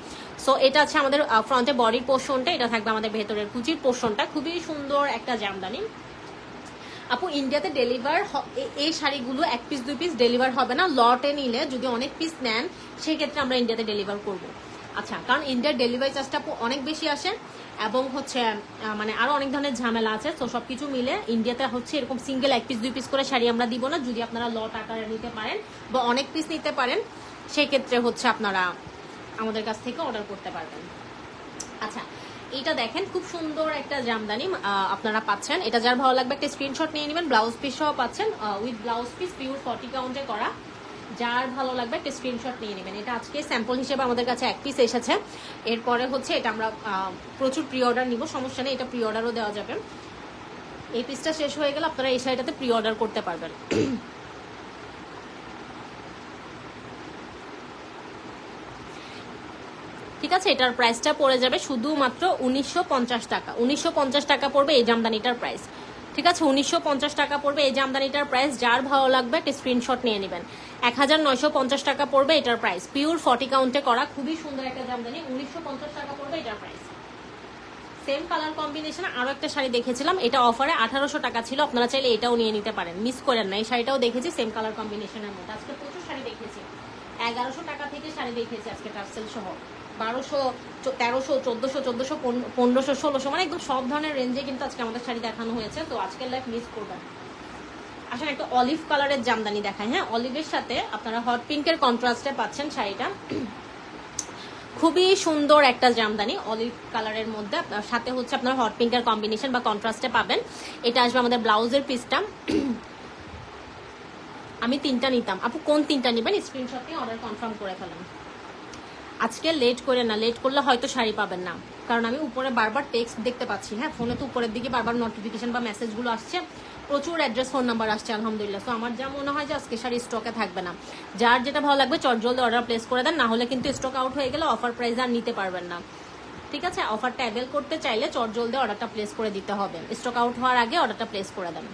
সো এটা আছে আমাদের ফ্রন্টে বডির পোর্শনটা, এটা থাকবে আমাদের ভেতরের কুচির পোর্শনটা, খুবই সুন্দর একটা জামদানি। আপু ইন্ডিয়াতে ডেলিভার এই শাড়িগুলো 1 পিস 2 পিস ডেলিভার হবে না, লটে নিলে যদি অনেক পিস নেন সেক্ষেত্রে আমরা ইন্ডিয়াতে ডেলিভার করব। আচ্ছা কারণ ইন্ডিয়ার ডেলিভারি চার্জটা অনেক বেশি আসে, এবং হচ্ছে মানে আরো অনেক ধরনের ঝামেলা আছে, তো সবকিছু মিলে ইন্ডিয়াতে হচ্ছে এরকম সিঙ্গেল 1 পিস 2 পিস করে শাড়ি আমরা দিব না। যদি আপনারা লট আকারে নিতে পারেন বা অনেক পিস নিতে পারেন সেক্ষেত্রে হচ্ছে আপনারা আমাদের কাছ থেকে অর্ডার করতে পারবেন। আচ্ছা এটা দেখেন খুব সুন্দর একটা জামদানি আপনারা পাচ্ছেন, এটা যার ভালো লাগবে একটা স্ক্রিনশট নিয়ে নেবেন। ব্লাউজ পিস সহ পাচ্ছেন, উইথ ব্লাউজ পিস, পিওর 40 কাউন্টে করা। যার ভালো লাগবে একটা স্ক্রিনশট নিয়ে নেবেন। এটা আজকে স্যাম্পল হিসেবে আমাদের কাছে 1 পিস এসেছে, এরপরে হচ্ছে এটা আমরা প্রচুর প্রি অর্ডার নিব, সমস্যা নেই, এটা প্রি অর্ডারও দেওয়া যাবে। এই পিসটা শেষ হয়ে গেলে আপনারা এই শাড়িটাতে প্রি অর্ডার করতে পারবেন। ঠিক আছে, এটার প্রাইসটা পড়ে যাবে শুধুমাত্র 1950 টাকা। 1950 টাকা পড়বে এই জামদানিটার প্রাইস। ঠিক আছে 1950 টাকা পড়বে এই জামদানিটার প্রাইস। যার ভালো লাগবে একটা স্ক্রিনশট নিয়ে নেবেন। 1950 টাকা পড়বে এটার প্রাইস, পিওর 40 কাউন্টে করা, খুবই সুন্দর একটা জামদানি। 1950 টাকা পড়বে এটার প্রাইস। সেম কালার কম্বিনেশন আরো একটা শাড়ি দেখেছিলাম, এটা অফারে 1800 টাকা ছিল, আপনারা চাইলে এটাও নিয়ে নিতে পারেন, মিস করেন না। এই শাড়িটাও দেখেছি সেম কালার কম্বিনেশনের মধ্যে। আজকে প্রচুর শাড়ি দেখেছি, 1100 টাকা থেকে শাড়ি দেখেছি আজকে টার্সেল সহ, 1200, 1300, 1400, 1400, 1500, 1600, মানে একদম সব ধরনের রেঞ্জে কিন্তু আজকে আমাদের শাড়ি দেখানো হয়েছে। তো আজকের লাইভ মিস করবেন। আসলে একটা অলিভ কালারের জামদানি দেখায়। হ্যাঁ অলিভের সাথে আপনারা হট পিঙ্কের কন্ট্রাস্টে পাচ্ছেন শাড়িটা, খুবই সুন্দর একটা জামদানি অলিভ কালারের মধ্যে, সাথে হচ্ছে আপনার হট পিঙ্কের কম্বিনেশন বা কন্ট্রাস্টে পাবেন। এটা আসবে আমাদের ব্লাউজের পিসটা। আমি 3টা নিতাম, আপু কোন 3টা নেবেন স্ক্রিনশট নিয়ে অর্ডার কনফার্ম করে ফেলেন। আজকে লেট করে না, লেট করলে হয়তো শাড়ি পাবেন না, কারণ আমি উপরে বারবার টেক্সট দেখতে পাচ্ছি। হ্যাঁ ফোনে তো উপরের দিকে বারবার নোটিফিকেশন বা মেসেজগুলো আসছে, প্রচুর অ্যাড্রেস ফোন নাম্বার আসছে আলহামদুলিল্লাহ। তো আমার যা মনে হয় যে আজকে শাড়ি স্টকে থাকবে না। যার যেটা ভালো লাগবে চটজলদি অর্ডার প্লেস করে দেন, না হলে কিন্তু স্টক আউট হয়ে গেলে অফার প্রাইস আর নিতে পারবেন না। ঠিক আছে অফারটা অ্যাভেল করতে চাইলে চটজলদি অর্ডারটা প্লেস করে দিতে হবে, স্টক আউট হওয়ার আগে অর্ডারটা প্লেস করে দেন।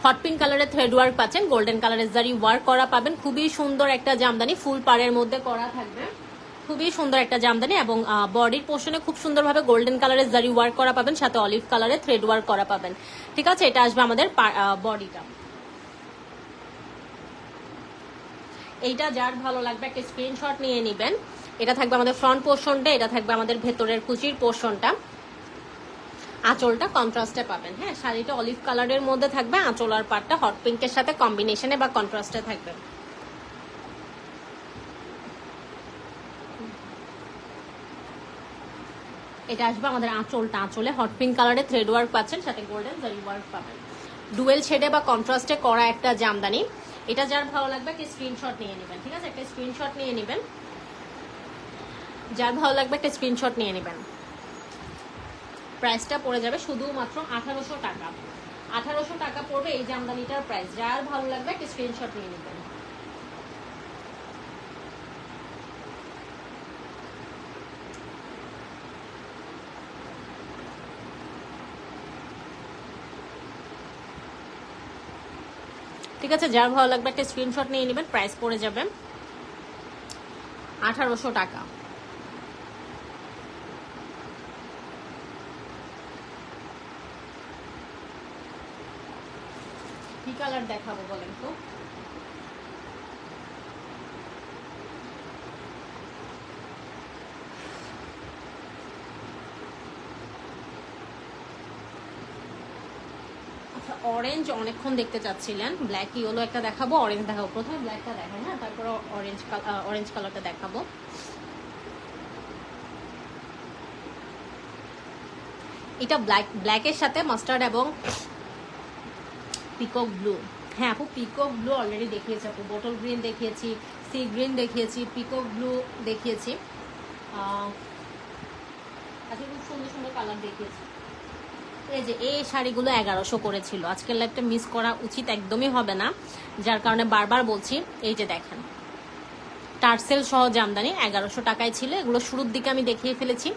হট পিঙ্ক কালারের থ্রেড ওয়ার্ক পাচ্ছেন, গোল্ডেন কালারের জারি ওয়ার্ক করা পাবেন, খুবই সুন্দর একটা জামদানি, ফুল পাড়ের মধ্যে করা থাকবে, খুবই সুন্দর একটা জামদানি। এবং বডির পোর্শনে খুব সুন্দরভাবে গোল্ডেন কালারের জারি ওয়ার্ক করা পাবেন, সাথে অলিভ কালারের থ্রেড ওয়ার্ক করা পাবেন। ঠিক আছে এটা আসবে আমাদের বডিটা। এইটা যার ভালো লাগবে একটা স্ক্রিনশট নিয়ে নেবেন। এটা থাকবে আমাদের ফ্রন্ট পোর্শনটা, এটা থাকবে আমাদের ভেতরের কুচির পোর্শনটা, আঁচলটা কন্ট্রাস্টে পাবেন। হ্যাঁ শাড়িটা অলিভ কালারের মধ্যে থাকবে, আঁচল আর পাটটা হট পিঙ্কের সাথে কম্বিনেশনে বা কন্ট্রাস্টে থাকবে। এটা আসবে আমাদের আঁচলটা, আঁচলে হট পিঙ্ক কালারে থ্রেড ওয়ার্ক পাচ্ছেন, সাথে গোল্ডেন জারি ওয়ার্ক পাবেন। ডুয়েল শেডে বা কন্ট্রাস্টে করা একটা জামদানি। এটা যার ভালো লাগবে একটা স্ক্রিনশট নিয়ে নেবেন, ঠিক আছে? একটা স্ক্রিনশট নিয়ে নেবেন, যার ভালো লাগবে একটা স্ক্রিনশট নিয়ে নেবেন। প্রাইসটা পড়ে যাবে শুধুমাত্র 1800 টাকা। 1800 টাকা পড়বে এই জামদানিটার প্রাইস। যার ভালো লাগবে একটা স্ক্রিনশট নিয়ে নেবেন। ঠিক আছে, যার ভালো লাগবে একটা স্ক্রিনশট নিয়ে নেবেন। প্রাইস পড়ে যাবে 1800 টাকা। কি কালার দেখাবো বলেন তো? আচ্ছা, অরেঞ্জ অনেকক্ষণ দেখতে চাচ্ছিলেন, ব্ল্যাক ইয়েলো একটা দেখাবো, অরেঞ্জ দেখাবো। প্রথমে ব্ল্যাকটা দেখাই, হ্যাঁ, তারপর অরেঞ্জ কালারটা দেখাবো। এটা ব্ল্যাকের সাথে মাস্টার্ড এবং পিকক ব্লু। হ্যাঁ আপু, পিকক ব্লু অলরেডি দেখিয়েছি আপু। বটল গ্রিন দেখিয়েছি, সি গ্রিন দেখিয়েছি, পিকক ব্লু দেখিয়েছি। আজকে খুব সুন্দর সুন্দর কালার দেখিয়েছি। এই যে এই শাড়িগুলো 1100 করেছিল। আজকের লাইভটা মিস করা উচিত একদমই হবে না, যার কারণে বারবার বলছি। এই যে দেখেন, টার্সেল সহ জামদানি 1100 টাকায় ছিল। এগুলো শুরুর দিকে আমি দেখিয়ে ফেলেছি,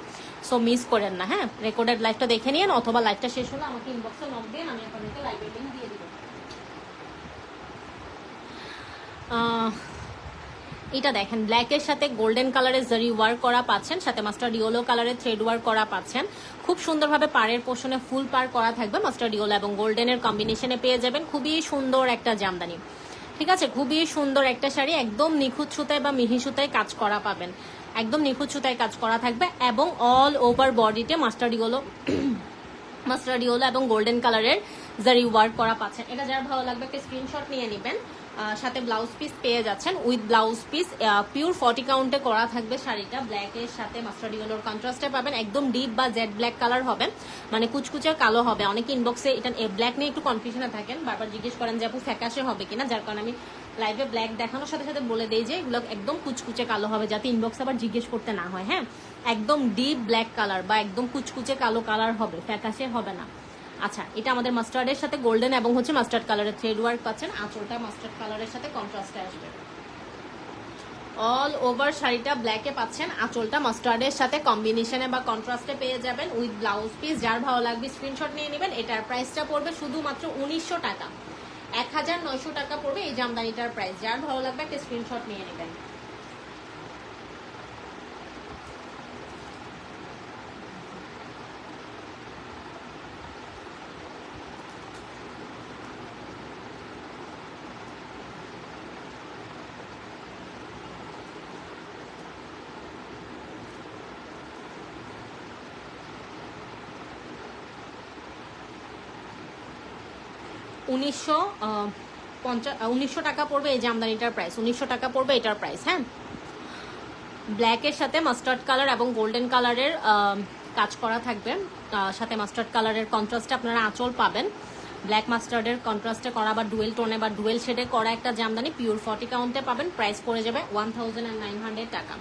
সো মিস করেন না। হ্যাঁ, রেকর্ডেড লাইভটা দেখে নিন, অথবা লাইভটা শেষ হলে আমাকে ইনবক্সে নক দিন, আমি আপনাদেরকে লাইভের লিঙ্ক দিয়ে দিব। এটা দেখেন, ব্ল্যাকের সাথে গোল্ডেন কালারের জারি ওয়ার্ক করা পাচ্ছেন, সাথে মাস্টার্ড ইয়েলো কালারের থ্রেড ওয়ার্ক করা পাচ্ছেন। খুব সুন্দরভাবে পাড়ের পোষণে ফুল পার করা থাকবে। মাস্টার্ড ইয়েলো এবং গোল্ডেনের কম্বিনেশনে পেয়ে যাবেন। খুবই সুন্দর একটা জামদানি, ঠিক আছে? খুবই সুন্দর একটা শাড়ি, একদম নিখুঁত সুতায় বা মিহি সুতায় কাজ করা পাবেন। একদম নিখুঁত সুতায় কাজ করা থাকবে এবং অল ওভার বডিতে মাস্টার্ড ইয়েলো এবং গোল্ডেন কালারের জারি ওয়ার্ক করা পাচ্ছেন। এটা যার ভালো লাগবে একটা স্ক্রিনশট নিয়ে নেবেন। সাথে ব্লাউজ পিস পেয়ে যাচ্ছেন, উইথ ব্লাউজ পিস পিওর 40 কাউন্টে করা থাকবে শাড়িটা। ব্ল্যাকের সাথে মাস্টার্ড ইয়েলোর কন্ট্রাস্টে পাবেন। একদম ডিপ বা জেড ব্ল্যাক কালার হবে, মানে কুচকুচের কালো হবে। অনেকে ইনবক্সে এটা ব্ল্যাক নিয়ে একটু কনফিউশনে থাকেন, বারবার জিজ্ঞেস করেন যে আপু ফ্যাকাশে হবে কিনা, যার কারণে আমি লাইভে ব্ল্যাক দেখানোর সাথে সাথে বলে দেই যে এগুলো একদম কুচকুচে কালো হবে, যাতে ইনবক্স আবার জিজ্ঞেস করতে না হয়। হ্যাঁ, একদম ডিপ ব্ল্যাক কালার বা একদম কুচকুচে কালো কালার হবে, ফ্যাকাশে হবে না। আচ্ছা, এটা আমাদের মাস্টার্ডের সাথে গোল্ডেন এবং হচ্ছে মাস্টার্ড কালারের থ্রেড ওয়ার্ক পাচ্ছেন। আঁচলটা মাস্টার্ড কালারের সাথে কন্ট্রাস্টে আসবে। অল ওভার শাড়িটা ব্ল্যাকে পাচ্ছেন, আঁচলটা মাস্টার্ডের সাথে কম্বিনেশনে বা কন্ট্রাস্টে পেয়ে যাবেন উইথ ব্লাউজ পিস। যার ভালো লাগবে স্ক্রিনশট নিয়ে নেবেন। এটার প্রাইসটা পড়বে শুধুমাত্র 1900 টাকা। 1900 টাকা পড়বে এই জামদানিটার প্রাইস। যার ভালো লাগবে একটা স্ক্রিনশট নিয়ে নেবেন। উনিশশো টাকা পড়বে এই জামদানিটার প্রাইস। 1900 টাকা পড়বে এটার প্রাইস। হ্যাঁ, ব্ল্যাকের সাথে মাস্টার্ড কালার এবং গোল্ডেন কালারের কাজ করা থাকবে, সাথে মাস্টার্ড কালারের কন্ট্রাস্টে আপনারা আঁচল পাবেন। ব্ল্যাক মাস্টার্ডের কন্ট্রাস্টে করা বা ডুয়েল টোনে বা ডুয়েল শেডে করা একটা জামদানি পিওর 40 কাউন্টে পাবেন। প্রাইস পড়ে যাবে 1900 টাকা।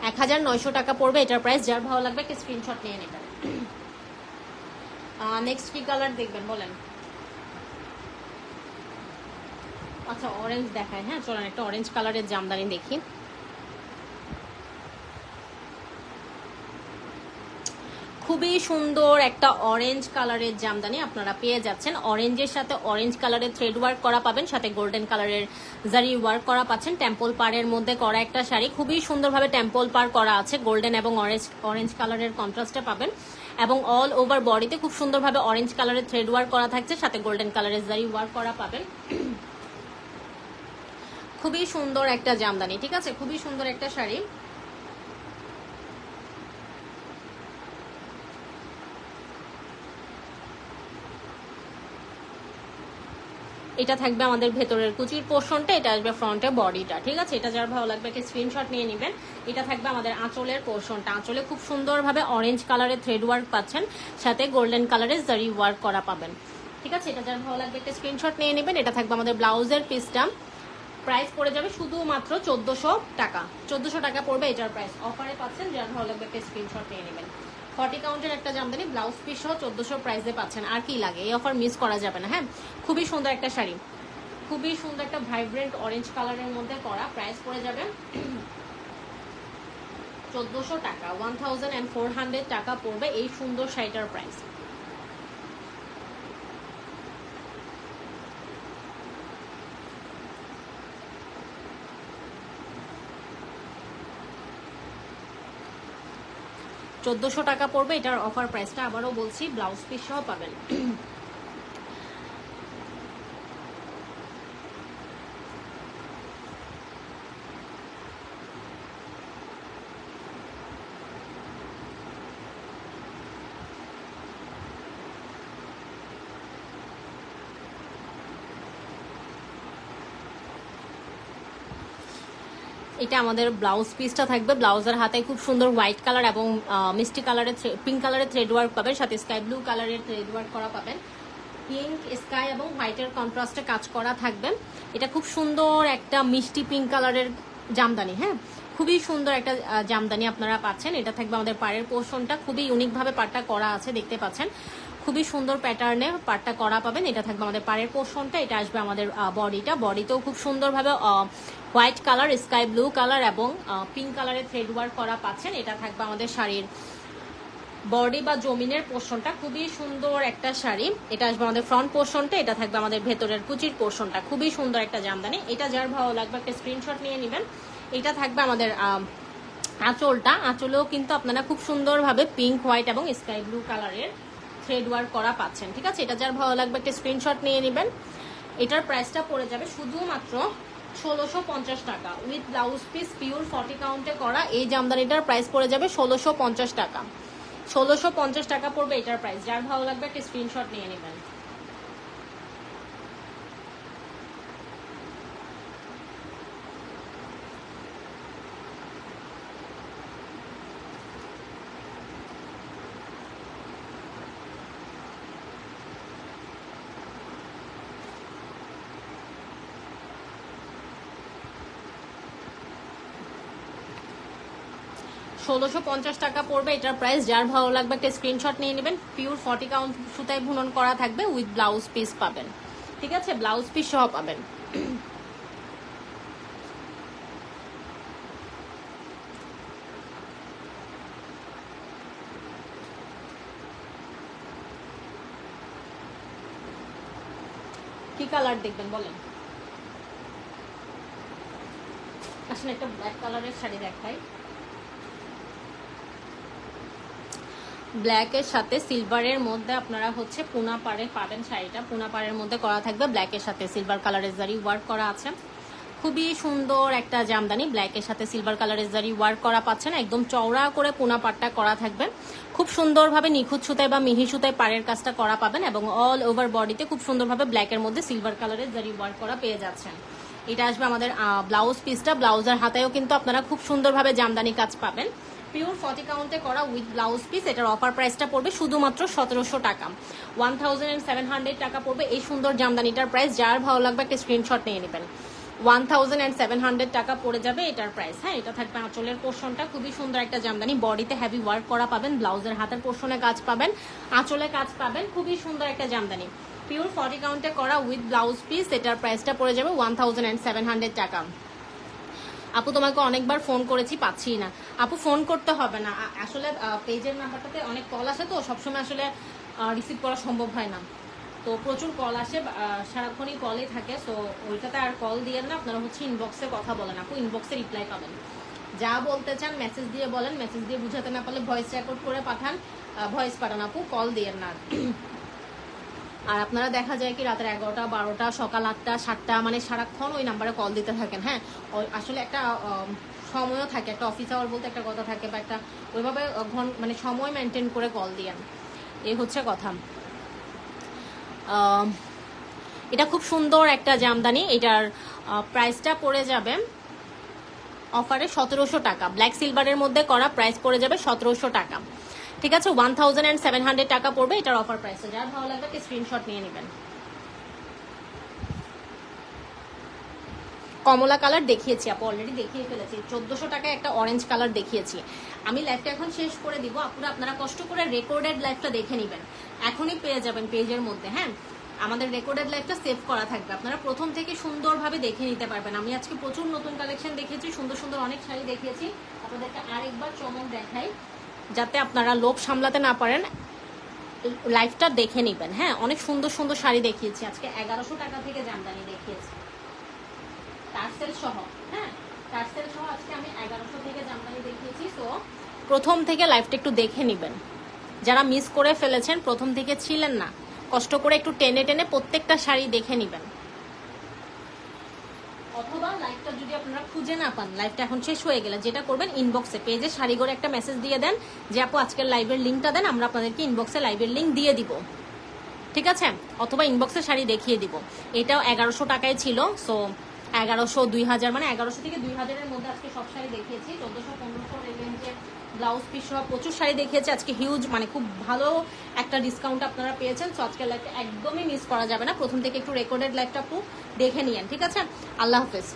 1900 টাকা পড়বে এটার প্রাইস। যার ভালো লাগবে একটা স্ক্রিনশট নিয়ে নেবেন। নেক্সট কি কালার দেখবেন বলেন? আচ্ছা, অরেঞ্জ দেখায়। হ্যাঁ, চলেন একটা অরেঞ্জ কালারের জামদানি দেখি। খুবই সুন্দর একটা অরেঞ্জ কালারের জামদানি আপনারা পেয়ে যাচ্ছেন। অরেঞ্জের সাথে অরেঞ্জ কালারের থ্রেড ওয়ার্ক করা পাবেন, সাথে গোল্ডেন কালারের জারি ওয়ার্ক করা পাচ্ছেন। টেম্পল পাড়ের মধ্যে করা একটা শাড়ি, খুবই সুন্দরভাবে টেম্পল পাড় করা আছে। গোল্ডেন এবং অরেঞ্জ কালারের কন্ট্রাস্টে পাবেন এবং অল ওভার বডিতে খুব সুন্দরভাবে অরেঞ্জ কালারের থ্রেড ওয়ার্ক করা থাকছে, সাথে গোল্ডেন কালারের জারি ওয়ার্ক করা পাবেন। খুবই সুন্দর একটা জামদানি, ঠিক আছে? খুবই সুন্দর একটা শাড়ি। এটা থাকবে আমাদের ভেতরের কুচির পোর্শনটা, এটা আসবে ফ্রন্টে বডিটা। ঠিক আছে, এটা যার ভালো লাগবে একটা স্ক্রিনশট নিয়ে নেবেন। এটা থাকবে আমাদের আঁচলের পোর্শনটা। আঁচলে খুব সুন্দরভাবে অরেঞ্জ কালারের থ্রেড ওয়ার্ক পাচ্ছেন, সাথে গোল্ডেন কালারের জারি ওয়ার্ক করা পাবেন। ঠিক আছে, এটা যার ভালো লাগবে একটা স্ক্রিনশট নিয়ে নেবেন। এটা থাকবে আমাদের ব্লাউজের পিসটা, প্রাইস পড়ে যাবে শুধুমাত্র 1400 টাকা। 1400 টাকা পড়বে এটার প্রাইস, অফারে পাচ্ছেন। যার ভালো লাগবে একটা স্ক্রিনশট নিয়ে নেবেন। 40 কাউন্টের একটা জামদানি ব্লাউজ পিস সহ 1400 প্রাইসে পাচ্ছেন। আর কি লাগে, এই অফার মিস করা যাবে না। হ্যাঁ, খুবই সুন্দর একটা শাড়ি, খুবই সুন্দর একটা ভাইব্রেন্ট অরেঞ্জ কালারের মধ্যে করা। প্রাইস পড়ে যাবে 1400 টাকা, 1400 টাকা পড়বে এই সুন্দর শাড়িটার প্রাইস। টাকা পড়বে এটার অফার প্রাইসটা। আবারও বলছি, ব্লাউজ পিস সহ পাবেন। এটা আমাদের ব্লাউজ পিসটা থাকবে। ব্লাউজের হাতে খুব সুন্দর হোয়াইট কালার এবং মিষ্টি কালারের পিঙ্ক কালারের থ্রেড ওয়ার্ক পাবেন, সাথে স্কাই ব্লু কালারের থ্রেড ওয়ার্ক করা পাবেন। পিঙ্ক, স্কাই এবং হোয়াইটের কন্ট্রাস্টে কাজ করা থাকবে। এটা খুব সুন্দর একটা মিষ্টি পিঙ্ক কালারের জামদানি। হ্যাঁ, খুবই সুন্দর একটা জামদানি আপনারা পাচ্ছেন। এটা থাকবে আমাদের পাড়ের পোর্শনটা, খুবই ইউনিকভাবে পাড়টা করা আছে, দেখতে পাচ্ছেন। খুবই সুন্দর প্যাটার্নে পাড়টা করা পাবেন। এটা থাকবে আমাদের পাড়ের পোর্শনটা। এটা আসবে আমাদের বডিটা। বডিতেও খুব সুন্দরভাবে white colour, sky blue colour এবং পিঙ্ক কালারের থ্রেড ওয়ার্ক করা পাচ্ছেন। এটা থাকবে আমাদের শাড়ির বডি বা জমিনের পোর্শনটা। খুবই সুন্দর একটা শাড়ি। এটা আসবে আমাদের ফ্রন্ট পোর্শনটা। এটা থাকবে আমাদের ভেতরের কুচির পোর্শনটা। খুবই সুন্দর একটা জামদানি। এটা যার ভালো লাগবে একটা স্ক্রিনশট নিয়ে নেবেন। এটা থাকবে আমাদের আঁচলটা। আঁচলেও কিন্তু আপনারা খুব সুন্দরভাবে পিঙ্ক, হোয়াইট এবং স্কাই ব্লু কালারের থ্রেড ওয়ার্ক করা পাচ্ছেন। ঠিক আছে, এটা যার ভালো লাগবে একটা স্ক্রিনশট নিয়ে নেবেন। এটার প্রাইসটা পড়ে যাবে শুধুমাত্র 1650 টাকা উইথ ব্লাউজ পিস, পিওর 40 কাউন্টে করা। এই জামদানিটার প্রাইস পড়ে যাবে 1650 টাকা। 1650 টাকা পড়বে এটার প্রাইস। যার ভালো লাগবে একটা স্ক্রিনশট নিয়ে নেবেন। টাকা পড়বে এটার প্রাইস। যার ভালো লাগবে একটা স্ক্রিনশট নিয়ে নেবেন। পিওর 40 কাউন্ট সুতায় বুনন করা থাকবে, উইথ ব্লাউজ পিস পাবেন। ঠিক আছে, ব্লাউজ পিস সহ পাবেন। কি কালার দেখবেন বলেন? আসলে একটা ব্ল্যাক কালারের শাড়ি দেখাই। ব্ল্যাকের সাথে সিলভারের মধ্যে আপনারা হচ্ছে পুনা পাড়ে পাবেন শাড়িটা। পুনা পাড়ের মধ্যে করা থাকবে, ব্ল্যাকের সাথে সিলভার কালারের জারি ওয়ার্ক করা আছে। খুবই সুন্দর একটা জামদানি, ব্ল্যাকের সাথে সিলভার কালারের জারি ওয়ার্ক করা পাচ্ছেন। একদম চওড়া করে পুনা পাটটা করা থাকবে। খুব সুন্দরভাবে নিখুঁত সুতায় বা মিহি সুতায় পাড়ের কাজটা করা পাবেন, এবং অল ওভার বডিতে খুব সুন্দরভাবে ব্ল্যাকের মধ্যে সিলভার কালারের জারি ওয়ার্ক করা পেয়ে যাচ্ছেন। এটা আসবে আমাদের ব্লাউজ পিসটা। ব্লাউজের হাতেও কিন্তু আপনারা খুব সুন্দরভাবে জামদানি কাজ পাবেন। পিওর 40 কাউন্টে করা উইথ ব্লাউজ পিস। এটার অফার প্রাইসটা পড়বে শুধুমাত্র 1700 টাকা, 1700 টাকা পড়বে এই সুন্দর জামদানিটার প্রাইস। যার ভালো লাগবে একটা স্ক্রিনশট নিয়ে নেবেন। 1700 টাকা পড়ে যাবে এটার প্রাইস। হ্যাঁ, এটা থাকবে আঁচলের পোর্শনটা। খুবই সুন্দর একটা জামদানি, বডিতে হেভি ওয়ার্ক করা পাবেন, ব্লাউজের হাতের পোর্শনে কাজ পাবেন, আঁচলে কাজ পাবেন। খুবই সুন্দর একটা জামদানি, পিওর 40 কাউন্টে করা উইথ ব্লাউজ পিস। এটার প্রাইসটা পড়ে যাবে 1700 টাকা। আপু তোমাকে অনেকবার ফোন করেছি, পাচ্ছি না। আপু ফোন করতে হবে না, আসলে পেজের নাম্বারটাতে অনেক কল আসে, তো সবসময় আসলে রিসিভ করা সম্ভব হয় না। তো প্রচুর কল আসে, সারাক্ষণই কলই থাকে। সো ওইটাতে আর কল দিয়ে না, আপনারা হচ্ছে ইনবক্সে কথা বলেন। আপু ইনবক্সে রিপ্লাই পাবেন। যা বলতে চান মেসেজ দিয়ে বলেন, মেসেজ দিয়ে বুঝাতে না পারলে ভয়েস রেকর্ড করে পাঠান, ভয়েস পাঠান। আপু কল দিয়ে না। আর আপনারা দেখা যায় কি রাতের 11টা 12টা সকাল 8টা 7টা মানে সারাক্ষণ ওই নাম্বারে কল দিতে থাকেন। হ্যাঁ, আসলে একটা সময়ও থাকে, একটা অফিস আওয়ার বলতে একটা কথা থাকে, বা একটা ওইভাবে মানে সময় মেনটেন করে কল দিয়েন, এই হচ্ছে কথা। এটা খুব সুন্দর একটা জামদানি, এটার প্রাইসটা পড়ে যাবে অফারে 1700 টাকা, ব্ল্যাক সিলভারের মধ্যে করা, প্রাইস পড়ে যাবে 1700 টাকা। ঠিক আছে, 1700 টাকা পড়বে এটার অফার প্রাইসে। যার ভালো লাগবে কি স্ক্রিনশট নিয়ে নেবেন। কমলা কালার দেখিয়েছি আপু, অলরেডি দেখিয়ে ফেলেছি। 1400 টাকায় একটা অরেঞ্জ কালার দেখিয়েছি। আমি লাইভটা এখন শেষ করে দিব আপুরা, আপনারা কষ্ট করে রেকর্ডেড লাইভটা দেখে নেবেন, এখনই পেয়ে যাবেন পেজের মধ্যে। হ্যাঁ, আমাদের রেকর্ডেড লাইভটা সেভ করা থাকবে, আপনারা প্রথম থেকে সুন্দরভাবে দেখে নিতে পারবেন। আমি আজকে প্রচুর নতুন কালেকশন দেখিয়েছি, সুন্দর সুন্দর অনেক শাড়ি দেখিয়েছি। আপনাদেরকে আরেকবার চমক দেখাই, যাতে আপনারা লোভ সামলাতে না পারেন, লাইভটা দেখে নেবেন। হ্যাঁ, অনেক সুন্দর সুন্দর শাড়ি দেখিয়েছি আজকে। 1100 টাকা থেকে জামদানি দেখিয়েছি টার্সেল সহ। হ্যাঁ, টার্সেল সহ আজকে আমি 1100 থেকে জামদানি দেখিয়েছি। সো প্রথম থেকে লাইভটা একটু দেখে নেবেন, যারা মিস করে ফেলেছেন, প্রথম থেকে ছিলেন না, কষ্ট করে একটু টেনে টেনে প্রত্যেকটা শাড়ি দেখে নেবেন। অথবা লাইভটা যদি আপনারা খুঁজে না পান, লাইভটা এখন শেষ হয়ে গেলে যেটা করবেন, ইনবক্সে পেজে শাড়ি করে একটা মেসেজ দিয়ে দেন যে আপু আজকের লাইভের লিঙ্কটা দেন, আমরা আপনাদেরকে ইনবক্সে লাইভের লিঙ্ক দিয়ে দিব। ঠিক আছে, অথবা ইনবক্সে শাড়ি দেখিয়ে দিব। এটাও 1100 টাকায় ছিল। সো 1100, 2000, মানে 1100 থেকে 2000-এর মধ্যে আজকে সব শাড়ি দেখিয়েছি। 1400, 1500 রেঞ্জের ব্লাউজ পিস সহ প্রচুর শাড়ি দেখিয়েছি আজকে। হিউজ, মানে খুব ভালো একটা ডিসকাউন্ট আপনারা পেয়েছেন। সো আজকের লাইভটা একদমই মিস করা যাবে না, প্রথম থেকে একটু রেকর্ডেড লাইভটা আপু দেখে নিয়েন। ঠিক আছে, আল্লাহ হাফেজ।